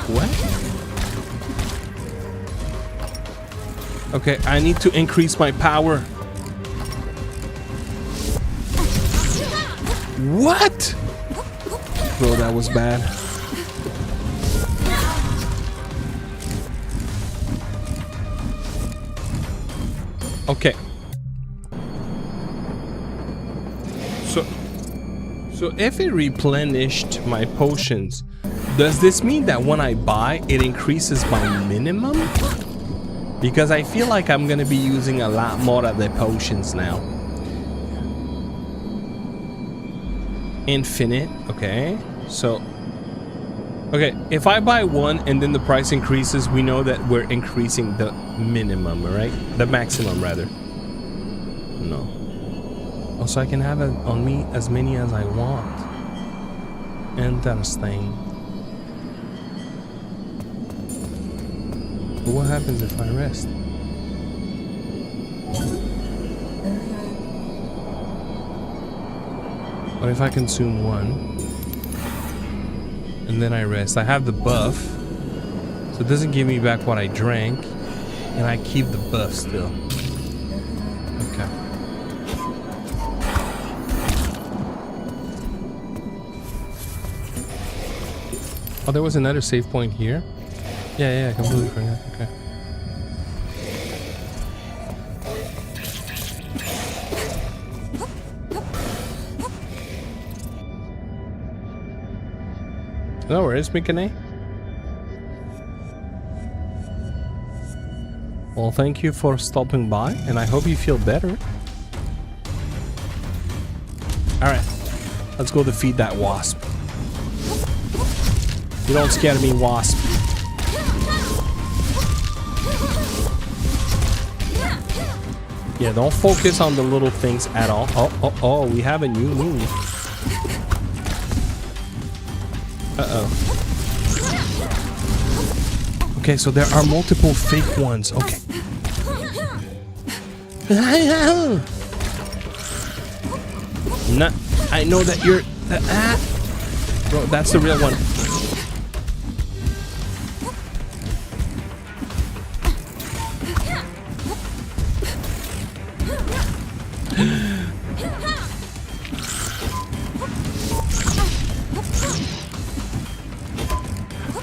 [SPEAKER 1] What? Okay, I need to increase my power. What? Bro, that was bad. Okay. So if it replenished my potions, does this mean that when I buy, it increases my minimum? Because I feel like I'm gonna be using a lot more of the potions now. Infinite, okay. So, okay, if I buy one and then the price increases, we know that we're increasing the minimum, right? The maximum, rather. No. Oh, so I can have it on me as many as I want. Interesting. But what happens if I rest? What if I consume one and then I rest? I have the buff, so it doesn't give me back what I drank, and I keep the buff still. Okay. Oh, there was another save point here. Yeah, I completely forgot. Okay. No worries, Mikane. Well, thank you for stopping by, and I hope you feel better. Alright, let's go defeat that wasp. You don't scare me, wasp. Yeah, don't focus on the little things at all. Oh, we have a new move. Uh-oh. Okay, so there are multiple fake ones. Okay. No, I know that you're... Bro, that's the real one.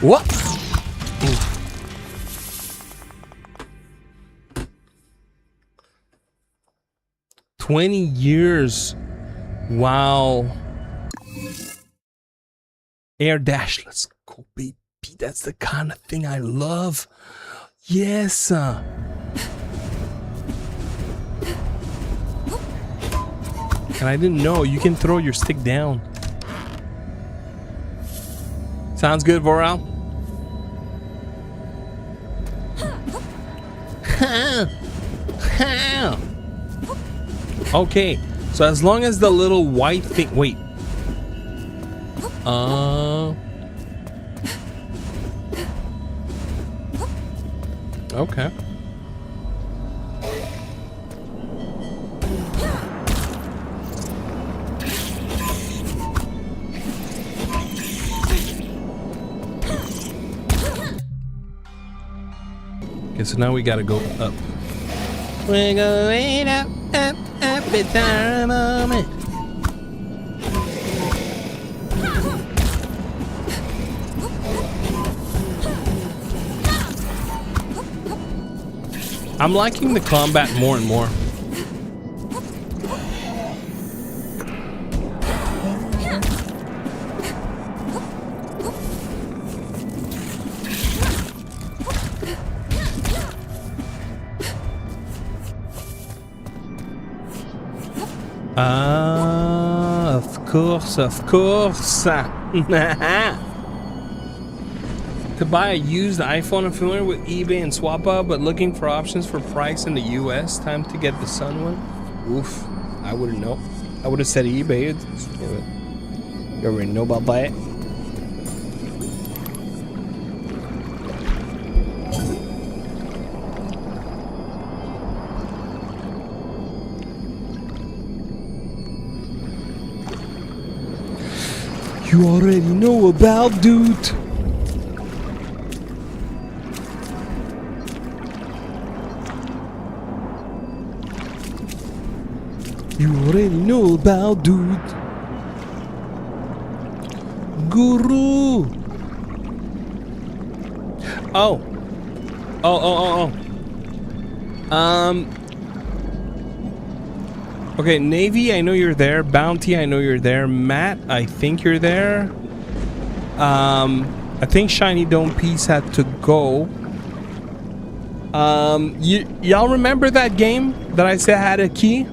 [SPEAKER 1] What? 20 years. Wow. Air dash. Let's go, baby. That's the kind of thing I love. Yes. And I didn't know you can throw your stick down. Sounds good, Voral. Okay, so as long as the little white thing. Wait. Okay. Okay, so now we gotta go up. We're going up, up, up, it's our moment. I'm liking the combat more and more. Of course, of course. To buy a used iPhone, I'm familiar with eBay and SwapUp, but looking for options for price in the US. Time to get the Sun one. Oof, I wouldn't know. I would have said eBay. You already know about that. You already know about, dude. You already know about, dude. Guru. Oh. Okay, Navy, I know you're there. Bounty, I know you're there. Matt, I think you're there. I think Shiny Dome Piece had to go. Y'all remember that game that I said had a key?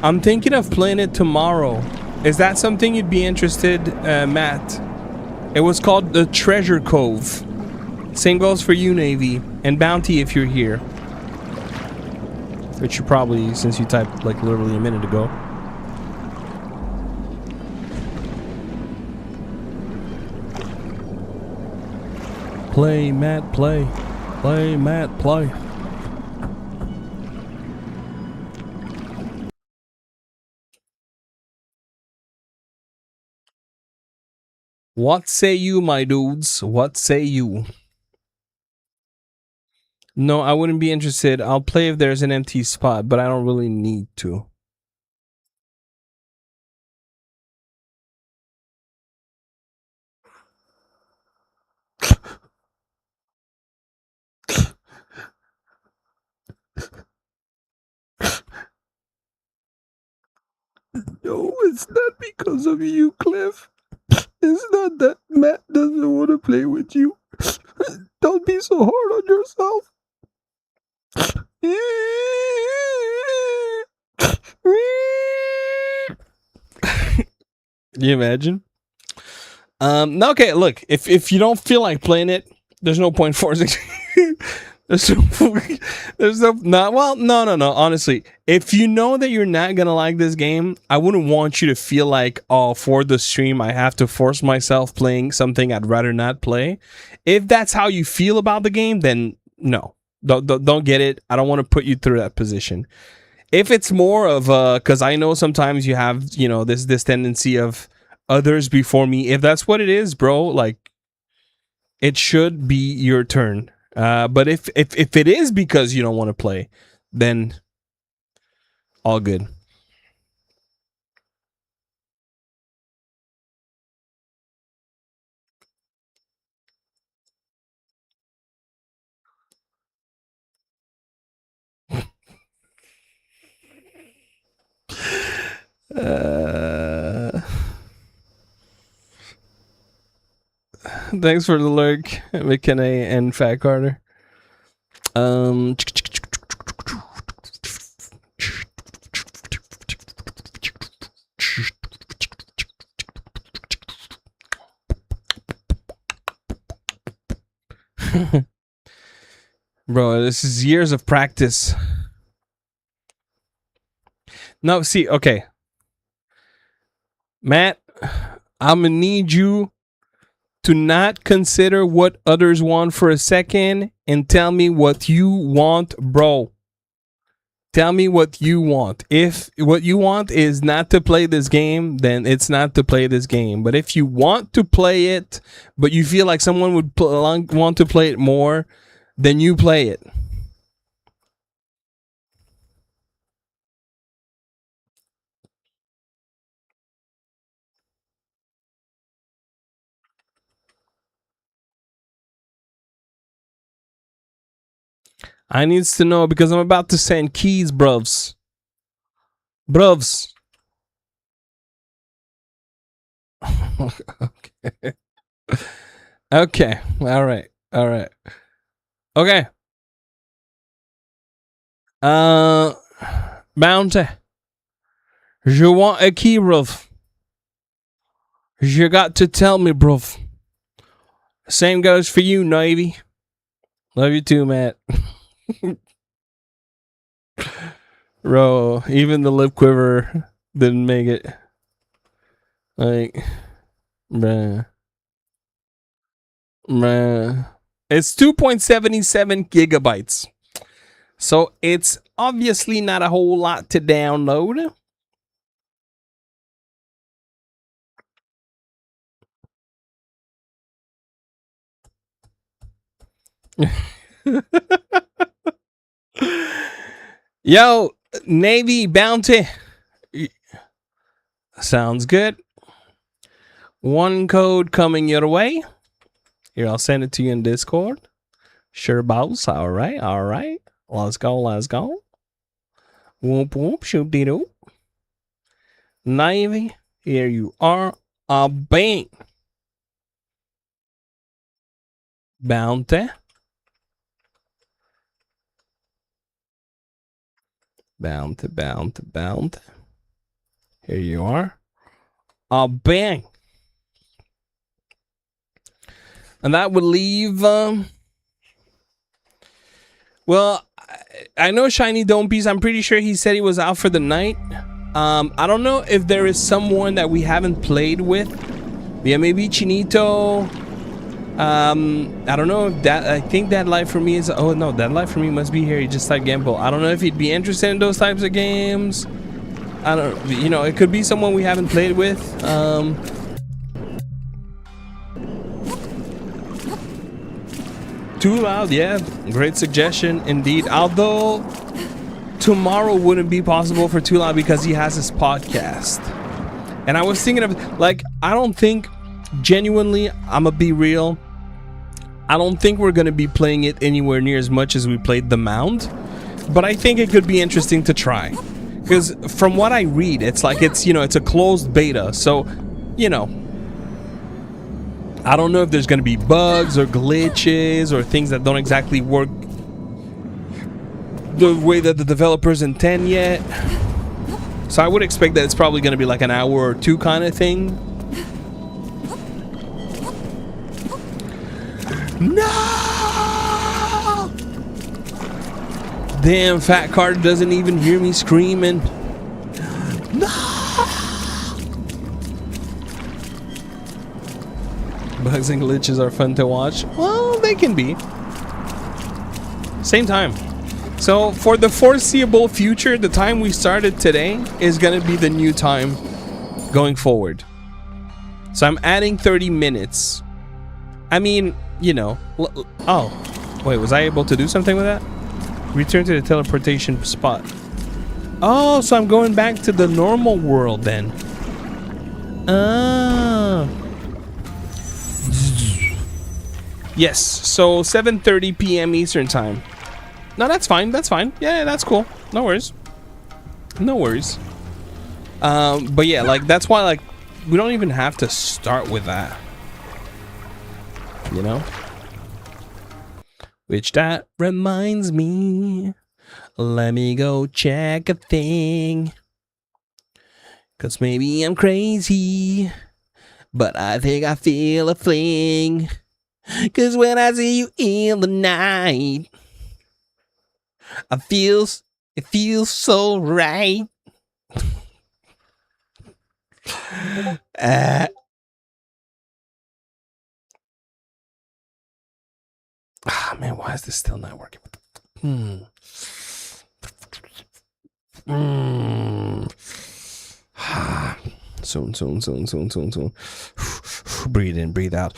[SPEAKER 1] I'm thinking of playing it tomorrow. Is that something you'd be interested, Matt? It was called the Treasure Cove. Same goes for you, Navy, and Bounty if you're here. Which you probably, since you typed like literally a minute ago. Play, Matt, play. Play, Matt, play. What say you, my dudes? What say you? No, I wouldn't be interested. I'll play if there's an empty spot, but I don't really need to. No, it's not because of you, Klef. It's not that Matt doesn't want to play with you. Don't be so hard on yourself. Can you imagine? No, okay, look, if you don't feel like playing it, there's no point forcing. No. Honestly, if you know that you're not gonna like this game, I wouldn't want you to feel like, oh, for the stream, I have to force myself playing something I'd rather not play. If that's how you feel about the game, then no, don't get it. I don't want to put you through that position. If it's more of because I know sometimes you have, this tendency of others before me. If that's what it is, bro, like it should be your turn. But if it is because you don't want to play, then all good. Thanks for the lurk, McKenna and Fat Carter. Bro, this is years of practice. No, see, okay. Matt, I'm gonna need you to not consider what others want for a second and tell me what you want, bro. Tell me what you want. If what you want is not to play this game, then it's not to play this game. But if you want to play it, but you feel like someone would want to play it more, then you play it. I needs to know because I'm about to send keys, bruvs. Bruvs. Okay. Okay. All right. All right. Okay. Bounty. Je want a key, bruv. You got to tell me, bruv. Same goes for you, Navy. Love you too, Matt. Bro, even the lip quiver didn't make it. Like, bruh. Bruh. It's 2.77 gigabytes. So it's obviously not a whole lot to download. Yo, Navy Bounty. Sounds good. One code coming your way. Here, I'll send it to you in Discord. Sure, boss. All right, all right. Let's go, let's go. Whoop, whoop, shoop dee doo. Navy, here you are. A bang. Bounty. Bounty, bounty, bounty. Here you are. A bang. And that would leave, well, I know Shiny Dome Piece. I'm pretty sure he said he was out for the night. I don't know if there is someone that we haven't played with. Yeah, maybe Chinito. I don't know if that. I think that life for me is. Oh no, that life for me must be here. He just typed Gamble. I don't know if he'd be interested in those types of games. I don't. You know, it could be someone we haven't played with. Too loud, yeah. Great suggestion indeed. Although tomorrow wouldn't be possible for Too Loud because he has his podcast. And I was thinking of, like, I don't think, genuinely, I'm gonna be real, I don't think we're gonna be playing it anywhere near as much as we played The Mound. But I think it could be interesting to try. Because from what I read, it's like it's, you know, it's a closed beta. So, you know, I don't know if there's going to be bugs or glitches or things that don't exactly work the way that the developers intend yet. So I would expect that it's probably going to be like an hour or two kind of thing. No! Damn, Fat Card doesn't even hear me screaming. No! Bugs and glitches are fun to watch. Well, they can be. Same time. So for the foreseeable future, the time we started today is going to be the new time going forward. So I'm adding 30 minutes. I mean, you know. Oh, wait, was I able to do something with that? Return to the teleportation spot. Oh, so I'm going back to the normal world then. Ah. Yes, so 7:30 p.m. Eastern time. No, that's fine. That's fine. Yeah, that's cool. No worries. No worries. But yeah, like that's why like we don't even have to start with that, you know. Which that reminds me, let me go check a thing, 'cause maybe I'm crazy, but I think I feel a fling. 'Cause when I see you in the night, it feels so right. Man, why is this still not working? Soon. Breathe in, breathe out.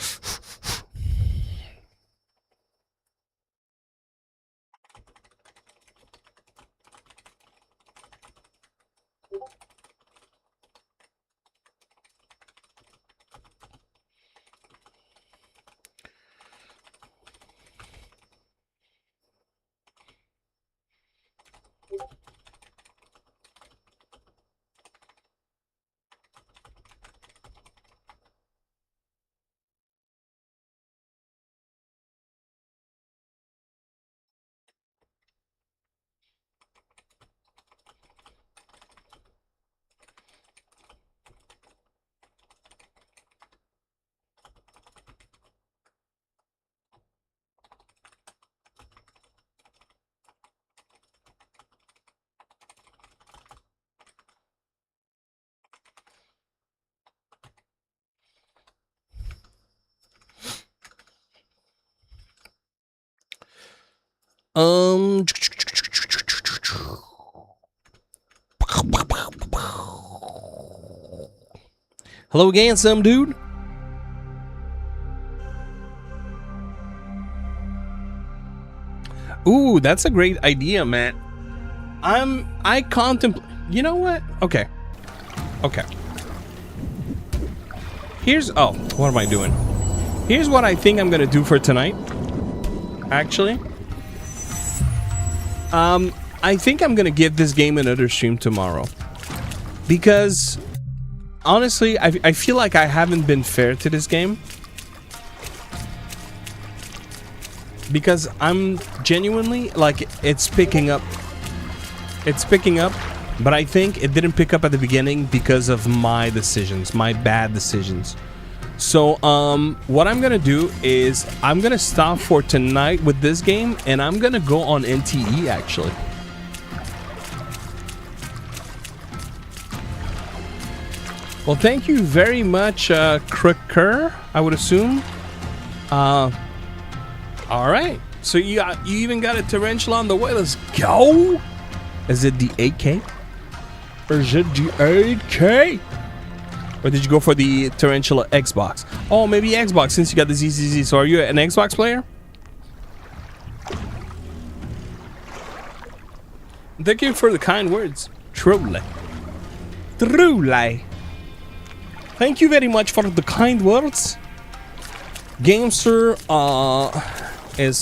[SPEAKER 1] Hello again, some dude. Ooh, that's a great idea, man. I contemplate. You know what? Okay. What am I doing? Here's what I think I'm gonna do for tonight. Actually, I think I'm gonna give this game another stream tomorrow, because honestly, I feel like I haven't been fair to this game, because I'm genuinely like it's picking up, but I think it didn't pick up at the beginning because of my decisions, my bad decisions. So what I'm gonna do is I'm gonna stop for tonight with this game, and I'm gonna go on NTE actually. Well, thank you very much, Cricker, I would assume. All right. So you even got a tarantula on the way. Let's go. Is it the 8K? Or is it the 8K? Or did you go for the tarantula Xbox? Oh, maybe Xbox since you got the ZZZ. So are you an Xbox player? Thank you for the kind words. Truly. Thank you very much for the kind words. GameSir is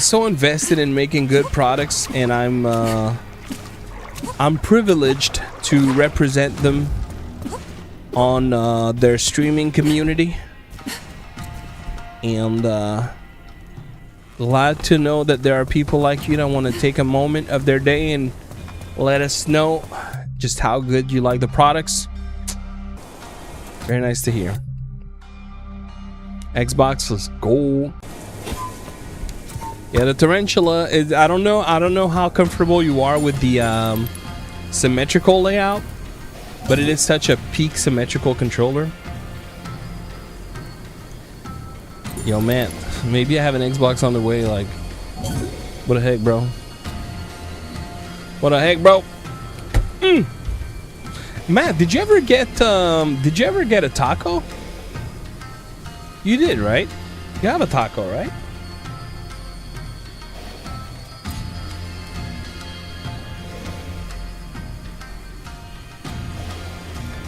[SPEAKER 1] so invested in making good products, and I'm privileged to represent them on their streaming community, and glad to know that there are people like you that want to take a moment of their day and let us know just how good you like the products. Very nice to hear. Xbox, let's go. Yeah, the tarantula is, I don't know how comfortable you are with the symmetrical layout, but it is such a peak symmetrical controller. Yo, man, maybe I have an Xbox on the way. Like, what the heck, bro? What the heck, bro? Matt, did you ever get a taco? You did, right? You have a taco, right?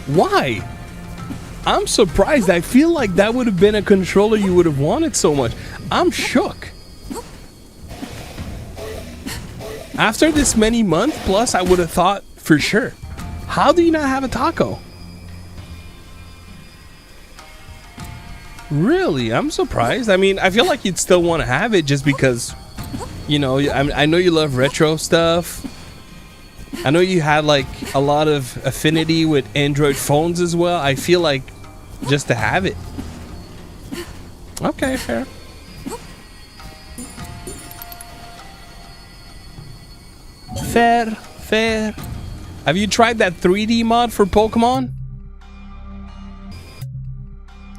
[SPEAKER 1] Why? I'm surprised. I feel like that would have been a controller you would have wanted so much. I'm shook. After this many months plus, I would have thought for sure. How do you not have a taco? Really? I'm surprised. I mean, I feel like you'd still want to have it just because, you know, I know you love retro stuff. I know you had like a lot of affinity with Android phones as well. I feel like just to have it. Okay, fair. Fair. Have you tried that 3D mod for Pokemon?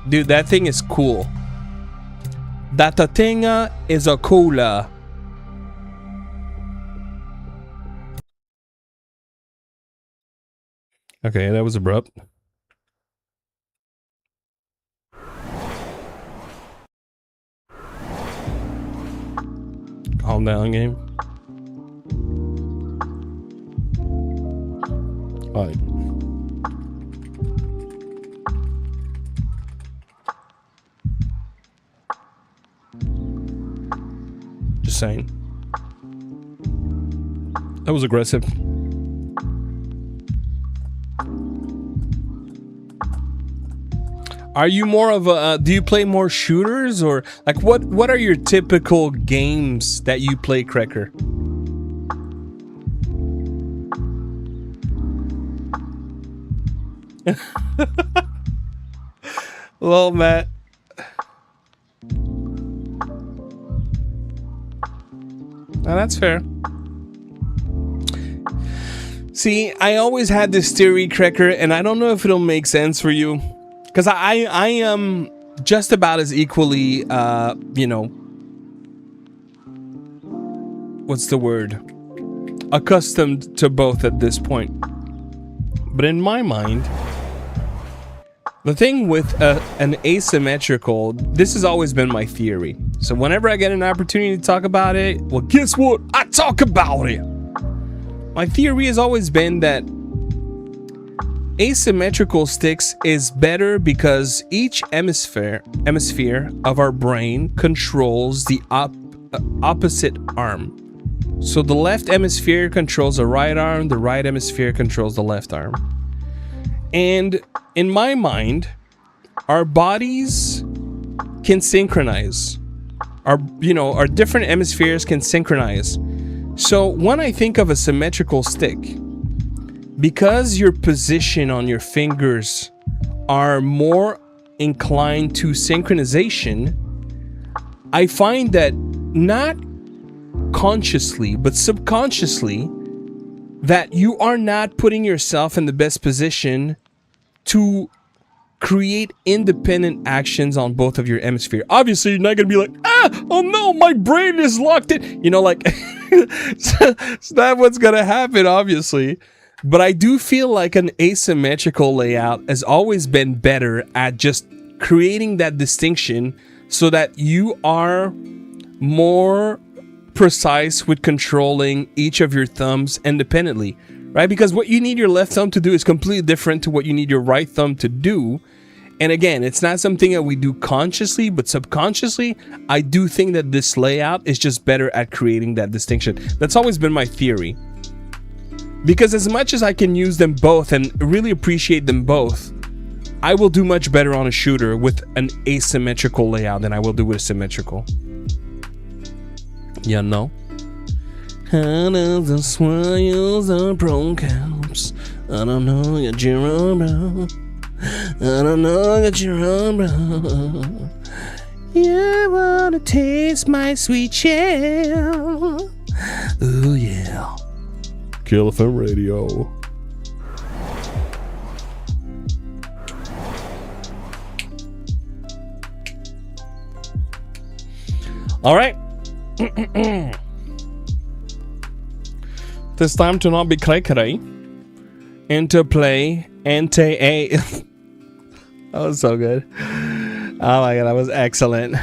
[SPEAKER 1] Dude, that thing is cool. That thing is a cooler. Okay, that was abrupt. Calm down, game. Alright. Just saying. That was aggressive. Are you more of a, do you play more shooters or like what are your typical games that you play, Cracker? Well, Matt. Now that's fair. See, I always had this theory, Cracker, and I don't know if it'll make sense for you. Because I am just about as equally, you know, what's the word? Accustomed to both at this point. But in my mind, the thing with an asymmetrical, this has always been my theory. So whenever I get an opportunity to talk about it, well, guess what? I talk about it. My theory has always been that asymmetrical sticks is better because each hemisphere of our brain controls the opposite arm. So the left hemisphere controls the right arm, the right hemisphere controls the left arm. And in my mind, our bodies can synchronize. Our different hemispheres can synchronize. So when I think of a symmetrical stick, because your position on your fingers are more inclined to synchronization, I find that not consciously, but subconsciously, that you are not putting yourself in the best position to create independent actions on both of your hemisphere. Obviously, you're not going to be like, oh no, my brain is locked in. You know, like, so that's what's going to happen, obviously. But I do feel like an asymmetrical layout has always been better at just creating that distinction so that you are more precise with controlling each of your thumbs independently, right? Because what you need your left thumb to do is completely different to what you need your right thumb to do. And again, it's not something that we do consciously, but subconsciously, I do think that this layout is just better at creating that distinction. That's always been my theory. Because as much as I can use them both and really appreciate them both, I will do much better on a shooter with an asymmetrical layout than I will do with a symmetrical. You know? How does the swirls are broken? I don't know, you're Jerome. I don't know, you're Jerome. You wanna taste my sweet shell? Ooh, yeah. Klef Radio. All right. It's time to not be cray-cray and to play NTA. That was so good. Oh my god, that was excellent.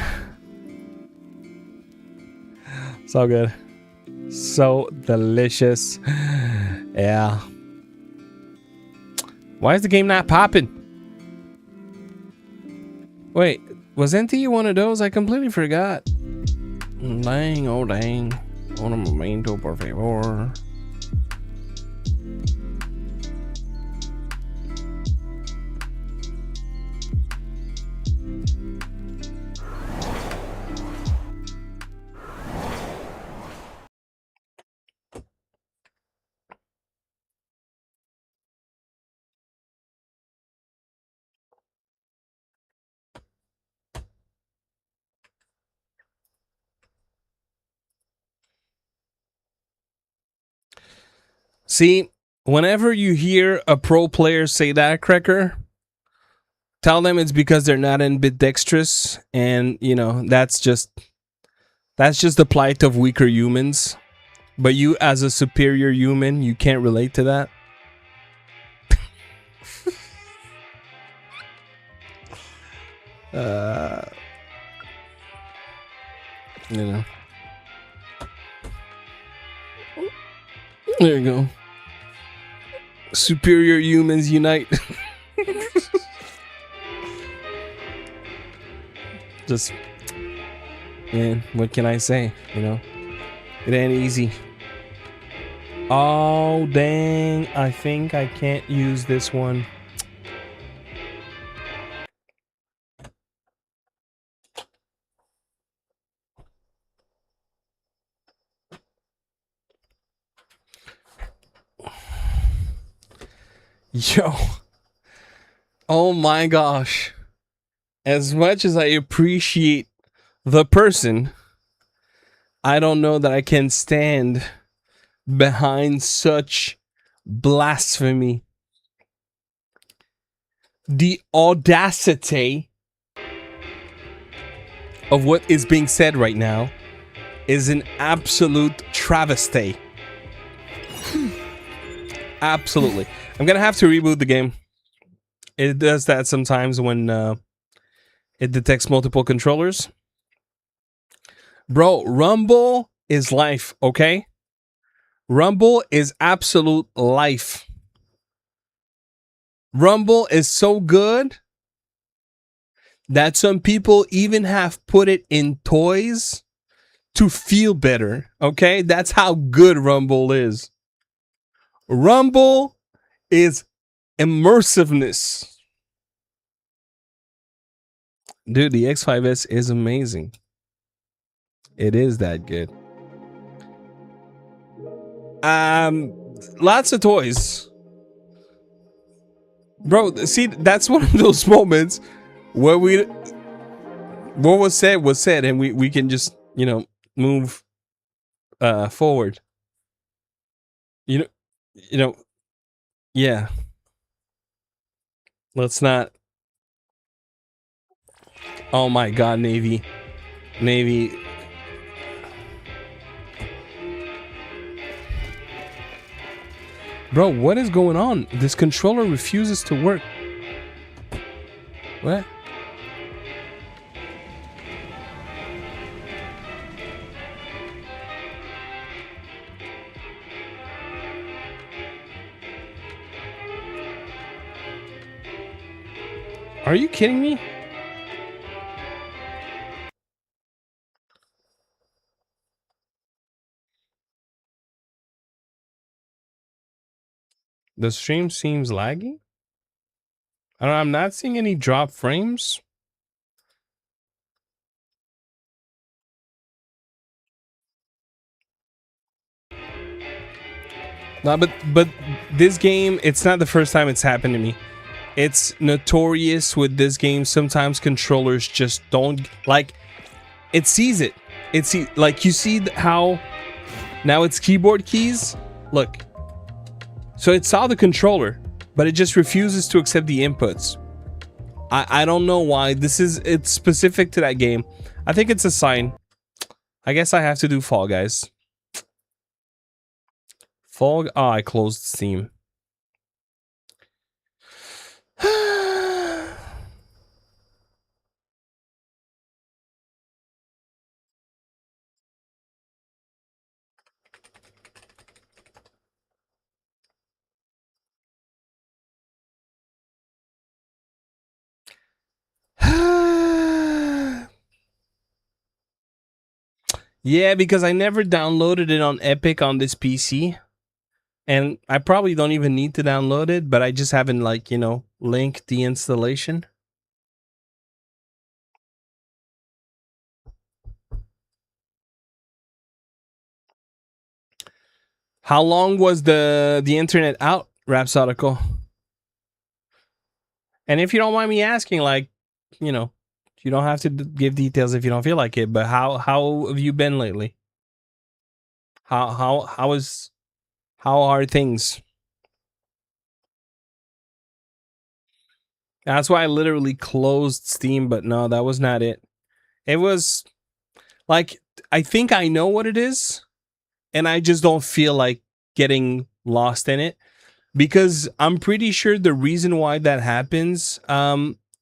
[SPEAKER 1] So good. So delicious. Yeah. Why is the game not popping? Wait, was NT one of those? I completely forgot. Dang, oh dang. Un momento, por favor. See, whenever you hear a pro player say that, Cracker, tell them it's because they're not ambidextrous, and you know that's just the plight of weaker humans. But you, as a superior human, you can't relate to that. You know. There you go. Superior humans unite. Just, man, what can I say? You know, it ain't easy. Oh, dang. I think I can't use this one. Yo. Oh my gosh. As much as I appreciate the person, I don't know that I can stand behind such blasphemy. The audacity of what is being said right now is an absolute travesty. Absolutely. I'm gonna have to reboot the game. It does that sometimes when it detects multiple controllers. Bro, Rumble is life, okay? Rumble is absolute life. Rumble is so good that some people even have put it in toys to feel better, okay? That's how good Rumble is. Rumble is immersiveness. Dude, the X5S is amazing. It is that good. Lots of toys. Bro, see, that's one of those moments where what was said, and we can just, you know, move forward. You know, yeah. Let's not. Oh my god, Navy. Bro, what is going on? This controller refuses to work. What? Are you kidding me? The stream seems laggy. I don't know, I'm not seeing any drop frames. No, but this game, it's not the first time it's happened to me. It's notorious with this game. Sometimes controllers just don't like. It sees it. It's like you see how now it's keyboard keys. Look, so it saw the controller, but it just refuses to accept the inputs. I don't know why. It's specific to that game. I think it's a sign. I guess I have to do Fall Guys. Oh, I closed Steam. Yeah, because I never downloaded it on Epic on this PC. And I probably don't even need to download it, but I just haven't, like, you know, linked the installation. How long was the internet out, Rapsodical? And if you don't mind me asking, like, you know, you don't have to give details if you don't feel like it, but how have you been lately? How are things? That's why I literally closed Steam, but no, that was not it. It was like, I think I know what it is, and I just don't feel like getting lost in it, because I'm pretty sure the reason why that happens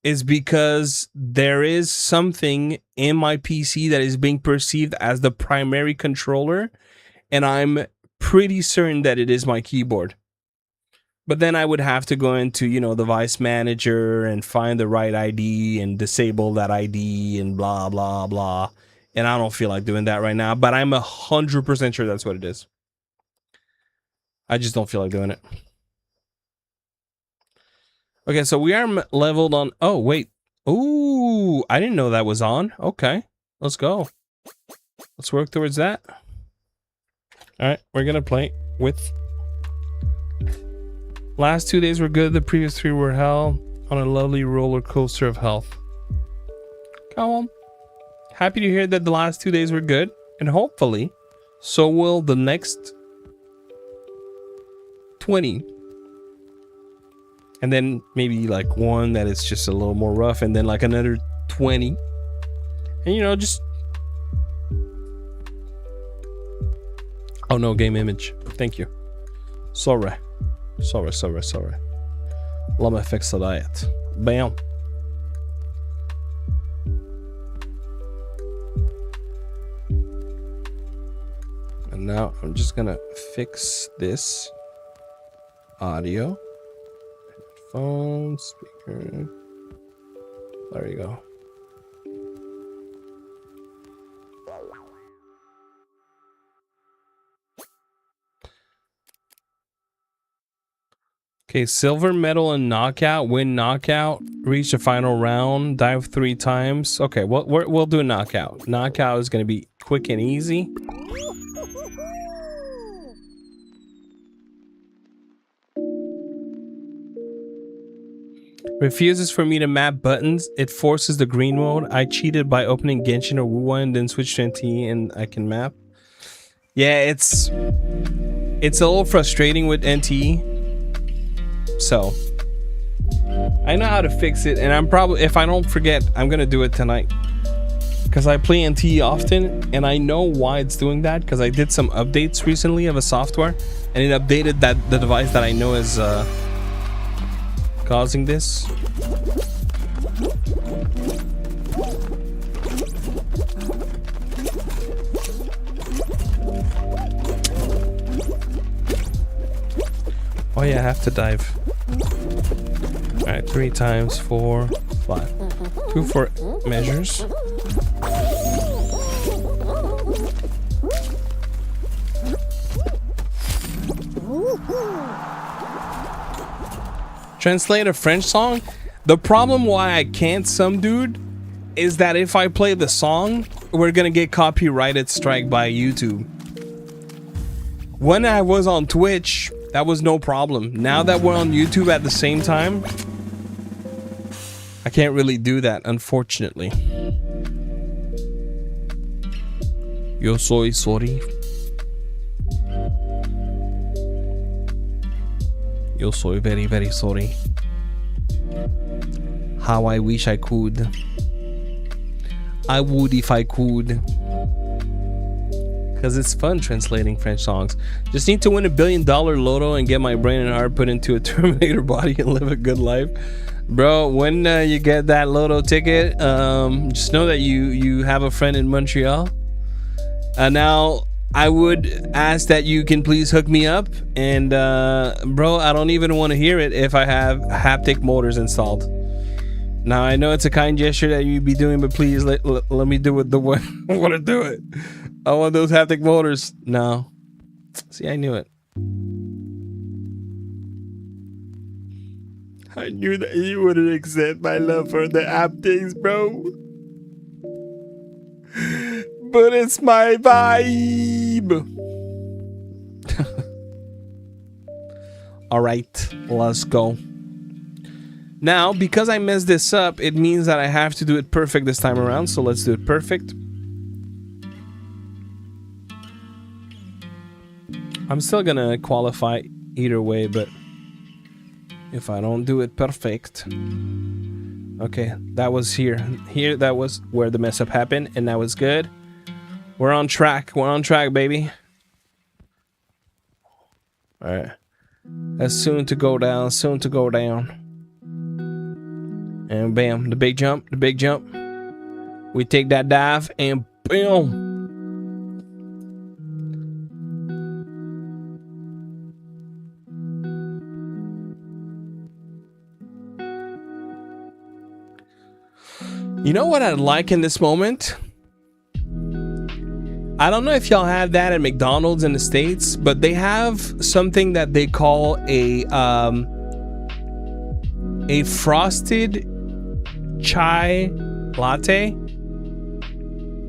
[SPEAKER 1] is because there is something in my PC that is being perceived as the primary controller, and I'm pretty certain that it is my keyboard. But then I would have to go into, you know, the device manager and find the right ID and disable that ID and blah, blah, blah. And I don't feel like doing that right now, but I'm 100% sure that's what it is. I just don't feel like doing it. Okay, so we are leveled on... Oh, wait. Ooh, I didn't know that was on. Okay, let's go. Let's work towards that. All right, we're going to play with... Last 2 days were good. The previous 3 were hell, on a lovely roller coaster of health. Come on. Happy to hear that the last 2 days were good, and hopefully so will the next 20. And then maybe like one that is just a little more rough, and then like another 20. And you know, just... Oh no, game image. Thank you. Sorry. Let me fix that. Bam. And now I'm just gonna fix this audio. Phone, speaker. There you go. Okay, silver medal and knockout. Win knockout. Reach the final round. Dive 3 times. Okay, we'll do a knockout. Knockout is going to be quick and easy. Refuses for me to map buttons. It forces the green mode. I cheated by opening Genshin or Wu and then switch to NT and I can map. Yeah, it's a little frustrating with NT. So I know how to fix it, and I'm probably, if I don't forget, I'm gonna do it tonight, because I play NT often and I know why it's doing that, because I did some updates recently of a software and it updated the device that I know is causing this. Oh yeah, I have to dive. Alright, 3 times 4, 5. 2 for measures. Translate a French song? The problem why I can't, some dude, is that if I play the song, we're gonna get copyrighted strike by YouTube. When I was on Twitch, that was no problem. Now that we're on YouTube at the same time, I can't really do that, unfortunately. Yo soy sorry. Yo soy very, very sorry. How I wish I could. I would if I could. Because it's fun translating French songs. Just need to win $1 billion lotto and get my brain and heart put into a Terminator body and live a good life. Bro, when you get that lotto ticket, just know that you have a friend in Montreal. Now, I would ask that you can please hook me up. And, bro, I don't even want to hear it if I have haptic motors installed. Now, I know it's a kind gesture that you'd be doing, but please let me do it the way I want to do it. I want those haptic motors. No. See, I knew it. I knew that you wouldn't accept my love for the haptics, bro. But it's my vibe. All right, let's go. Now, because I messed this up, it means that I have to do it perfect this time around. So let's do it perfect. I'm still gonna qualify either way, but if I don't do it perfect. Okay, that was here. Here, that was where the mess up happened, and that was good. We're on track. We're on track, baby. All right. That's soon to go down. Soon to go down. And bam, the big jump. The big jump. We take that dive, and boom. You know what I'd like in this moment? I don't know if y'all have that at McDonald's in the States, but they have something that they call a frosted chai latte.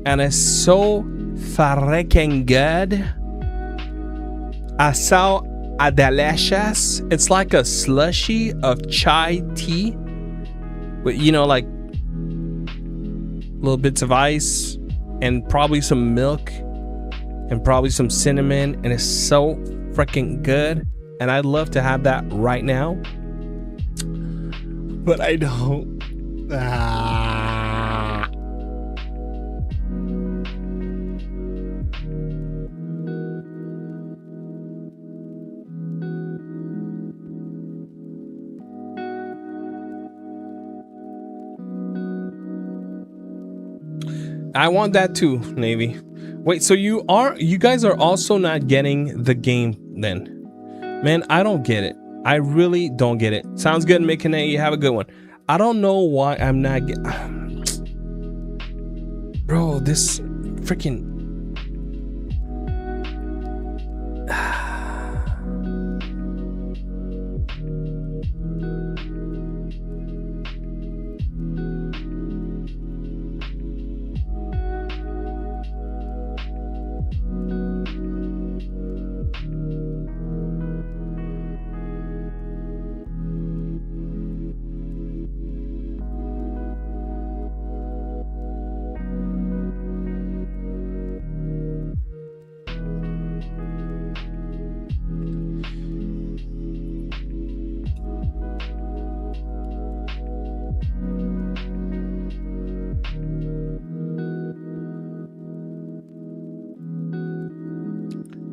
[SPEAKER 1] And it's so freaking good. It's so delicious. It's like a slushy of chai tea. With, you know, like little bits of ice and probably some milk and probably some cinnamon, and it's so freaking good, and I'd love to have that right now, but I don't. I want that too, Navy. Wait, so you guys are also not getting the game then? Man, I don't get it. I really don't get it. Sounds good, Mickey. You have a good one. I don't know why I'm not bro, this freaking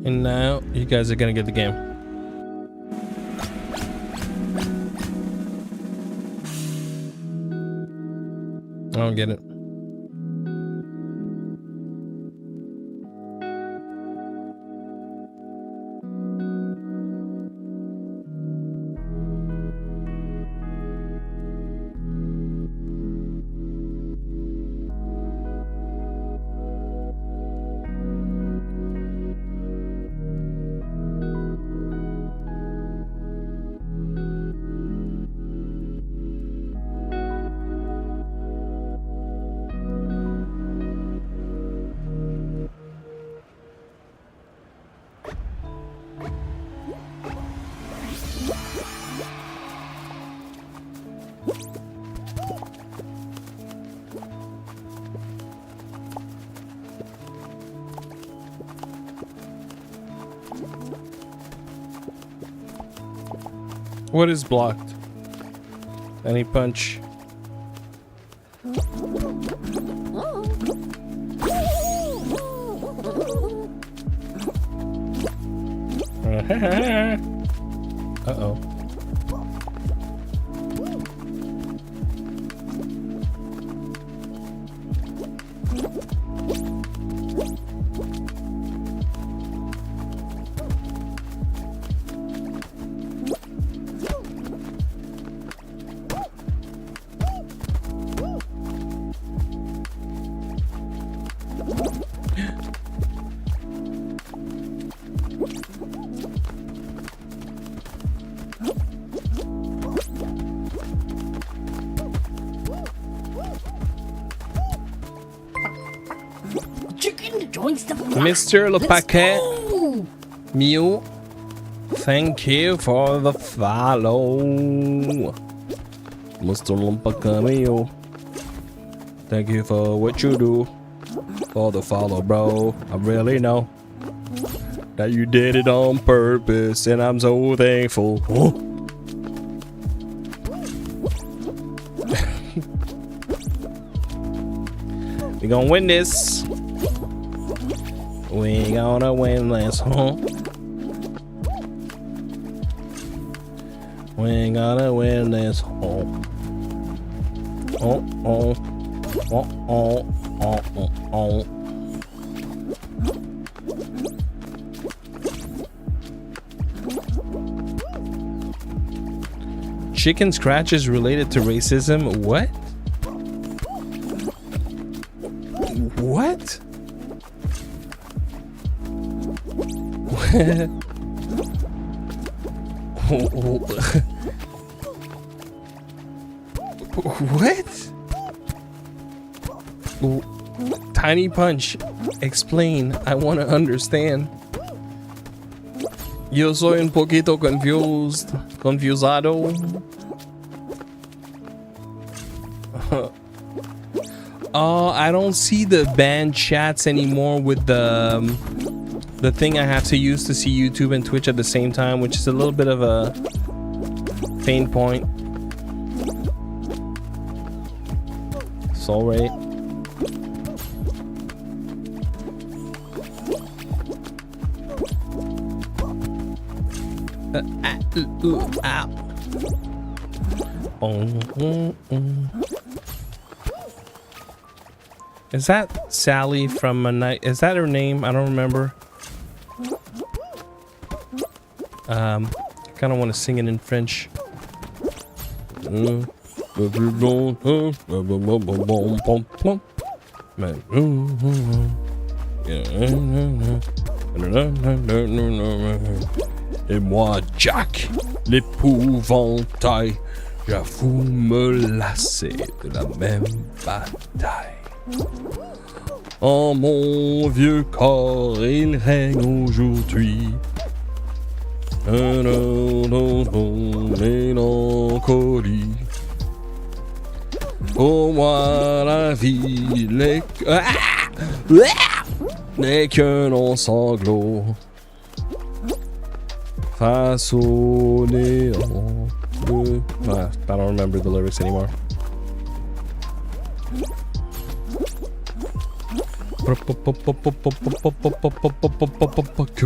[SPEAKER 1] and now you guys are gonna get the game. I don't get it. What is blocked? Any punch? Uh-oh.
[SPEAKER 2] joins the flock.
[SPEAKER 1] Mr. Le
[SPEAKER 2] Let's
[SPEAKER 1] Paquet.
[SPEAKER 2] go.
[SPEAKER 1] Mew. Thank you for the follow. Mr. Le Paquet Mew. Thank you for what you do. For the follow, bro. I really know that you did it on purpose, and I'm so thankful. Oh. We gonna win this. We gonna win this, huh? We gonna win this, huh? Oh, oh, oh, oh, oh, oh, oh. Chicken scratch is related to racism? What? What? What? Tiny Punch, explain. I want to understand. Yo soy un poquito confusado. Oh, I don't see the banned chats anymore with the thing I have to use to see YouTube and Twitch at the same time, which is a little bit of a pain point. It's alright. Is that Sally from a night? Is that her name? I don't remember. I kind of want to sing it in French. Et moi, Jack, l'épouvantail, j'avoue me lasser de la même bataille. En mon vieux corps, il règne aujourd'hui un mélancolie. Pour moi, la vie n'est qu'un long sanglot face au néant. I don't remember the lyrics anymore. Que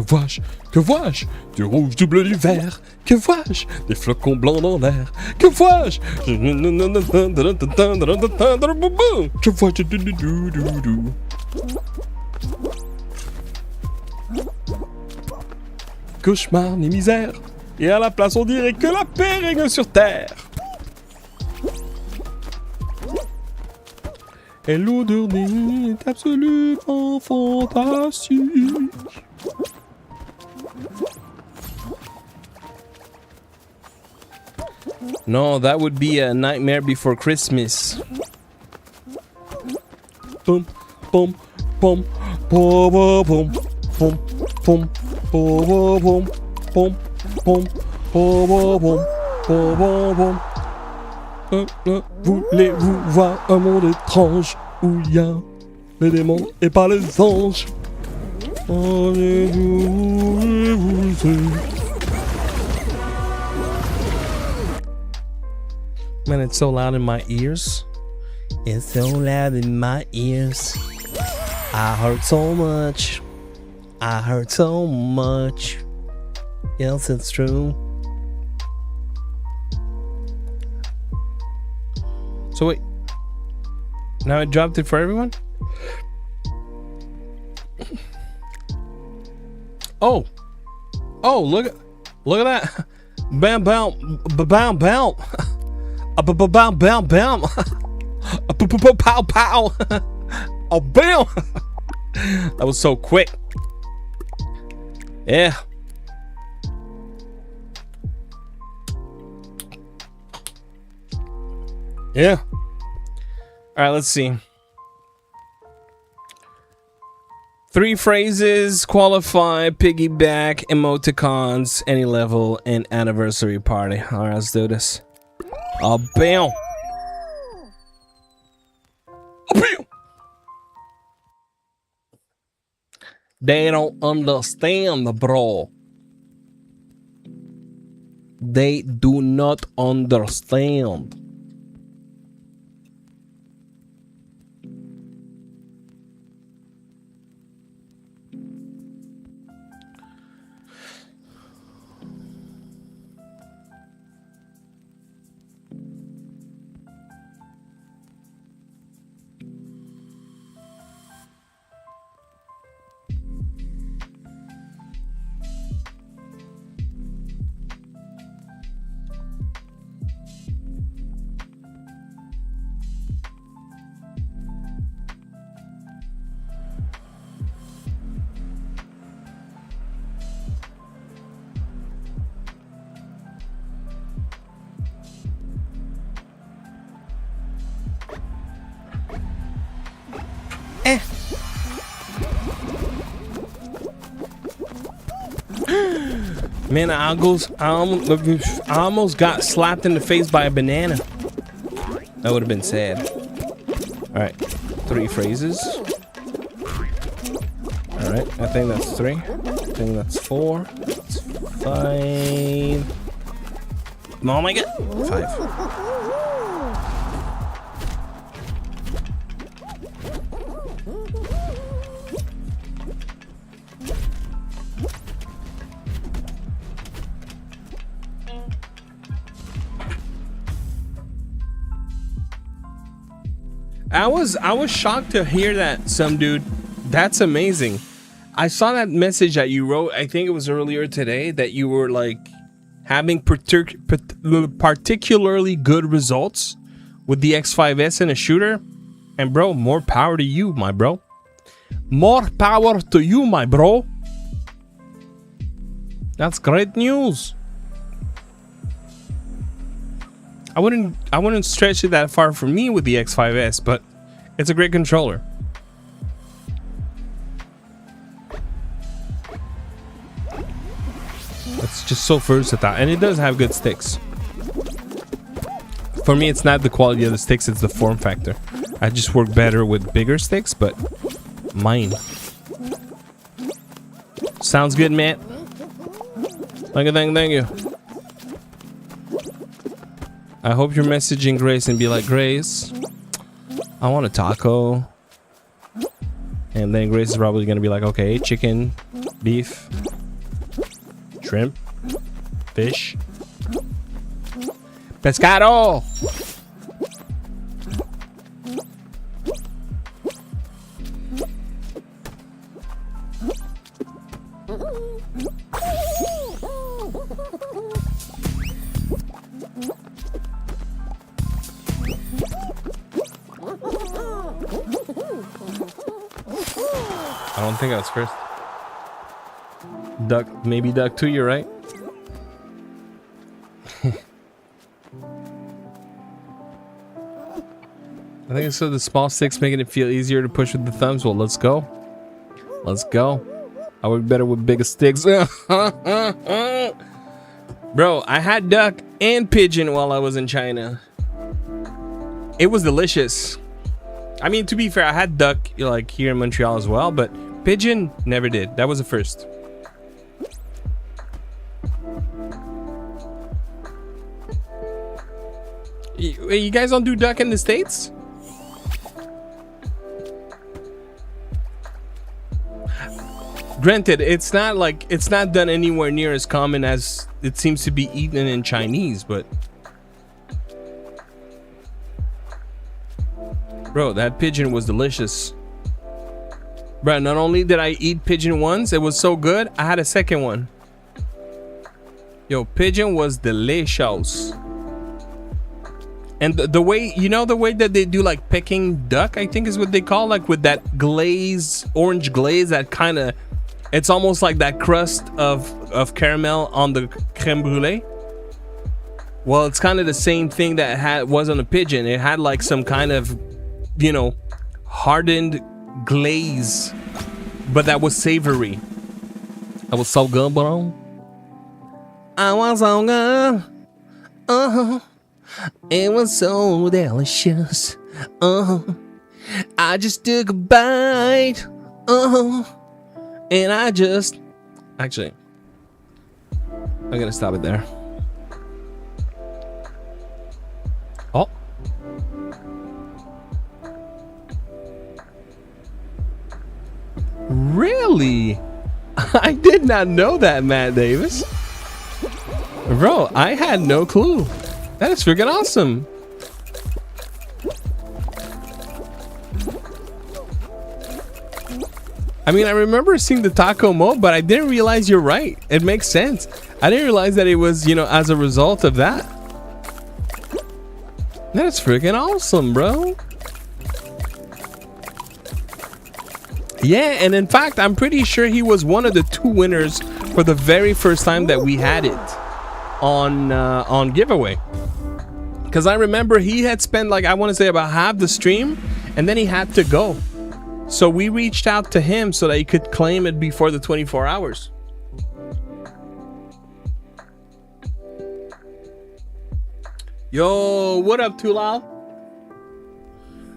[SPEAKER 1] vois-je? Que vois-je? Du rouge, du bleu, du vert. Que vois-je? Des flocons blancs dans l'air. Que vois-je? Que vois-je? Cauchemar ni misère. Et à la place, on dirait que la paix règne sur terre. Et l'odeur des nuits est absolument fantastique. No, that would be a Nightmare Before Christmas. Boom, boom, boom, boom, boom, boom, boom, boom, boom, boom, boom, boom, boom, boom. Voulez-vous voir un monde étrange où il y a les démons et pas les anges? Man, it's so loud in my ears. It's so loud in my ears. I hurt so much. I hurt so much. Yes, it's true. So wait, now I dropped it for everyone? Oh, look at that. Bam, bam, bam, bam. Bam, bam, bam. Pow, pow. Oh, bam. That was so quick. Yeah. Yeah. All right, let's see. 3 phrases qualify, piggyback, emoticons, any level, and anniversary party. All right, let's do this. Bam. Bam. They don't understand, bro. They do not understand. Man, I almost got slapped in the face by a banana. That would have been sad. All right, 3 phrases. All right, I think that's 3. I think that's 4. That's 5. Oh my god, 5. I was shocked to hear that, some dude. That's amazing. I saw that message that you wrote, I think it was earlier today, that you were like having particularly good results with the X5S in a shooter. And bro, more power to you, my bro. More power to you, my bro. That's great news. I wouldn't stretch it that far for me with the X5S, but it's a great controller. It's just so versatile, and it does have good sticks. For me, it's not the quality of the sticks, it's the form factor. I just work better with bigger sticks, but mine. Sounds good, man. Thank you. I hope you're messaging Grace and be like, Grace, I want a taco. And then Grace is probably gonna be like, okay, chicken, beef, shrimp, fish, pescado. I don't think that's first. Duck, maybe duck 2, you're right. I think so. The small sticks making it feel easier to push with the thumbs. Well, let's go. Let's go. I work better with bigger sticks. Bro, I had duck and pigeon while I was in China. It was delicious. I mean, to be fair, I had duck like here in Montreal as well, but pigeon never did. That was the first. You guys don't do duck in the States? Granted, it's not done anywhere near as common as it seems to be eaten in Chinese, but bro, that pigeon was delicious. Bro, not only did I eat pigeon once, it was so good, I had a second one. Yo, pigeon was delicious. And the way, you know, the way that they do like Peking duck, I think is what they call, like with that glaze, orange glaze, that kind of, it's almost like that crust of caramel on the creme brulee. Well, it's kind of the same thing that was on a pigeon. It had like some kind of, you know, hardened glaze But that was savory. That was so good, bro. I was so good. It was so delicious. I just took a bite. And I just... Actually, I'm gonna stop it there. Oh. Really? I did not know that, Matt Davis. Bro, I had no clue. That is freaking awesome. I mean, I remember seeing the taco mode, but I didn't realize you're right. It makes sense. I didn't realize that it was, you know, as a result of that. That's freaking awesome, bro. Yeah, and in fact, I'm pretty sure he was one of the 2 winners for the very first time that we had it on giveaway. Because I remember he had spent, like, I want to say about half the stream, and then he had to go. So we reached out to him so that he could claim it before the 24 hours. Yo, what up, Too Loud?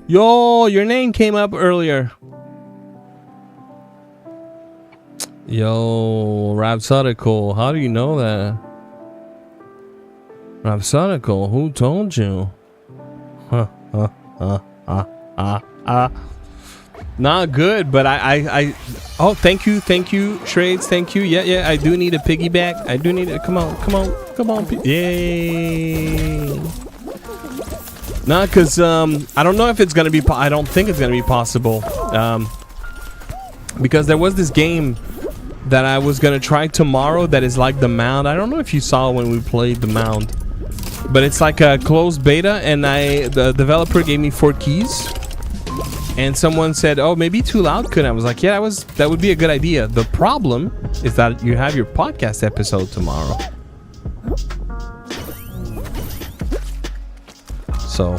[SPEAKER 1] Yo, your name came up earlier. Yo, Rhapsodical, how do you know that? Rhapsodical, who told you? Not good, but I oh, thank you, Shrades, thank you. Yeah, I do need a piggyback. I do need it. Come on. Yay. Nah, cause I don't know if it's gonna be. I don't think it's gonna be possible. Because there was this game that I was gonna try tomorrow that is like the Mound. I don't know if you saw when we played the Mound, but it's like a closed beta, and the developer gave me 4 keys. And someone said, oh, maybe Too Loud could. I was like, yeah, that would be a good idea. The problem is that you have your podcast episode tomorrow. So.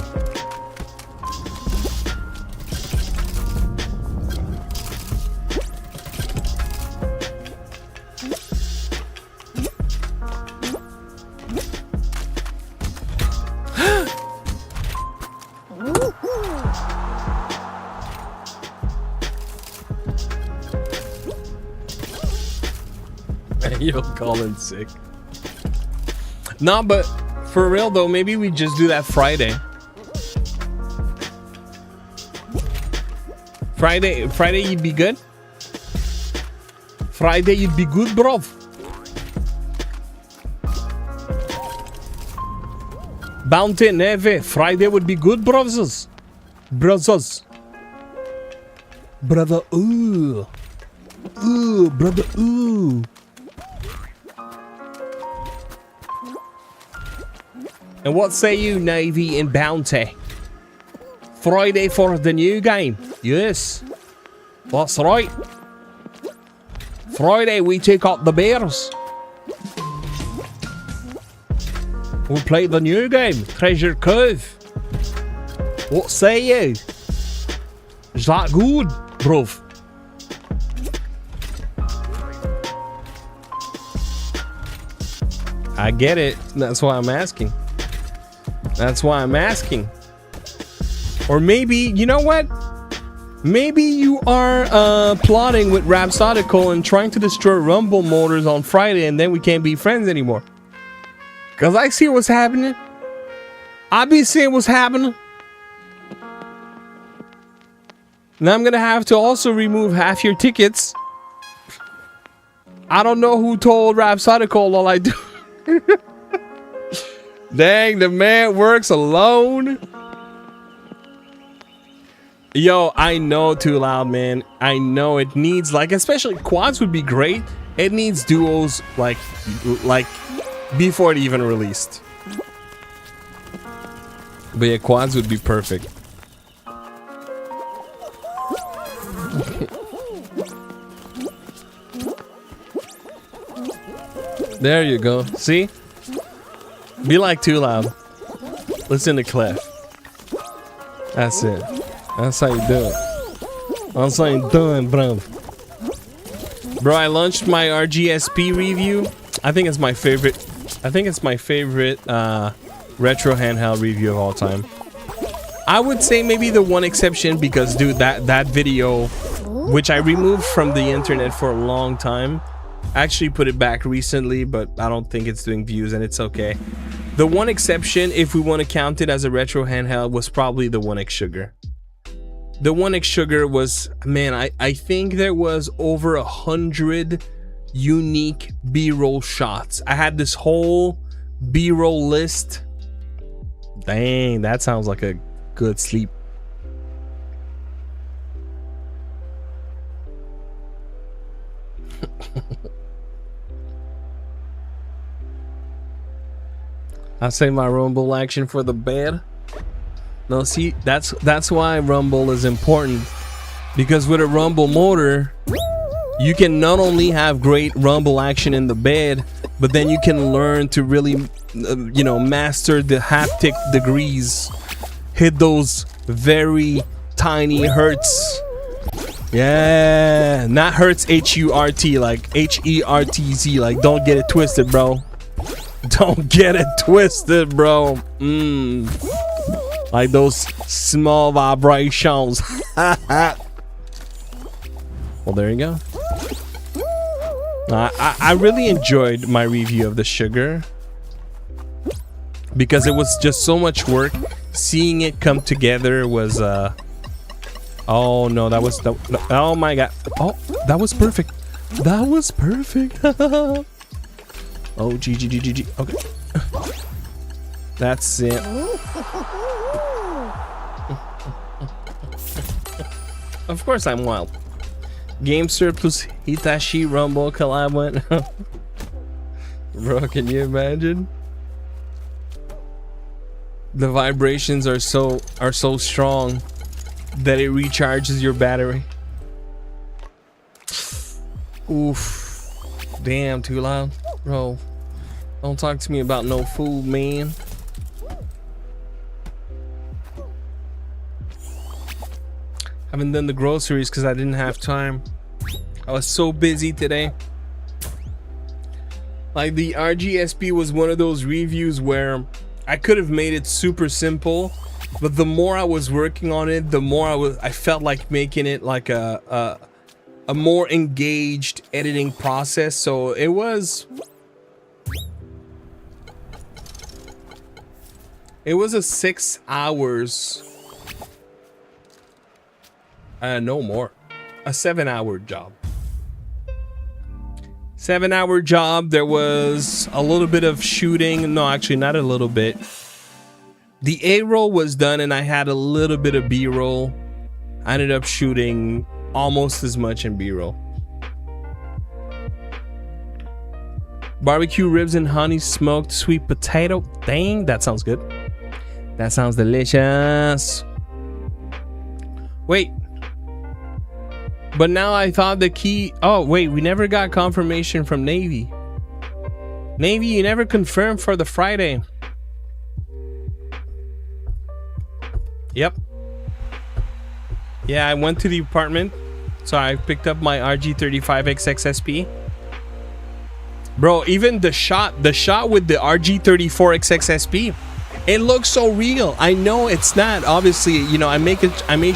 [SPEAKER 1] You'll call in sick. No, but for real though, maybe we just do that Friday. Friday you'd be good? Friday you'd be good, bro. Bounty Neve, Friday would be good, brothers. Brother, ooh. Ooh, brother, ooh. And what say you, Navy and Bounty? Friday for the new game. Yes, that's right. Friday we take out the Bears. We play the new game, Treasure Cove. What say you? Is that good, bruv? I get it. That's why I'm asking. Or maybe, you know what? Maybe you are plotting with Rhapsodical and trying to destroy Rumble Motors on Friday, and then we can't be friends anymore. Because I see what's happening. I be seeing what's happening. Now I'm going to have to also remove half your tickets. I don't know who told Rhapsodical all I do. Dang, the man works alone. Yo, I know, Too Loud, man. I know it needs, like, especially quads would be great. It needs duos, like before it even released. But yeah, quads would be perfect. There you go. See? Be like Too Loud. Listen to Klef. That's it. That's how you do it. That's how you do it, bro. Bro, I launched my RGSP review. I think it's my favorite. I think it's my favorite retro handheld review of all time. I would say maybe the one exception because, dude, that video, which I removed from the internet for a long time, I actually put it back recently, but I don't think it's doing views, and it's okay. The one exception, if we want to count it as a retro handheld, was probably the 1X Sugar. The 1X Sugar was, man, I think there was over 100 unique B-roll shots. I had this whole B-roll list. Dang, that sounds like a good sleep. I say my rumble action for the bed. No, see, that's why rumble is important, because with a rumble motor you can not only have great rumble action in the bed, but then you can learn to really you know, master the haptic degrees, hit those very tiny hertz. Yeah, not hertz, H-U-R-T, like H-E-R-T-Z, like don't get it twisted, bro. Don't get it twisted, bro. Like those small vibrations. Well, there you go. I really enjoyed my review of the Sugar because it was just so much work. Seeing it come together was oh no, that was oh my god. Oh, that was perfect. That was perfect. Oh, GG. Okay. That's it. Of course I'm wild. GameSir plus Hitachi Rumble collab went. Bro, can you imagine? The vibrations are so strong that it recharges your battery. Oof. Damn, too loud. Bro, don't talk to me about no food, man. Haven't done the groceries because I didn't have time. I was so busy today. Like, the RGSP was one of those reviews where I could have made it super simple, but the more I was working on it, the more I felt like making it like a more engaged editing process. So it was a 6 hours, no more, a 7-hour job. 7-hour job. There was a little bit of shooting. No, actually not a little bit. The A roll was done and I had a little bit of B roll. I ended up shooting almost as much in B roll. Barbecue ribs and honey smoked sweet potato. Dang, that sounds good. That sounds delicious. Wait. But now I thought the key... Oh, wait. We never got confirmation from Navy. Navy, you never confirmed for the Friday. Yep. Yeah, I went to the apartment. So I picked up my RG35XXSP. Bro, even the shot with the RG34XXSP, it looks so real. I know it's not. Obviously, you know, I make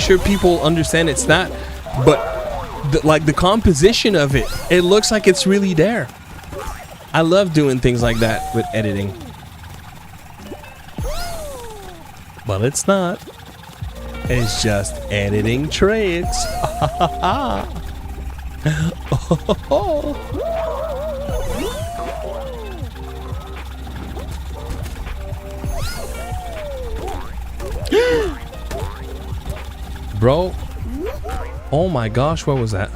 [SPEAKER 1] sure people understand it's not. But like the composition of it, it looks like it's really there. I love doing things like that with editing. But it's not. It's just editing tricks. Bro, oh my gosh, what was that?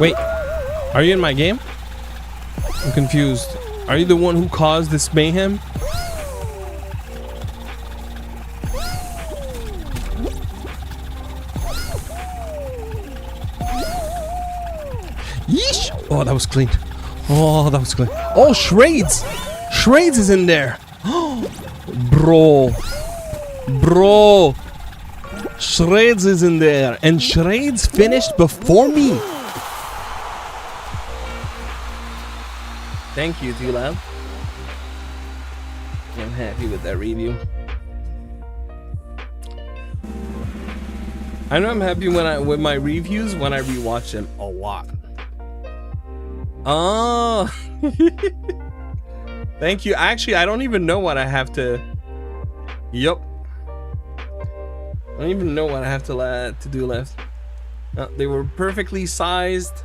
[SPEAKER 1] Wait, are you in my game? I'm confused. Are you the one who caused this mayhem? Yeesh! Oh, that was clean. Oh, that was clean. Oh, Shrades! Shrades is in there. Bro. Bro. Shreds is in there. And Shreds finished before me. Thank you, T-Lab. I'm happy with that review. I know I'm happy with my reviews when I rewatch them a lot. Oh. Thank you. Actually, I don't even know what I have to. Yup. I don't even know what I have to do left. They were perfectly sized.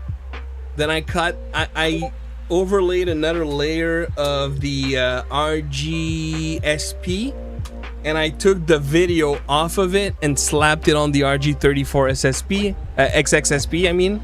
[SPEAKER 1] Then I cut. I overlaid another layer of the RGSP, and I took the video off of it and slapped it on the RG34 SSP, XXSP. I mean.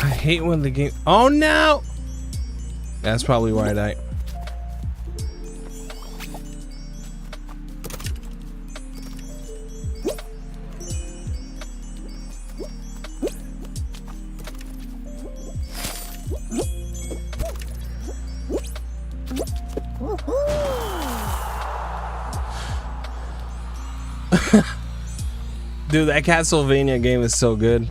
[SPEAKER 1] I hate when the game. Oh no! That's probably why I died. Dude, that Castlevania game is so good.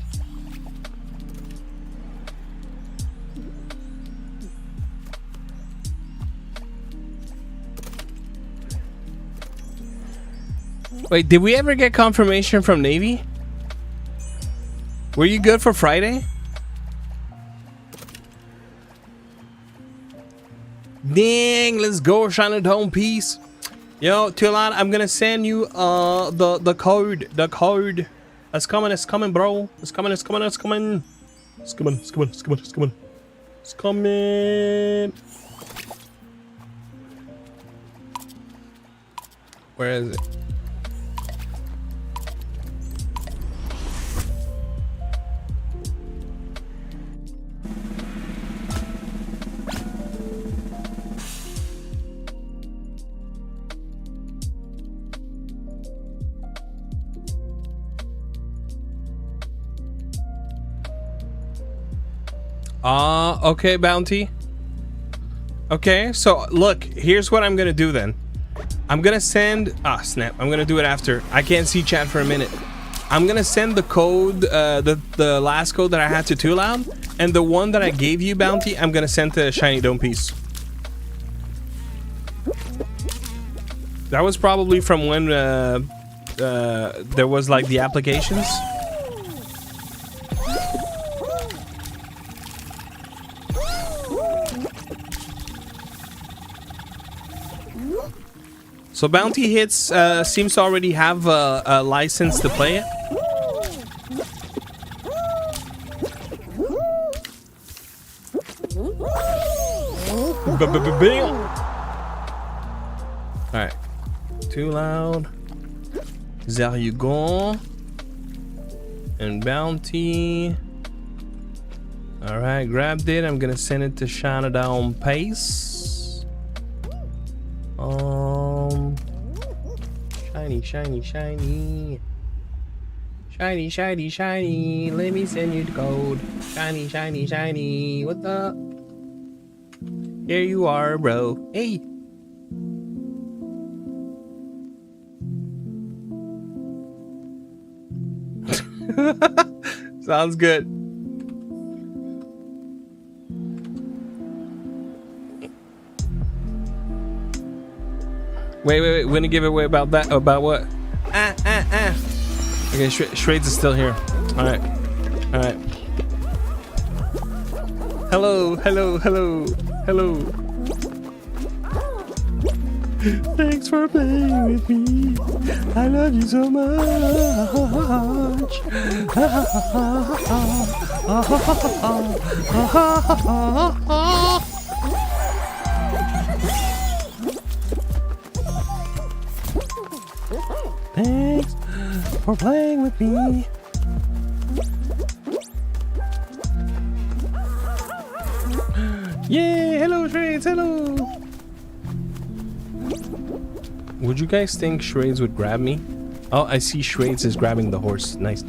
[SPEAKER 1] Wait, did we ever get confirmation from Navy? Were you good for Friday? Dang, let's go, Shining Home Peace. Yo, Tulan, I'm gonna send you the code. The code. It's coming, bro. It's coming. It's coming. It's coming. It's coming. It's coming. It's coming. It's coming. It's coming. Where is it? Okay, Bounty. Okay, so look, here's what I'm gonna do then. I'm gonna send, snap, I'm gonna do it after. I can't see chat for a minute. I'm gonna send the code, the last code that I had to Too Loud, and the one that I gave you, Bounty, I'm gonna send to Shiny Dome Piece. That was probably from when there was like the applications. So Bounty Hits seems to already have a license to play it. Alright. Too Loud. There you go. And Bounty. Alright, grabbed it. I'm gonna send it to Shana Down Pace. Shiny, shiny, shiny. Shiny, shiny, shiny. Let me send you the code. Shiny, shiny, shiny. What the? Here you are, bro. Hey. Sounds good. Wait. We're gonna give away about that. About what? Okay, Shrades is still here. All right. Hello. Thanks for playing with me. I love you so much. Thanks for playing with me. Yeah, hello Shrades, hello. Would you guys think Shrades would grab me? Oh, I see Shrades is grabbing the horse. Nice.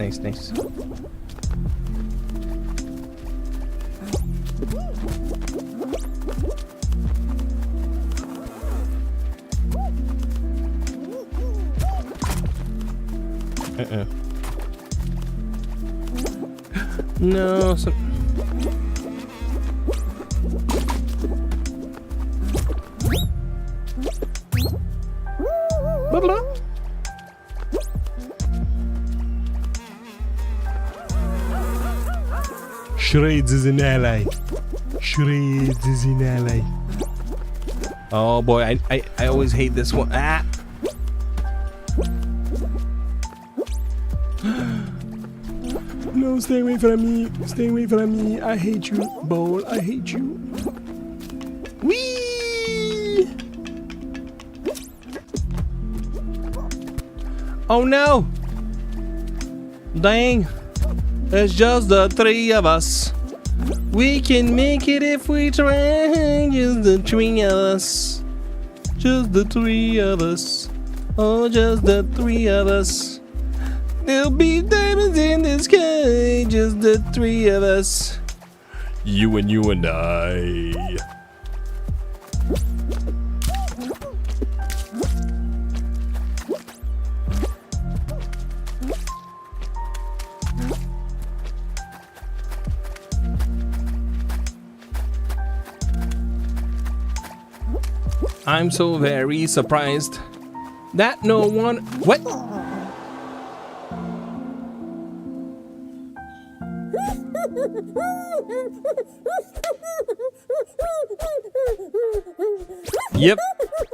[SPEAKER 1] No, Shrades is an ally. Oh boy, I always hate this one. Ah! No, stay away from me. I hate you, Bowl. I hate you. Whee! Oh no! Dang! It's just the three of us. We can make it if we try. Just the three of us. Just the three of us. Oh, just the three of us. There'll be diamonds in the sky. Just the three of us. You and I. I'm so very surprised that no one... What? Yep,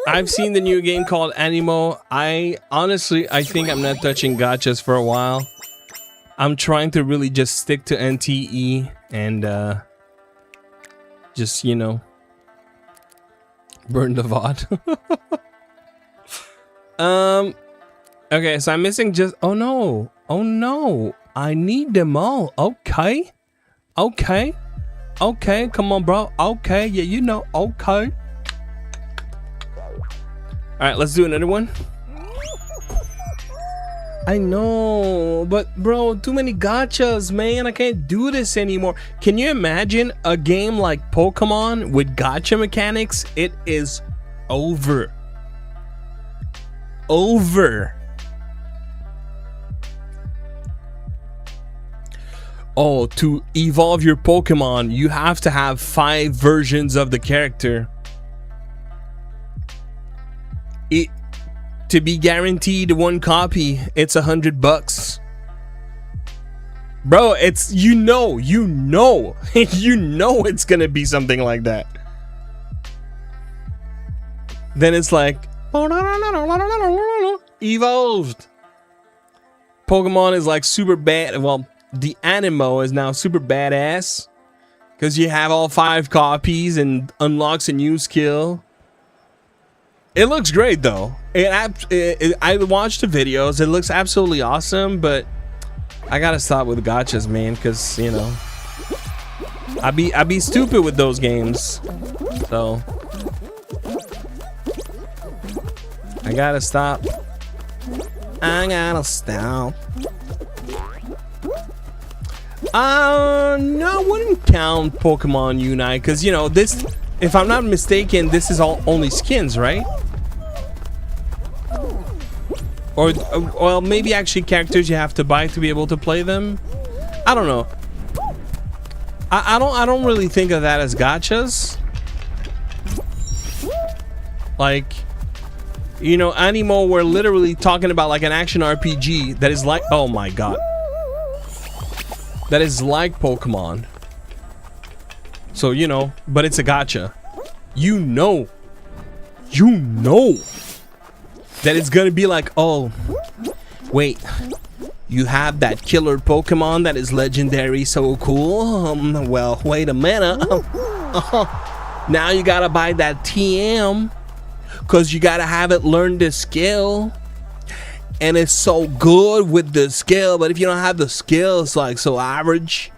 [SPEAKER 1] I've seen the new game called Animo. I think I'm not touching gachas for a while. I'm trying to really just stick to NTE and just, you know, burn the VOD. Okay, so I'm missing just... Oh no, I need them all. Okay, come on, bro. Okay, yeah, you know, okay. All right, let's do another one. I know, but bro, too many gachas, man. I can't do this anymore. Can you imagine a game like Pokemon with gacha mechanics? It is over. Oh, to evolve your Pokemon, you have to have 5 versions of the character. To be guaranteed 1 copy, it's $100. Bro, it's you know it's gonna be something like that. Then it's like evolved. Pokemon is like super bad. Well, the Animo is now super badass because you have all 5 copies and unlocks a new skill. It looks great though. I watched the videos. It looks absolutely awesome, but I gotta stop with gachas, man, because you know I be stupid with those games. So I gotta stop. No, I wouldn't count Pokemon Unite because, you know, this if I'm not mistaken, this is all only skins, right? Or well, maybe actually characters you have to buy to be able to play them. I don't know. I don't really think of that as gachas. Like, you know, Animo, we're literally talking about like an action RPG that is like, oh my god, that is like Pokemon. So, you know, but it's a gacha. You know that it's gonna be like, oh, wait, you have that killer Pokemon that is legendary, so cool. Well, wait a minute. Now you gotta buy that TM, cause you gotta have it learn the skill, and it's so good with the skill. But if you don't have the skill, it's like so average.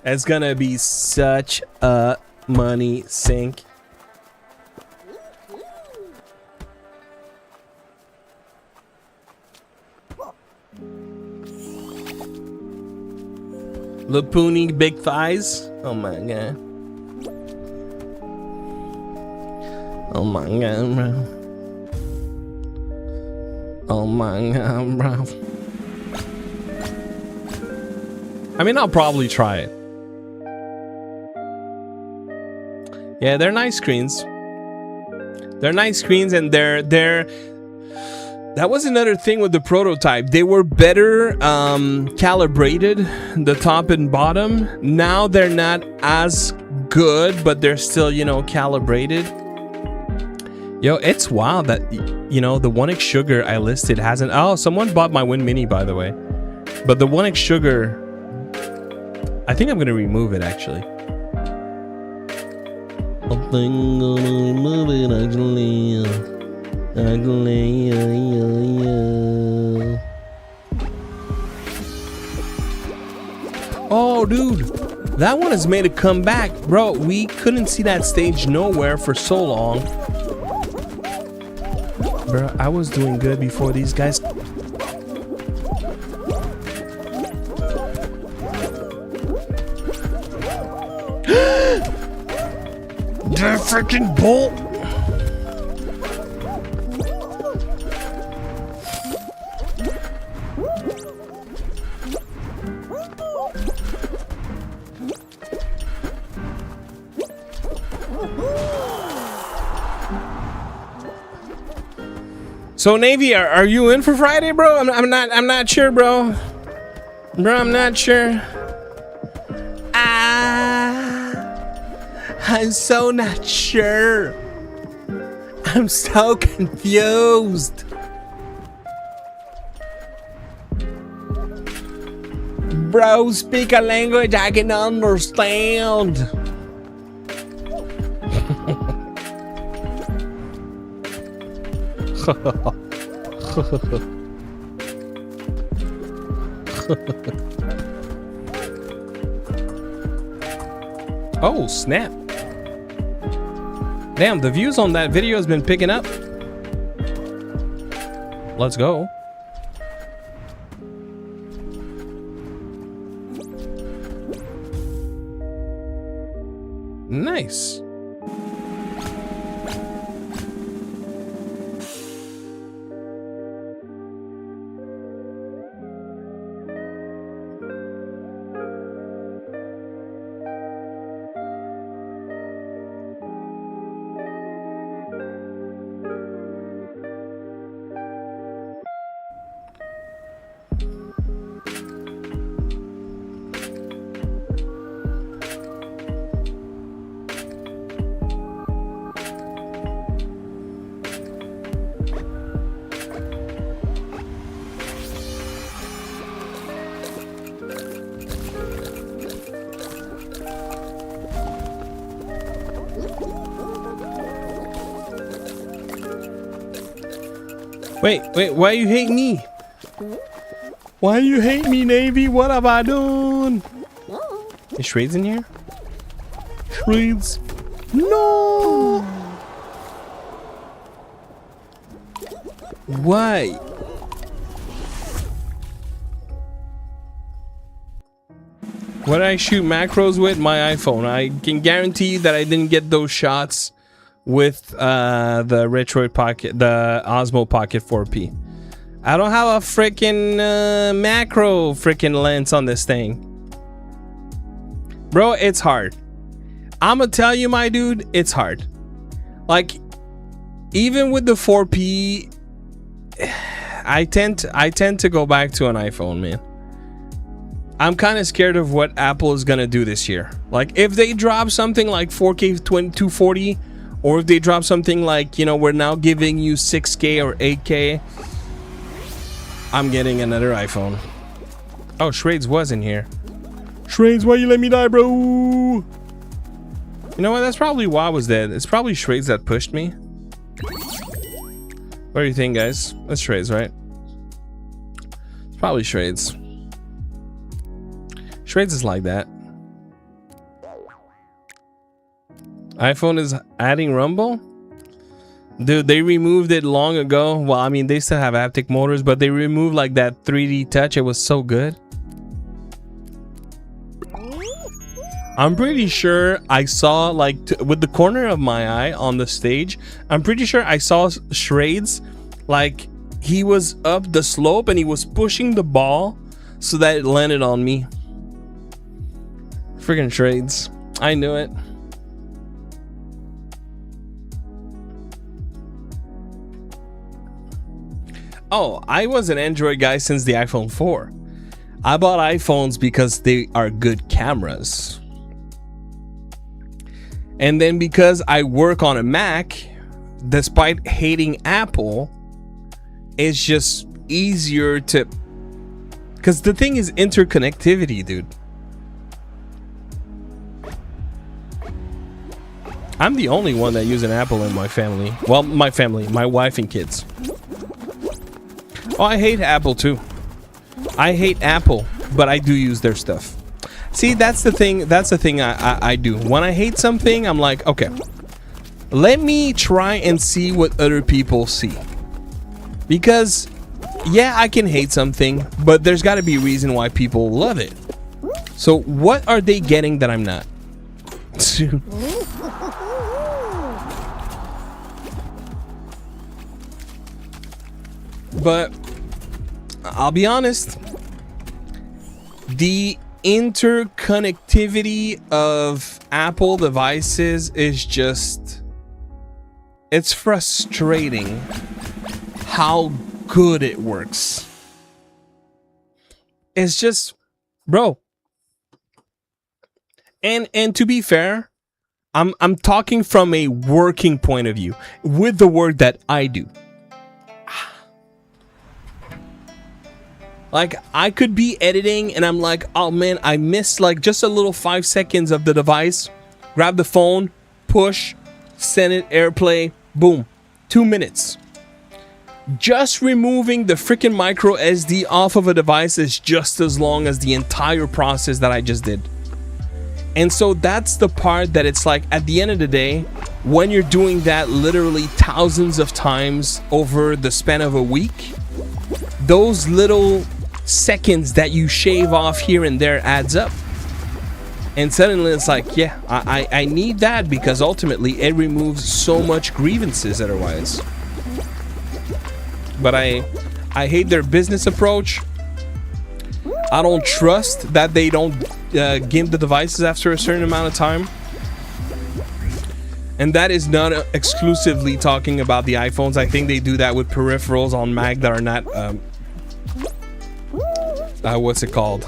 [SPEAKER 1] It's gonna be such a money sink. Lapoony big thighs. Oh my god. Oh my god, bro. Oh my god, bro. I mean, I'll probably try it. Yeah, they're nice screens. They're nice screens, and they're that was another thing with the prototype. They were better calibrated, the top and bottom. Now they're not as good, but they're still, you know, calibrated. Yo, it's wild that, you know, the 1x Sugar I listed hasn't... Oh, someone bought my Win Mini, by the way. But the 1x Sugar... I think I'm going to remove it, actually. I think I'm going to remove it, actually. Oh, dude, that one has made a comeback, bro. We couldn't see that stage nowhere for so long, bro. I was doing good before these guys. The freaking bolt. So Navy, are you in for Friday, bro? I'm not sure, bro. Bro, I'm not sure. I'm so not sure. I'm so confused. Bro, speak a language I can understand. Oh, snap. Damn, the views on that video has been picking up. Let's go. Nice. Wait, why you hate me? Why you hate me, Navy? What have I done? Is Shreds in here? Shreds? No! Why? What did I shoot macros with? My iPhone. I can guarantee that I didn't get those shots with the Retroid Pocket, the Osmo Pocket 4P. I don't have a freaking macro freaking lens on this thing. Bro, it's hard. I'm gonna tell you, my dude, it's hard. Like, even with the 4P, I tend to go back to an iPhone, man. I'm kind of scared of what Apple is gonna do this year. Like, if they drop something like 4K 240, or if they drop something like, you know, we're now giving you 6K or 8K, I'm getting another iPhone. Oh, Shrades was in here. Shrades, why you let me die, bro? You know what? That's probably why I was dead. It's probably Shrades that pushed me. What do you think, guys? That's Shrades, right? It's probably Shrades. Shrades is like that. iPhone is adding rumble? Dude, they removed it long ago. Well, I mean, they still have haptic motors, but they removed like that 3D touch. It was so good. I'm pretty sure I saw, like, with the corner of my eye on the stage, I'm pretty sure I saw Shrades, like, he was up the slope and he was pushing the ball so that it landed on me. Friggin' Shrades. I knew it. Oh, I was an Android guy since the iPhone 4. I bought iPhones because they are good cameras. And then because I work on a Mac, despite hating Apple, it's just easier to... Because the thing is interconnectivity, dude. I'm the only one that uses an Apple in my family. Well, my family, my wife and kids. Oh, I hate Apple too. I hate Apple, but I do use their stuff. See, that's the thing. That's the thing I do. When I hate something, I'm like, okay, let me try and see what other people see. Because, yeah, I can hate something, but there's got to be a reason why people love it. So what are they getting that I'm not? But I'll be honest, the interconnectivity of Apple devices is just, it's frustrating how good it works. It's just, bro. And to be fair, I'm talking from a working point of view with the work that I do. Like, I could be editing and I'm like, oh man, I missed like just a little 5 seconds of the device. Grab the phone, push, send it, AirPlay, boom, 2 minutes. Just removing the freaking micro SD off of a device is just as long as the entire process that I just did. And so that's the part that it's like, at the end of the day, when you're doing that literally thousands of times over the span of a week, those little seconds that you shave off here and there adds up. And suddenly it's like, yeah, I need that, because ultimately it removes so much grievances otherwise. But I hate their business approach. I don't trust that they don't gimp the devices after a certain amount of time. And that is not exclusively talking about the iPhones. I think they do that with peripherals on Mac that are not what's it called,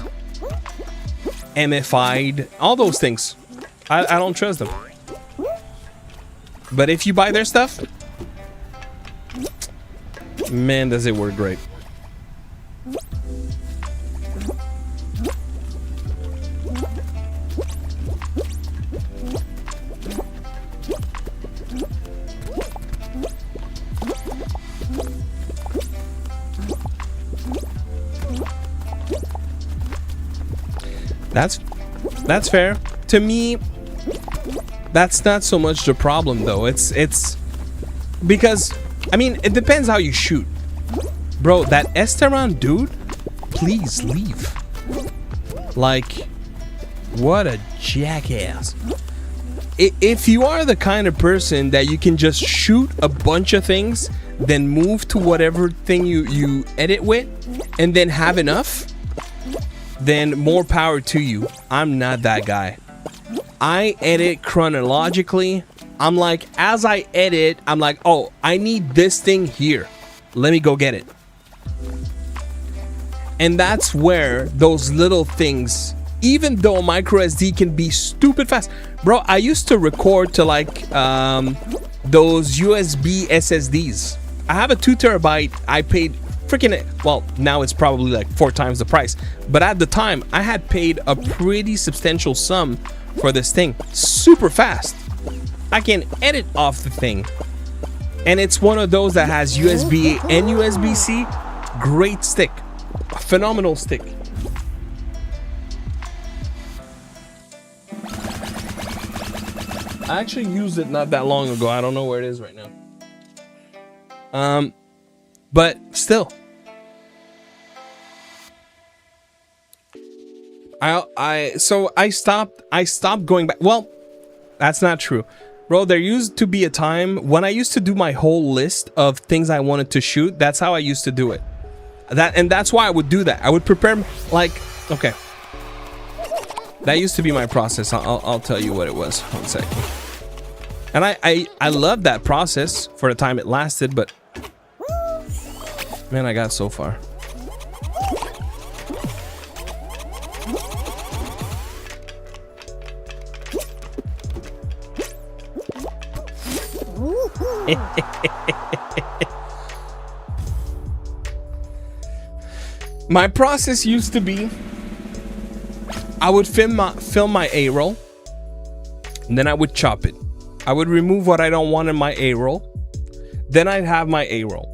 [SPEAKER 1] MFI'd, all those things. I don't trust them. But if you buy their stuff, man, does it work great. That's fair. To me, that's not so much the problem though. It's because, I mean, it depends how you shoot. Bro, that Esteron dude, please leave. Like, What a jackass. If you are the kind of person that you can just shoot a bunch of things, then move to whatever thing you edit with, and then have enough, then more power to you. I'm not that guy. I edit chronologically. I'm like, as I edit, I'm like, oh, I need this thing here. Let me go get it. And that's where those little things, even though micro SD can be stupid fast. Bro, I used to record to like those USB SSDs. I have a 2 terabyte. I paid freaking, well, now it's probably like 4 times the price. But at the time, I had paid a pretty substantial sum for this thing. Super fast. I can edit off the thing. And it's one of those that has USB and USB-C. Great stick. A phenomenal stick. I actually used it not that long ago. I don't know where it is right now. But still, I stopped going back. Well, that's not true, bro. There used to be a time when I used to do my whole list of things I wanted to shoot. That's how I used to do it. That's why I would do that. I would prepare, like, okay. That used to be my process. I'll tell you what it was. 1 second. And I loved that process for the time it lasted, but man, I got so far. My process used to be, I would film my A-roll, and then I would chop it. I would remove what I don't want in my A-roll. Then I'd have my A-roll.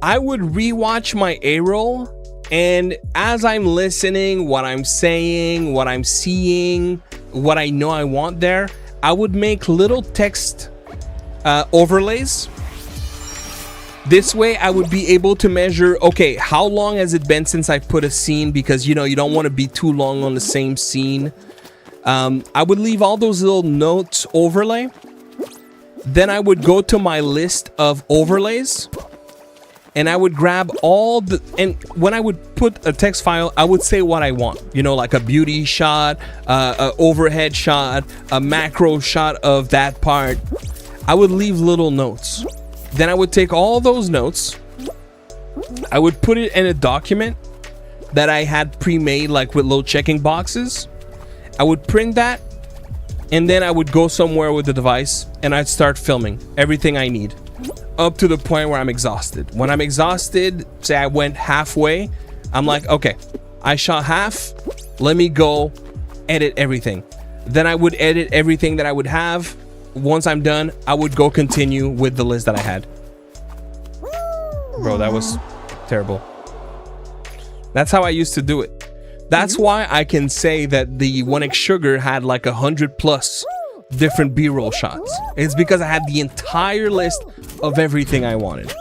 [SPEAKER 1] I would rewatch my A-roll, and as I'm listening, what I'm saying, what I'm seeing, what I know I want there, I would make little text overlays. This way I would be able to measure, okay, how long has it been since I put a scene, because you know you don't want to be too long on the same scene. I would leave all those little notes overlay. Then I would go to my list of overlays, and I would grab all the, and when I would put a text file, I would say what I want, you know, like a beauty shot, a overhead shot, a macro shot of that part. I would leave little notes. Then I would take all those notes, I would put it in a document that I had pre-made, like with little checking boxes. I would print that, and then I would go somewhere with the device and I'd start filming everything I need up to the point where I'm exhausted. When I'm exhausted, say I went halfway, I'm like, okay, I shot half, let me go edit everything. Then I would edit everything that I would have. Once I'm done, I would go continue with the list that I had. Bro, that was terrible. That's how I used to do it. That's why I can say that the 1x Sugar had like 100+ different B-roll shots. It's because I had the entire list of everything I wanted.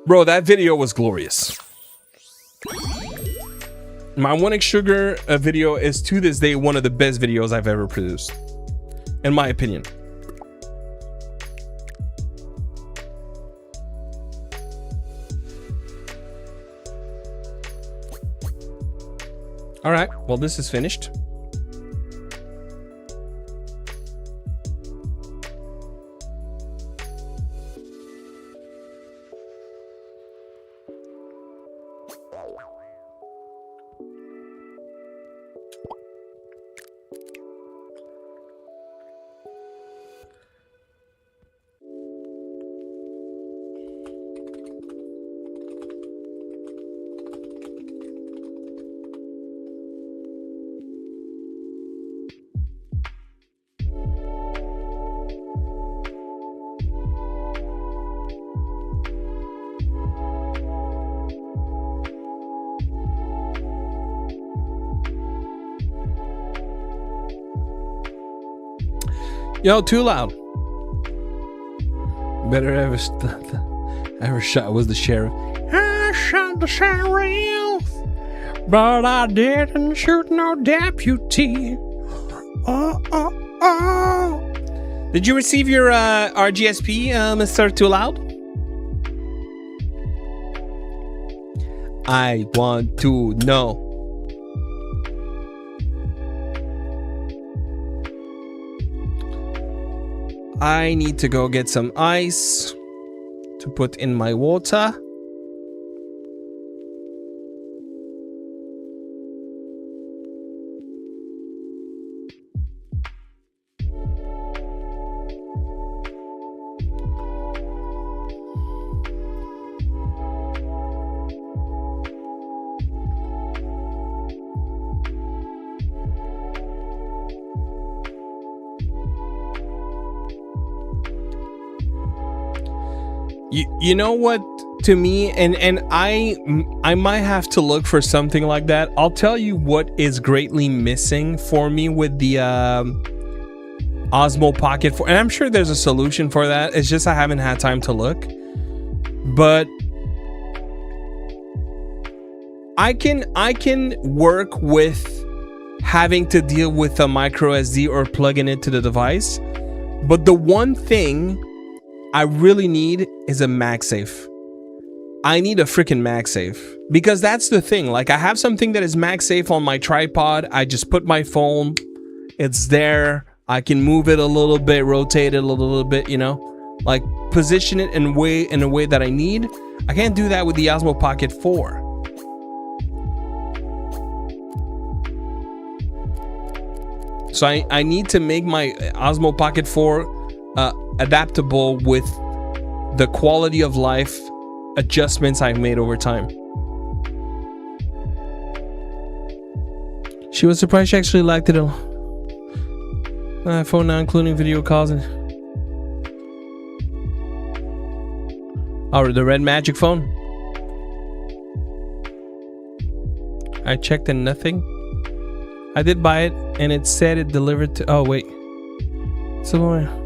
[SPEAKER 1] Bro, that video was glorious. My 1x Sugar video is to this day one of the best videos I've ever produced, in my opinion. All right, well, this is finished. Yo, too loud. Better ever shot was the sheriff. I shot the sheriff. But I didn't shoot no deputy. Did you receive your RGSP, Mr. Too Loud? I want to know. I need to go get some ice to put in my water. You know what, to me, and I might have to look for something like that. I'll tell you what is greatly missing for me with the Osmo Pocket 4, and I'm sure there's a solution for that. It's just I haven't had time to look. But I can work with having to deal with a micro SD or plugging it to the device. But the one thing I really need is a MagSafe. I need a freaking MagSafe, because that's the thing. Like, I have something that is MagSafe on my tripod. I just put my phone, it's there. I can move it a little bit, rotate it a little bit, you know, like position it in a way that I need. I can't do that with the Osmo Pocket 4. So I need to make my Osmo Pocket 4 adaptable with the quality of life adjustments I've made over time. She was surprised she actually liked it. Phone now, including video calls. Oh, the red magic phone. I checked and nothing. I did buy it and it said it delivered to. Oh wait. So.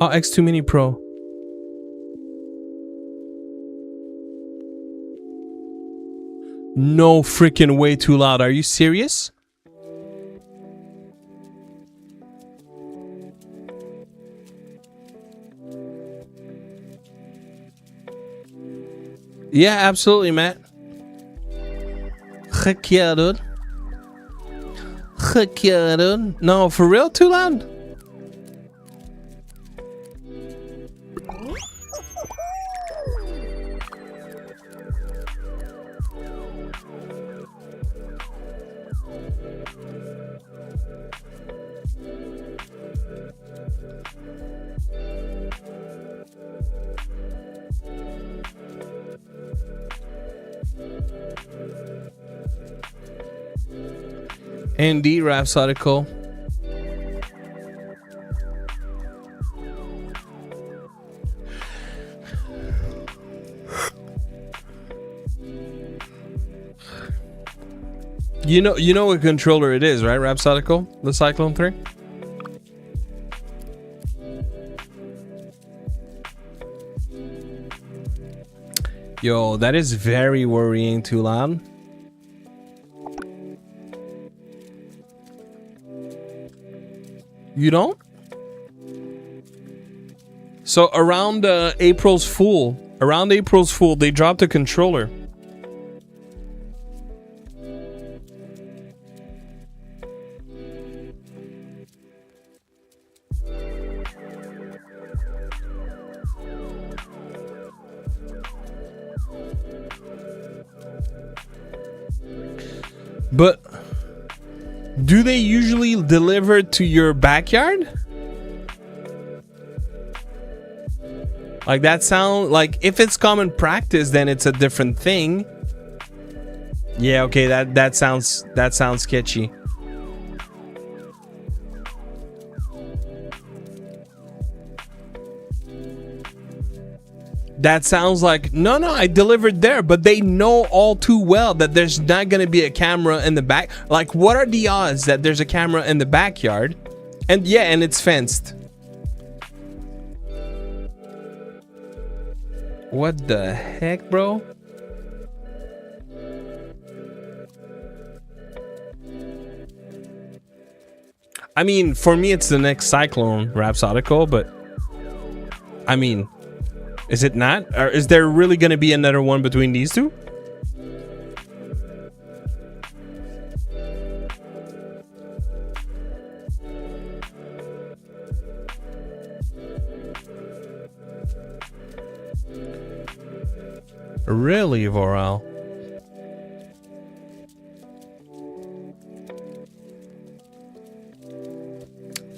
[SPEAKER 1] Oh, X2 Mini Pro. No freaking way, Too Loud. Are you serious? Yeah, absolutely, Matt. Heck yeah, dude. Heck yeah, dude. No, for real, Too Loud? Indeed, Rhapsodical. You know what controller it is, right, Rhapsodical? The Cyclone 3? Yo, that is very worrying, Too Loud. You don't? So around April's Fool, they dropped a controller. But do they usually deliver to your backyard? Like, that sound like, if it's common practice, then it's a different thing. Yeah, okay, that sounds sketchy. That sounds like, no, I delivered there, but they know all too well that there's not going to be a camera in the back. Like, what are the odds that there's a camera in the backyard? And yeah, and it's fenced. What the heck, bro? I mean, for me, it's the next Cyclone Rhapsodical, but I mean, is it not? Or is there really going to be another one between these two? Really, Voral?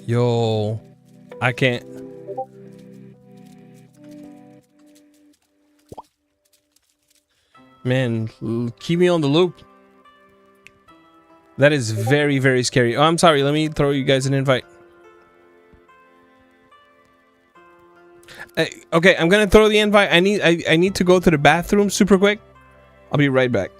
[SPEAKER 1] Yo, I can't. Man, keep me on the loop. That is very, very scary. Oh, I'm sorry. Let me throw you guys an invite. Okay, I'm gonna throw the invite. I need to go to the bathroom super quick. I'll be right back.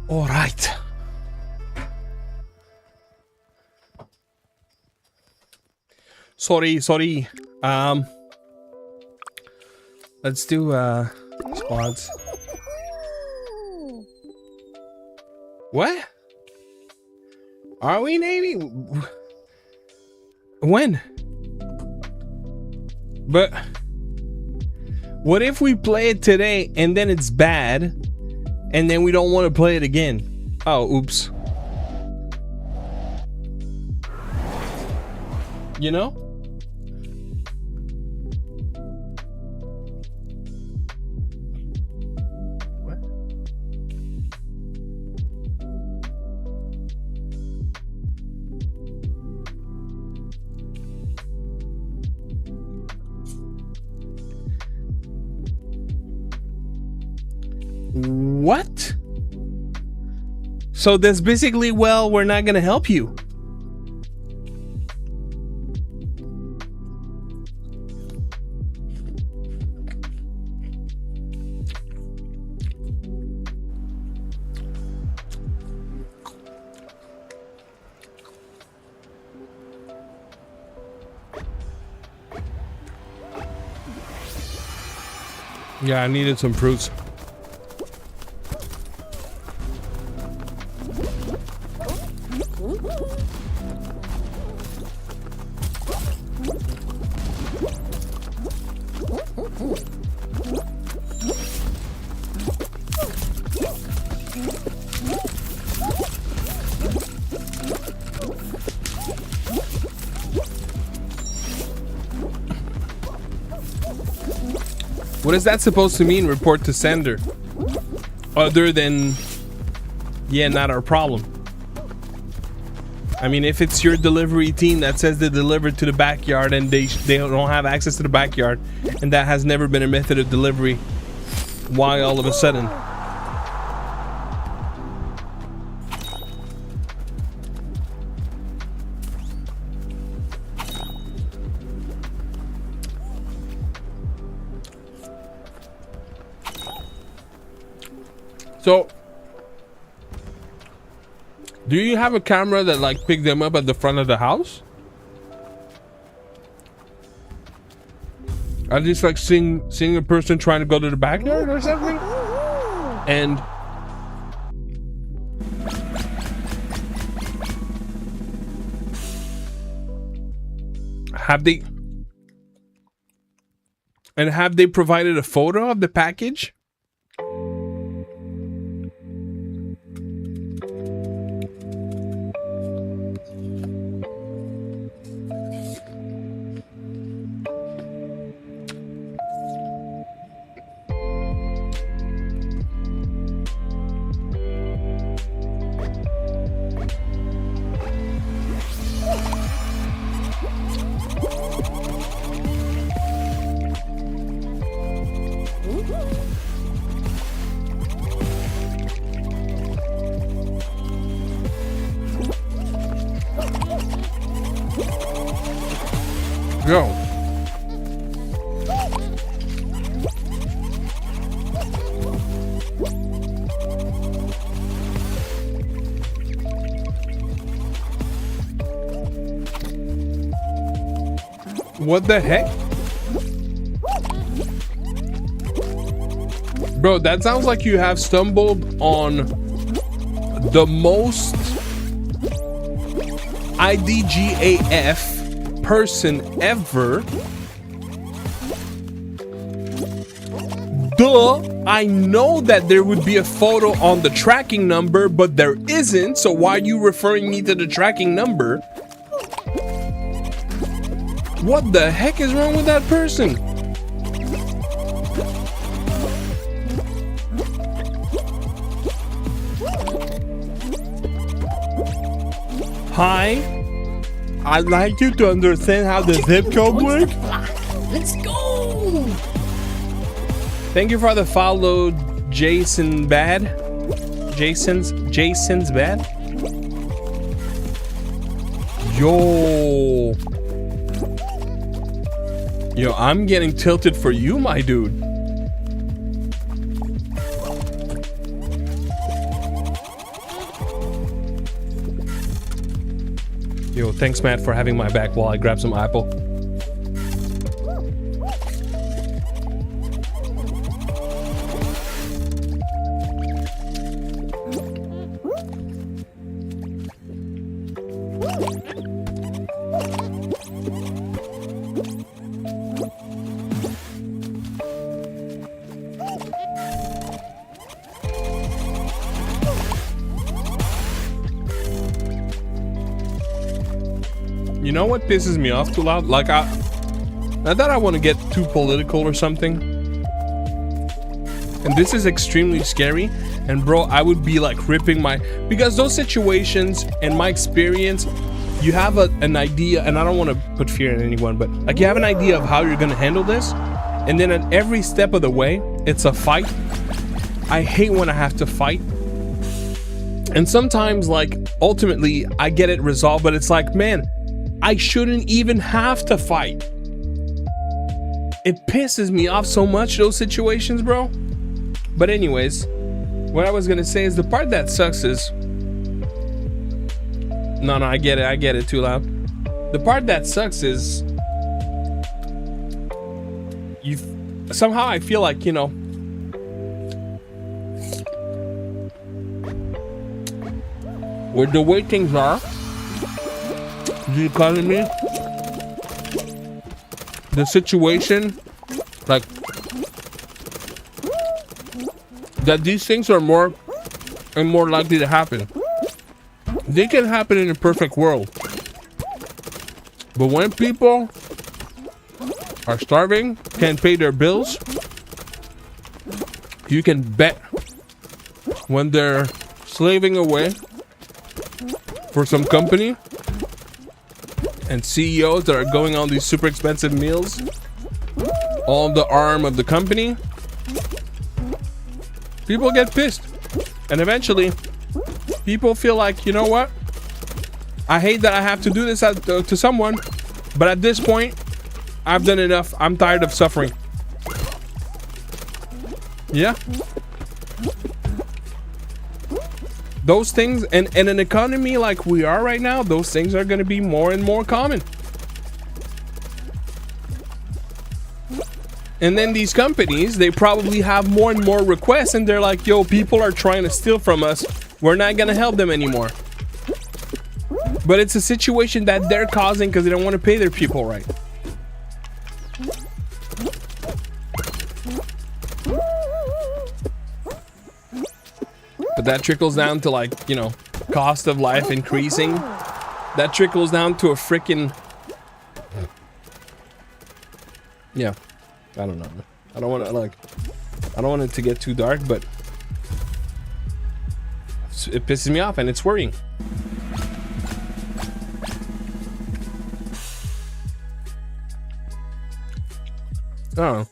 [SPEAKER 1] All right. Sorry. Let's do squads. What? Are we Navy? When? But what if we play it today and then it's bad and then we don't want to play it again? Oh, oops. You know? What? What? So that's basically, well, we're not gonna help you. Yeah, I needed some fruits. What is that supposed to mean, report to sender? Other than, yeah, not our problem. I mean, if it's your delivery team that says they delivered to the backyard and they don't have access to the backyard, and that has never been a method of delivery, why all of a sudden? So, do you have a camera that like picked them up at the front of the house? Are just like seeing a person trying to go to the backyard or something? And have they provided a photo of the package? Go. What the heck? Bro, that sounds like you have stumbled on the most IDGAF person ever. Duh, I know that there would be a photo on the tracking number, but there isn't, so why are you referring me to the tracking number? What the heck is wrong with that person? Hi, I'd like you to understand how the zip code works.
[SPEAKER 2] Let's go!
[SPEAKER 1] Thank you for the follow, Jason Bad. Jason's Bad. Yo, I'm getting tilted for you, my dude. Yo, thanks, Matt, for having my back while I grab some apple. You know what pisses me off too loud? Like, not that I want to get too political or something, and this is extremely scary, and bro, I would be like ripping my, because those situations, in my experience, you have an idea, and I don't want to put fear in anyone, but like you have an idea of how you're gonna handle this, and then at every step of the way, it's a fight. I hate when I have to fight. And sometimes, like, ultimately, I get it resolved, but it's like, man, I shouldn't even have to fight. It pisses me off so much, those situations, bro. But anyways, what I was gonna say is the part that sucks is... No, I get it too loud. The part that sucks is... somehow I feel like, you know, with the way things are, the economy, the situation, like, that these things are more and more likely to happen. They can happen in a perfect world. But when people are starving, can't pay their bills, you can bet when they're slaving away for some company and CEOs that are going on these super expensive meals, all the arm of the company, people get pissed. And eventually, people feel like, you know what? I hate that I have to do this to someone, but at this point, I've done enough. I'm tired of suffering. Yeah. Those things, and in an economy like we are right now, those things are going to be more and more common. And then these companies, they probably have more and more requests, and they're like, yo, people are trying to steal from us. We're not going to help them anymore. But it's a situation that they're causing because they don't want to pay their people right. But that trickles down to, like, you know, cost of life increasing. That trickles down to a freaking... Yeah. I don't know. I don't want to, like... I don't want it to get too dark, but... It pisses me off and it's worrying. I don't know.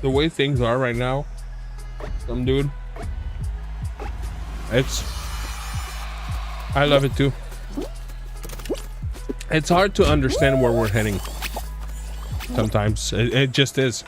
[SPEAKER 1] The way things are right now, dude, I love it too. It's hard to understand where we're heading. Sometimes it just is.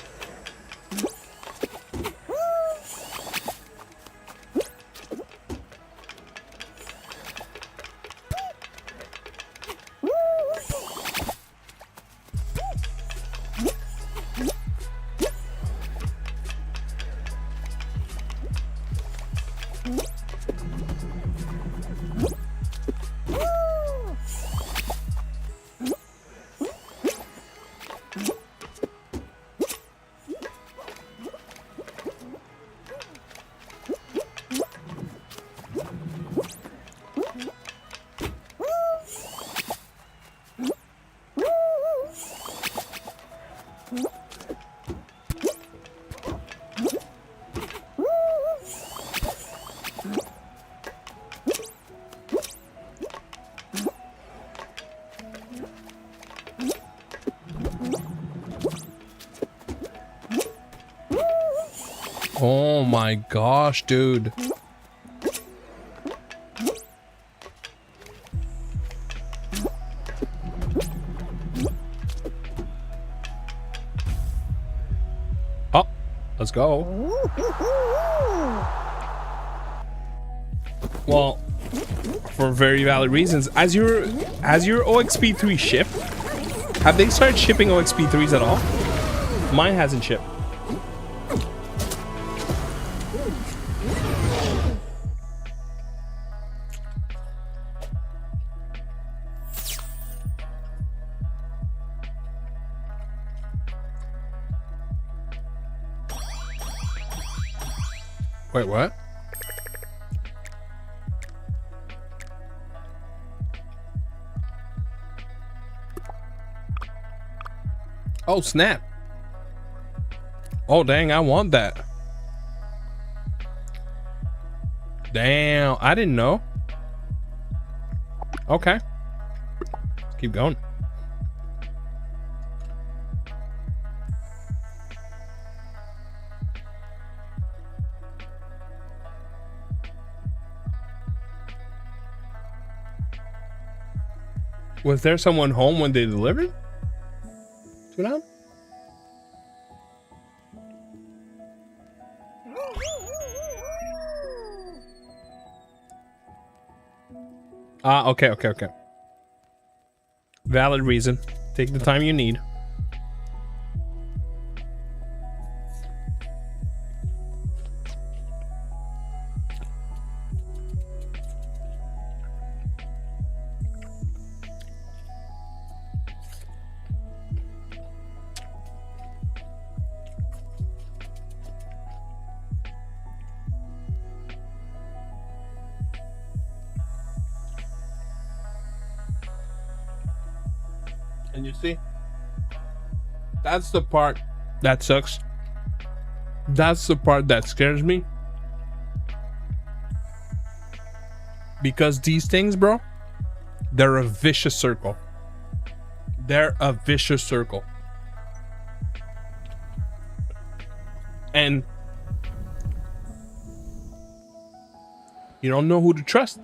[SPEAKER 1] Oh my gosh, dude. Oh, let's go. Well, for very valid reasons. As your OXP3 ship, have they started shipping OXP3s at all? Mine hasn't shipped. Wait, what? Oh, snap. Oh, dang, I want that. Damn, I didn't know. Okay. Let's keep going. Was there someone home when they delivered? Too down? Ah, okay. Valid reason. Take the time you need. And you see, that's the part that sucks. That's the part that scares me. Because these things, bro, they're a vicious circle. They're a vicious circle. And you don't know who to trust.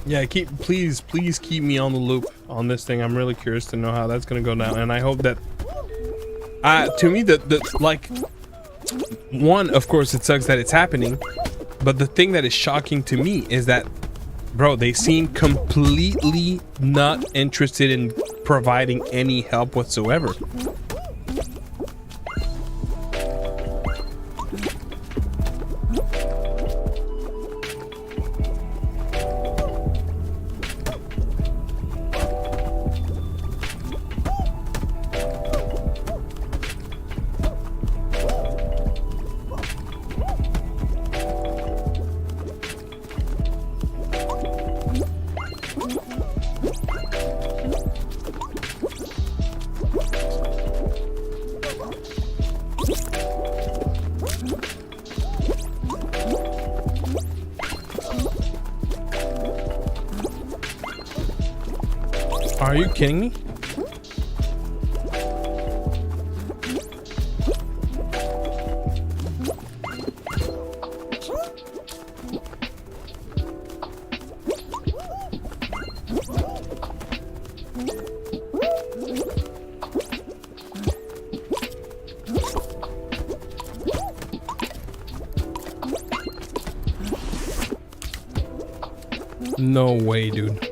[SPEAKER 1] Yeah, please keep me on the loop on this thing. I'm really curious to know how that's gonna go down, and I hope that to me the like, one, of course it sucks that it's happening, but the thing that is shocking to me is that, bro, they seem completely not interested in providing any help whatsoever. Are you kidding me? No way, dude.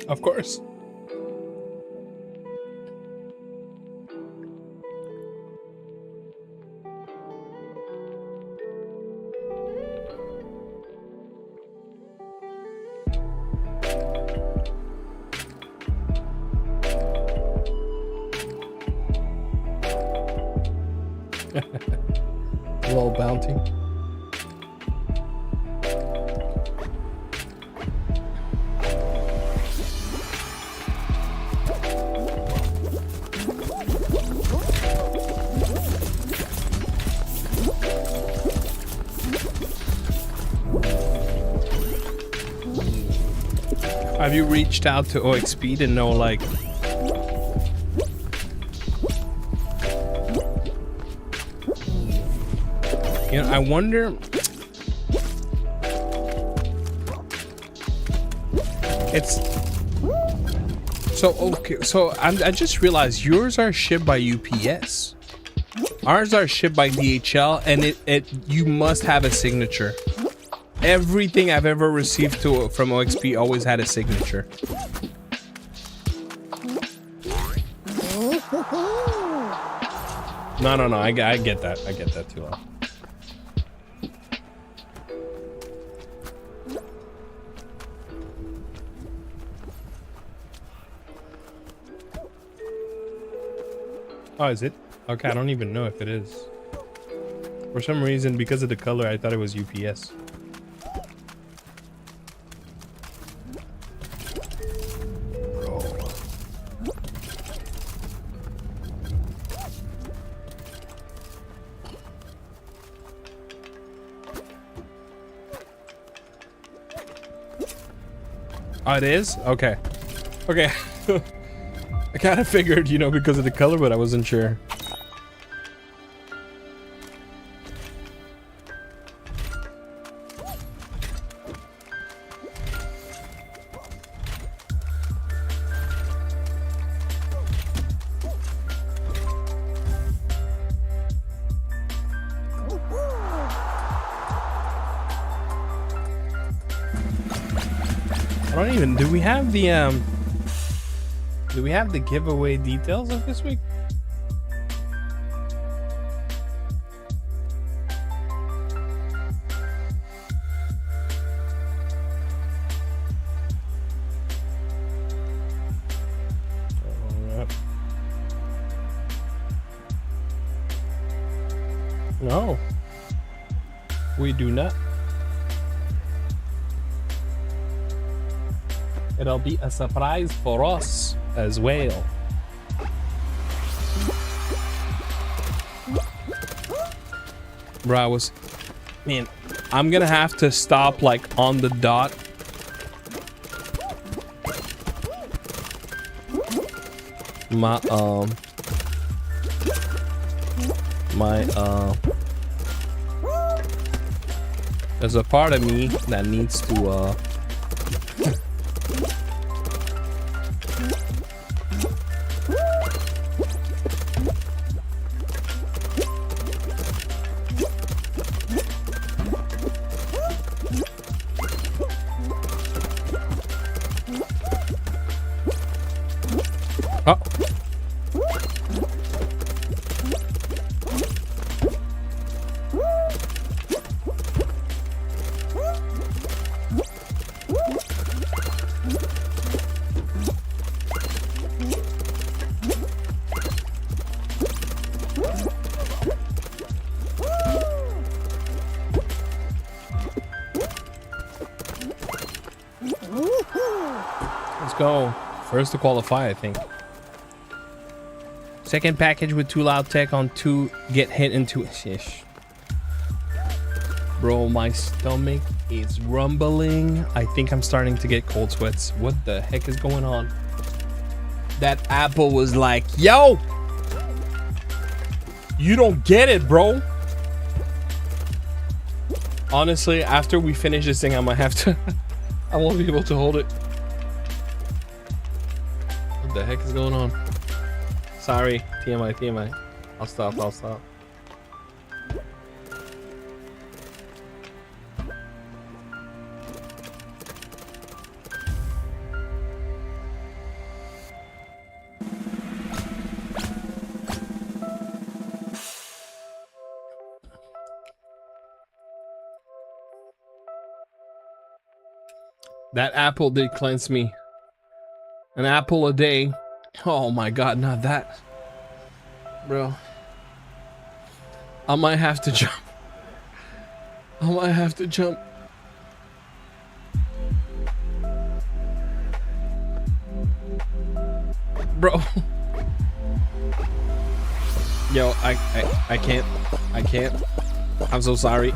[SPEAKER 1] Of course. Little bounty. Have you reached out to OXP to know, like, you know, I wonder, it's so okay. So I just realized yours are shipped by UPS. Ours are shipped by DHL, and you must have a signature. Everything I've ever received from OXP always had a signature. No, I get that. I get that too. Oh, is it? Okay, I don't even know if it is. For some reason, because of the color, I thought it was UPS. Oh, it is? Okay. Okay. I kind of figured, you know, because of the color, but I wasn't sure. I don't even, do we have the giveaway details of this week? No, we do not. It'll be a surprise for us as well. Bro, man, I'm gonna have to stop like on the dot. There's a part of me that needs to oh. Let's go. First to qualify, I think. Second package with too loud tech on 2 get hit into shish. Bro, my stomach is rumbling. I think I'm starting to get cold sweats. What the heck is going on? That apple was like, yo, you don't get it, bro. Honestly, after we finish this thing, I might have to I won't be able to hold it. What the heck is going on? Sorry, TMI. I'll stop. That apple did cleanse me. An apple a day. Oh my god, not that. Bro. I might have to jump. Bro. Yo, I can't. I'm so sorry.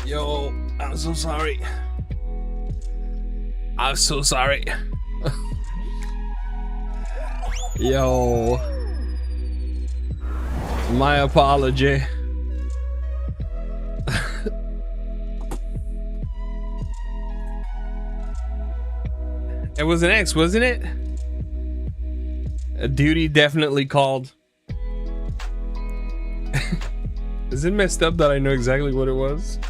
[SPEAKER 1] Yo, I'm so sorry. I'm so sorry. Yo. My apology. It was an X, wasn't it? A duty definitely called. Is it messed up that I know exactly what it was?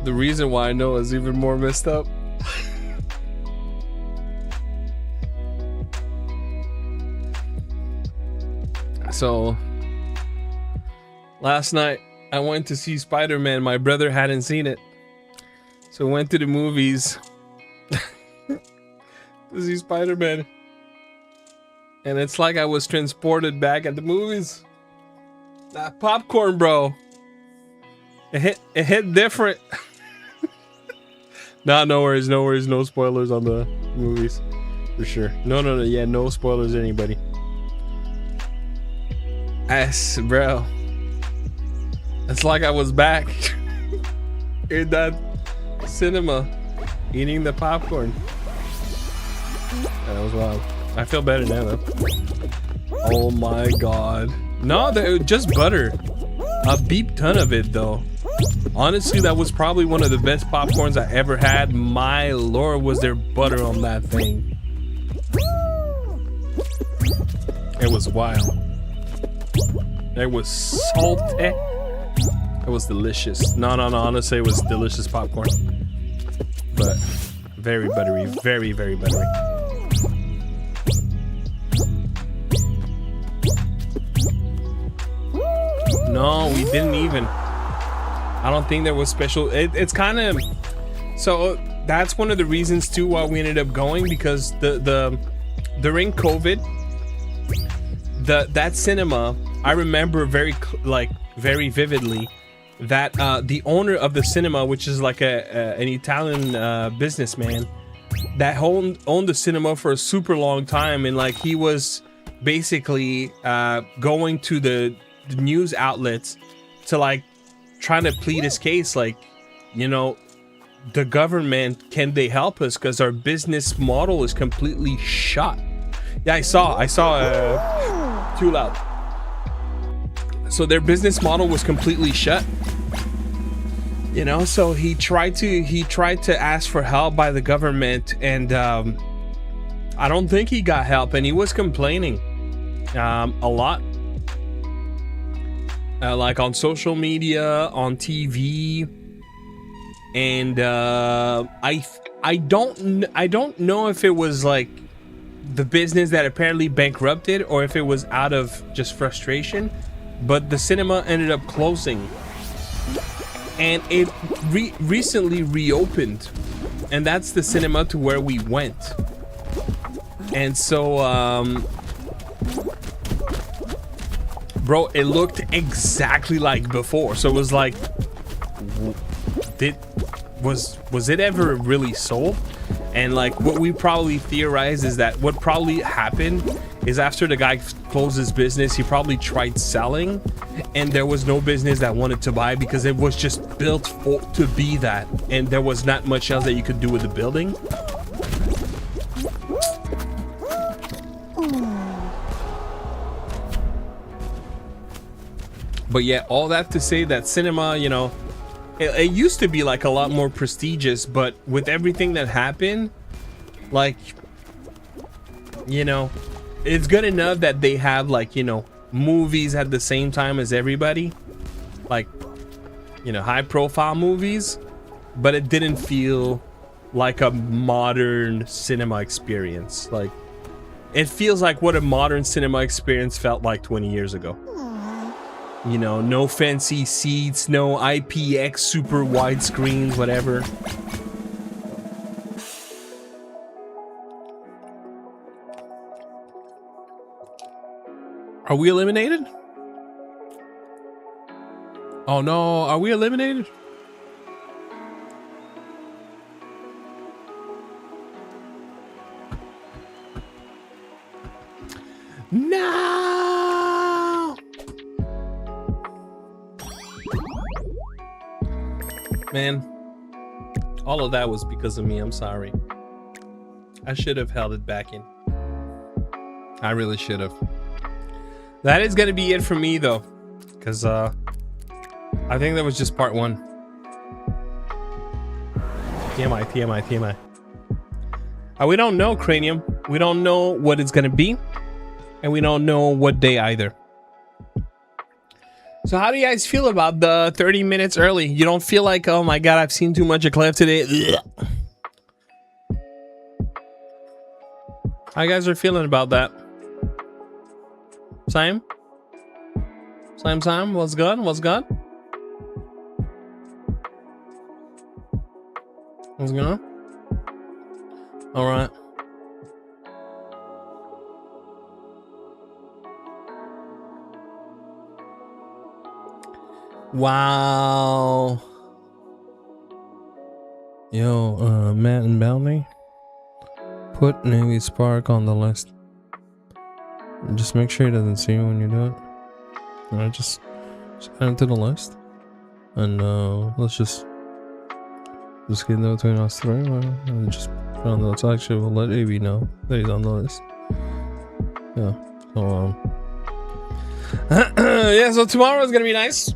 [SPEAKER 1] The reason why I know is even more messed up. So last night I went to see Spider-Man. My brother hadn't seen it, so I went to the movies to see Spider-Man. And it's like I was transported back at the movies. That popcorn, bro. It hit different. Nah, no worries, no spoilers on the movies. For sure. No, yeah, no spoilers, anybody. Bro. It's like I was back in that cinema eating the popcorn. That was wild. I feel better now though. Oh my god. No, just butter. A beep ton of it though. Honestly, that was probably one of the best popcorns I ever had. My lord, was there butter on that thing. It was wild. It was salty. It was delicious. No, honestly, it was delicious popcorn. But very buttery, very buttery. No, we didn't even. I don't think there was special. It's kind of. So that's one of the reasons too why we ended up going, because the during COVID, that cinema, I remember very vividly that the owner of the cinema, which is like an Italian businessman that owned the cinema for a super long time, and like he was basically going to the news outlets to like trying to plead his case, like, you know, the government, can they help us, because our business model is completely shot. Yeah, I saw too loud. So their business model was completely shut, You know, so he tried to ask for help by the government, and I don't think he got help, and he was complaining a lot, like on social media, on TV, and I don't know if it was like the business that apparently bankrupted or if it was out of just frustration, but the cinema ended up closing, and it recently reopened, and that's the cinema to where we went. And so bro, it looked exactly like before, so it was like, was it ever really sold? And like what we probably theorize is that what probably happened is after the guy closed his business, he probably tried selling, and there was no business that wanted to buy because it was just built to be that, and there was not much else that you could do with the building. But yeah, all that to say that cinema, you know, it used to be like a lot more prestigious, but with everything that happened, like, you know, it's good enough that they have, like, you know, movies at the same time as everybody, like, you know, high profile movies, but it didn't feel like a modern cinema experience. Like, it feels like what a modern cinema experience felt like 20 years ago. You know, no fancy seats, no IPX super wide screens, whatever. Are we eliminated? Oh no, are we eliminated? No! Man, all of that was because of me. I'm sorry. I should have held it back in. I really should have. That is gonna be it for me though, because I think that was just part one. TMI, TMI, TMI. We don't know, Cranium. We don't know what it's gonna be, and we don't know what day either. So how do you guys feel about the 30 minutes early? You don't feel like, oh my god, I've seen too much of Klef today? Ugh. How you guys are feeling about that? Same? Same? What's good? What's good? What's going on? Alright. Wow. Yo, Matt and Bounty, put Navy Spark on the list. Just make sure he doesn't see you when you do it. Alright, just add him to the list. And let's just get in between us three, and just put on the list. Actually, we'll let AV know that he's on the list. Yeah. So yeah, so tomorrow is gonna be nice.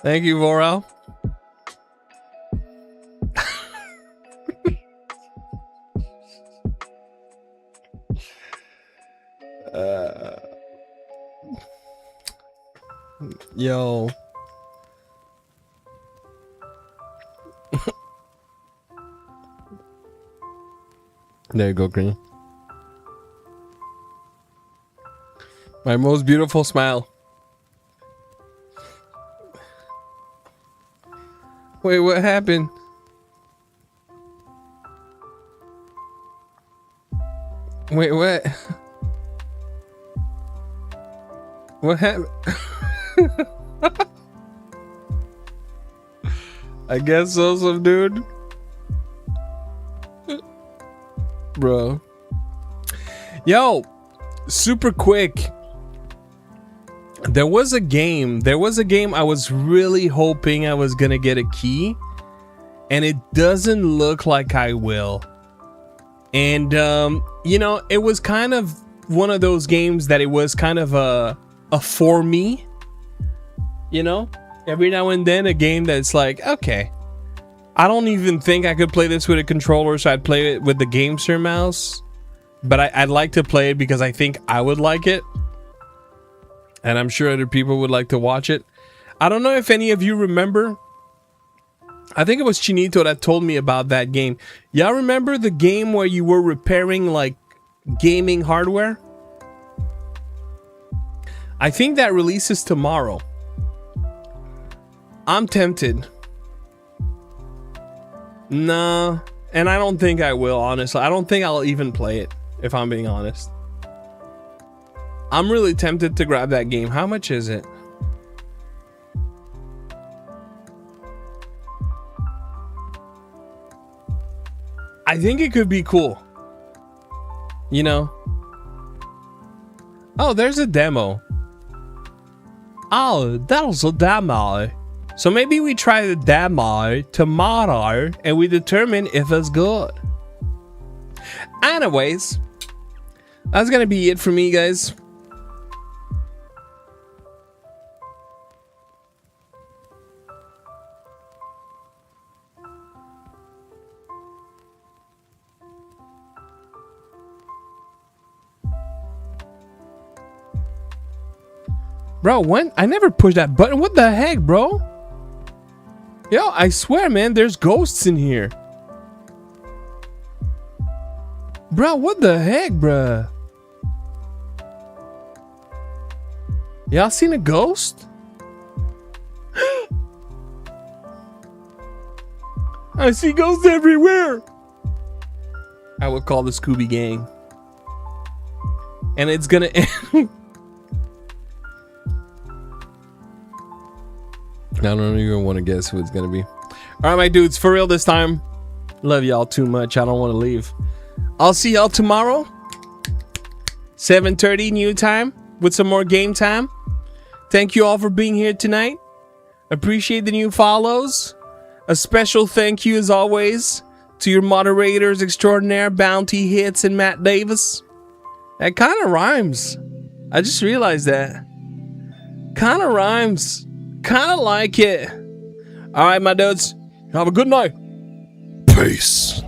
[SPEAKER 1] Thank you, Vorel. Yo. There you go, Green. My most beautiful smile. Wait, what happened? Wait, what? What happened? I guess so, some dude. Bro. Yo, super quick. There was a game I was really hoping I was gonna get a key, and it doesn't look like I will. And you know, it was kind of one of those games that it was kind of a a for me, you know, every now and then a game that's like, okay, I don't even think I could play this with a controller, so I'd play it with the GameSir mouse, but I'd like to play it because I think I would like it, and I'm sure other people would like to watch it. I don't know if any of you remember, I think it was Chinito that told me about that game. Y'all remember the game where you were repairing like gaming hardware? I think that releases tomorrow. I'm tempted. Nah, and I don't think I will, honestly. I don't think I'll even play it, if I'm being honest. I'm really tempted to grab that game. How much is it? I think it could be cool. You know? Oh, there's a demo. Oh, that was a demo. So maybe we try the demo tomorrow and we determine if it's good. Anyways, that's gonna be it for me, guys. Bro, when? I never pushed that button. What the heck, bro? Yo, I swear, man, there's ghosts in here. Bro, what the heck, bro? Y'all seen a ghost? I see ghosts everywhere. I would call the Scooby Gang. And it's gonna end. I don't even want to guess who it's gonna be. All right, my dudes, for real this time. Love y'all too much. I don't want to leave. I'll see y'all tomorrow, 7:30 new time, with some more game time. Thank you all for being here tonight. Appreciate the new follows. A special thank you, as always, to your moderators extraordinaire, Bounty Hits and Matt Davis. That kind of rhymes. I just realized that. Kind of rhymes. Kind of like it. All right, my dudes. Have a good night. Peace.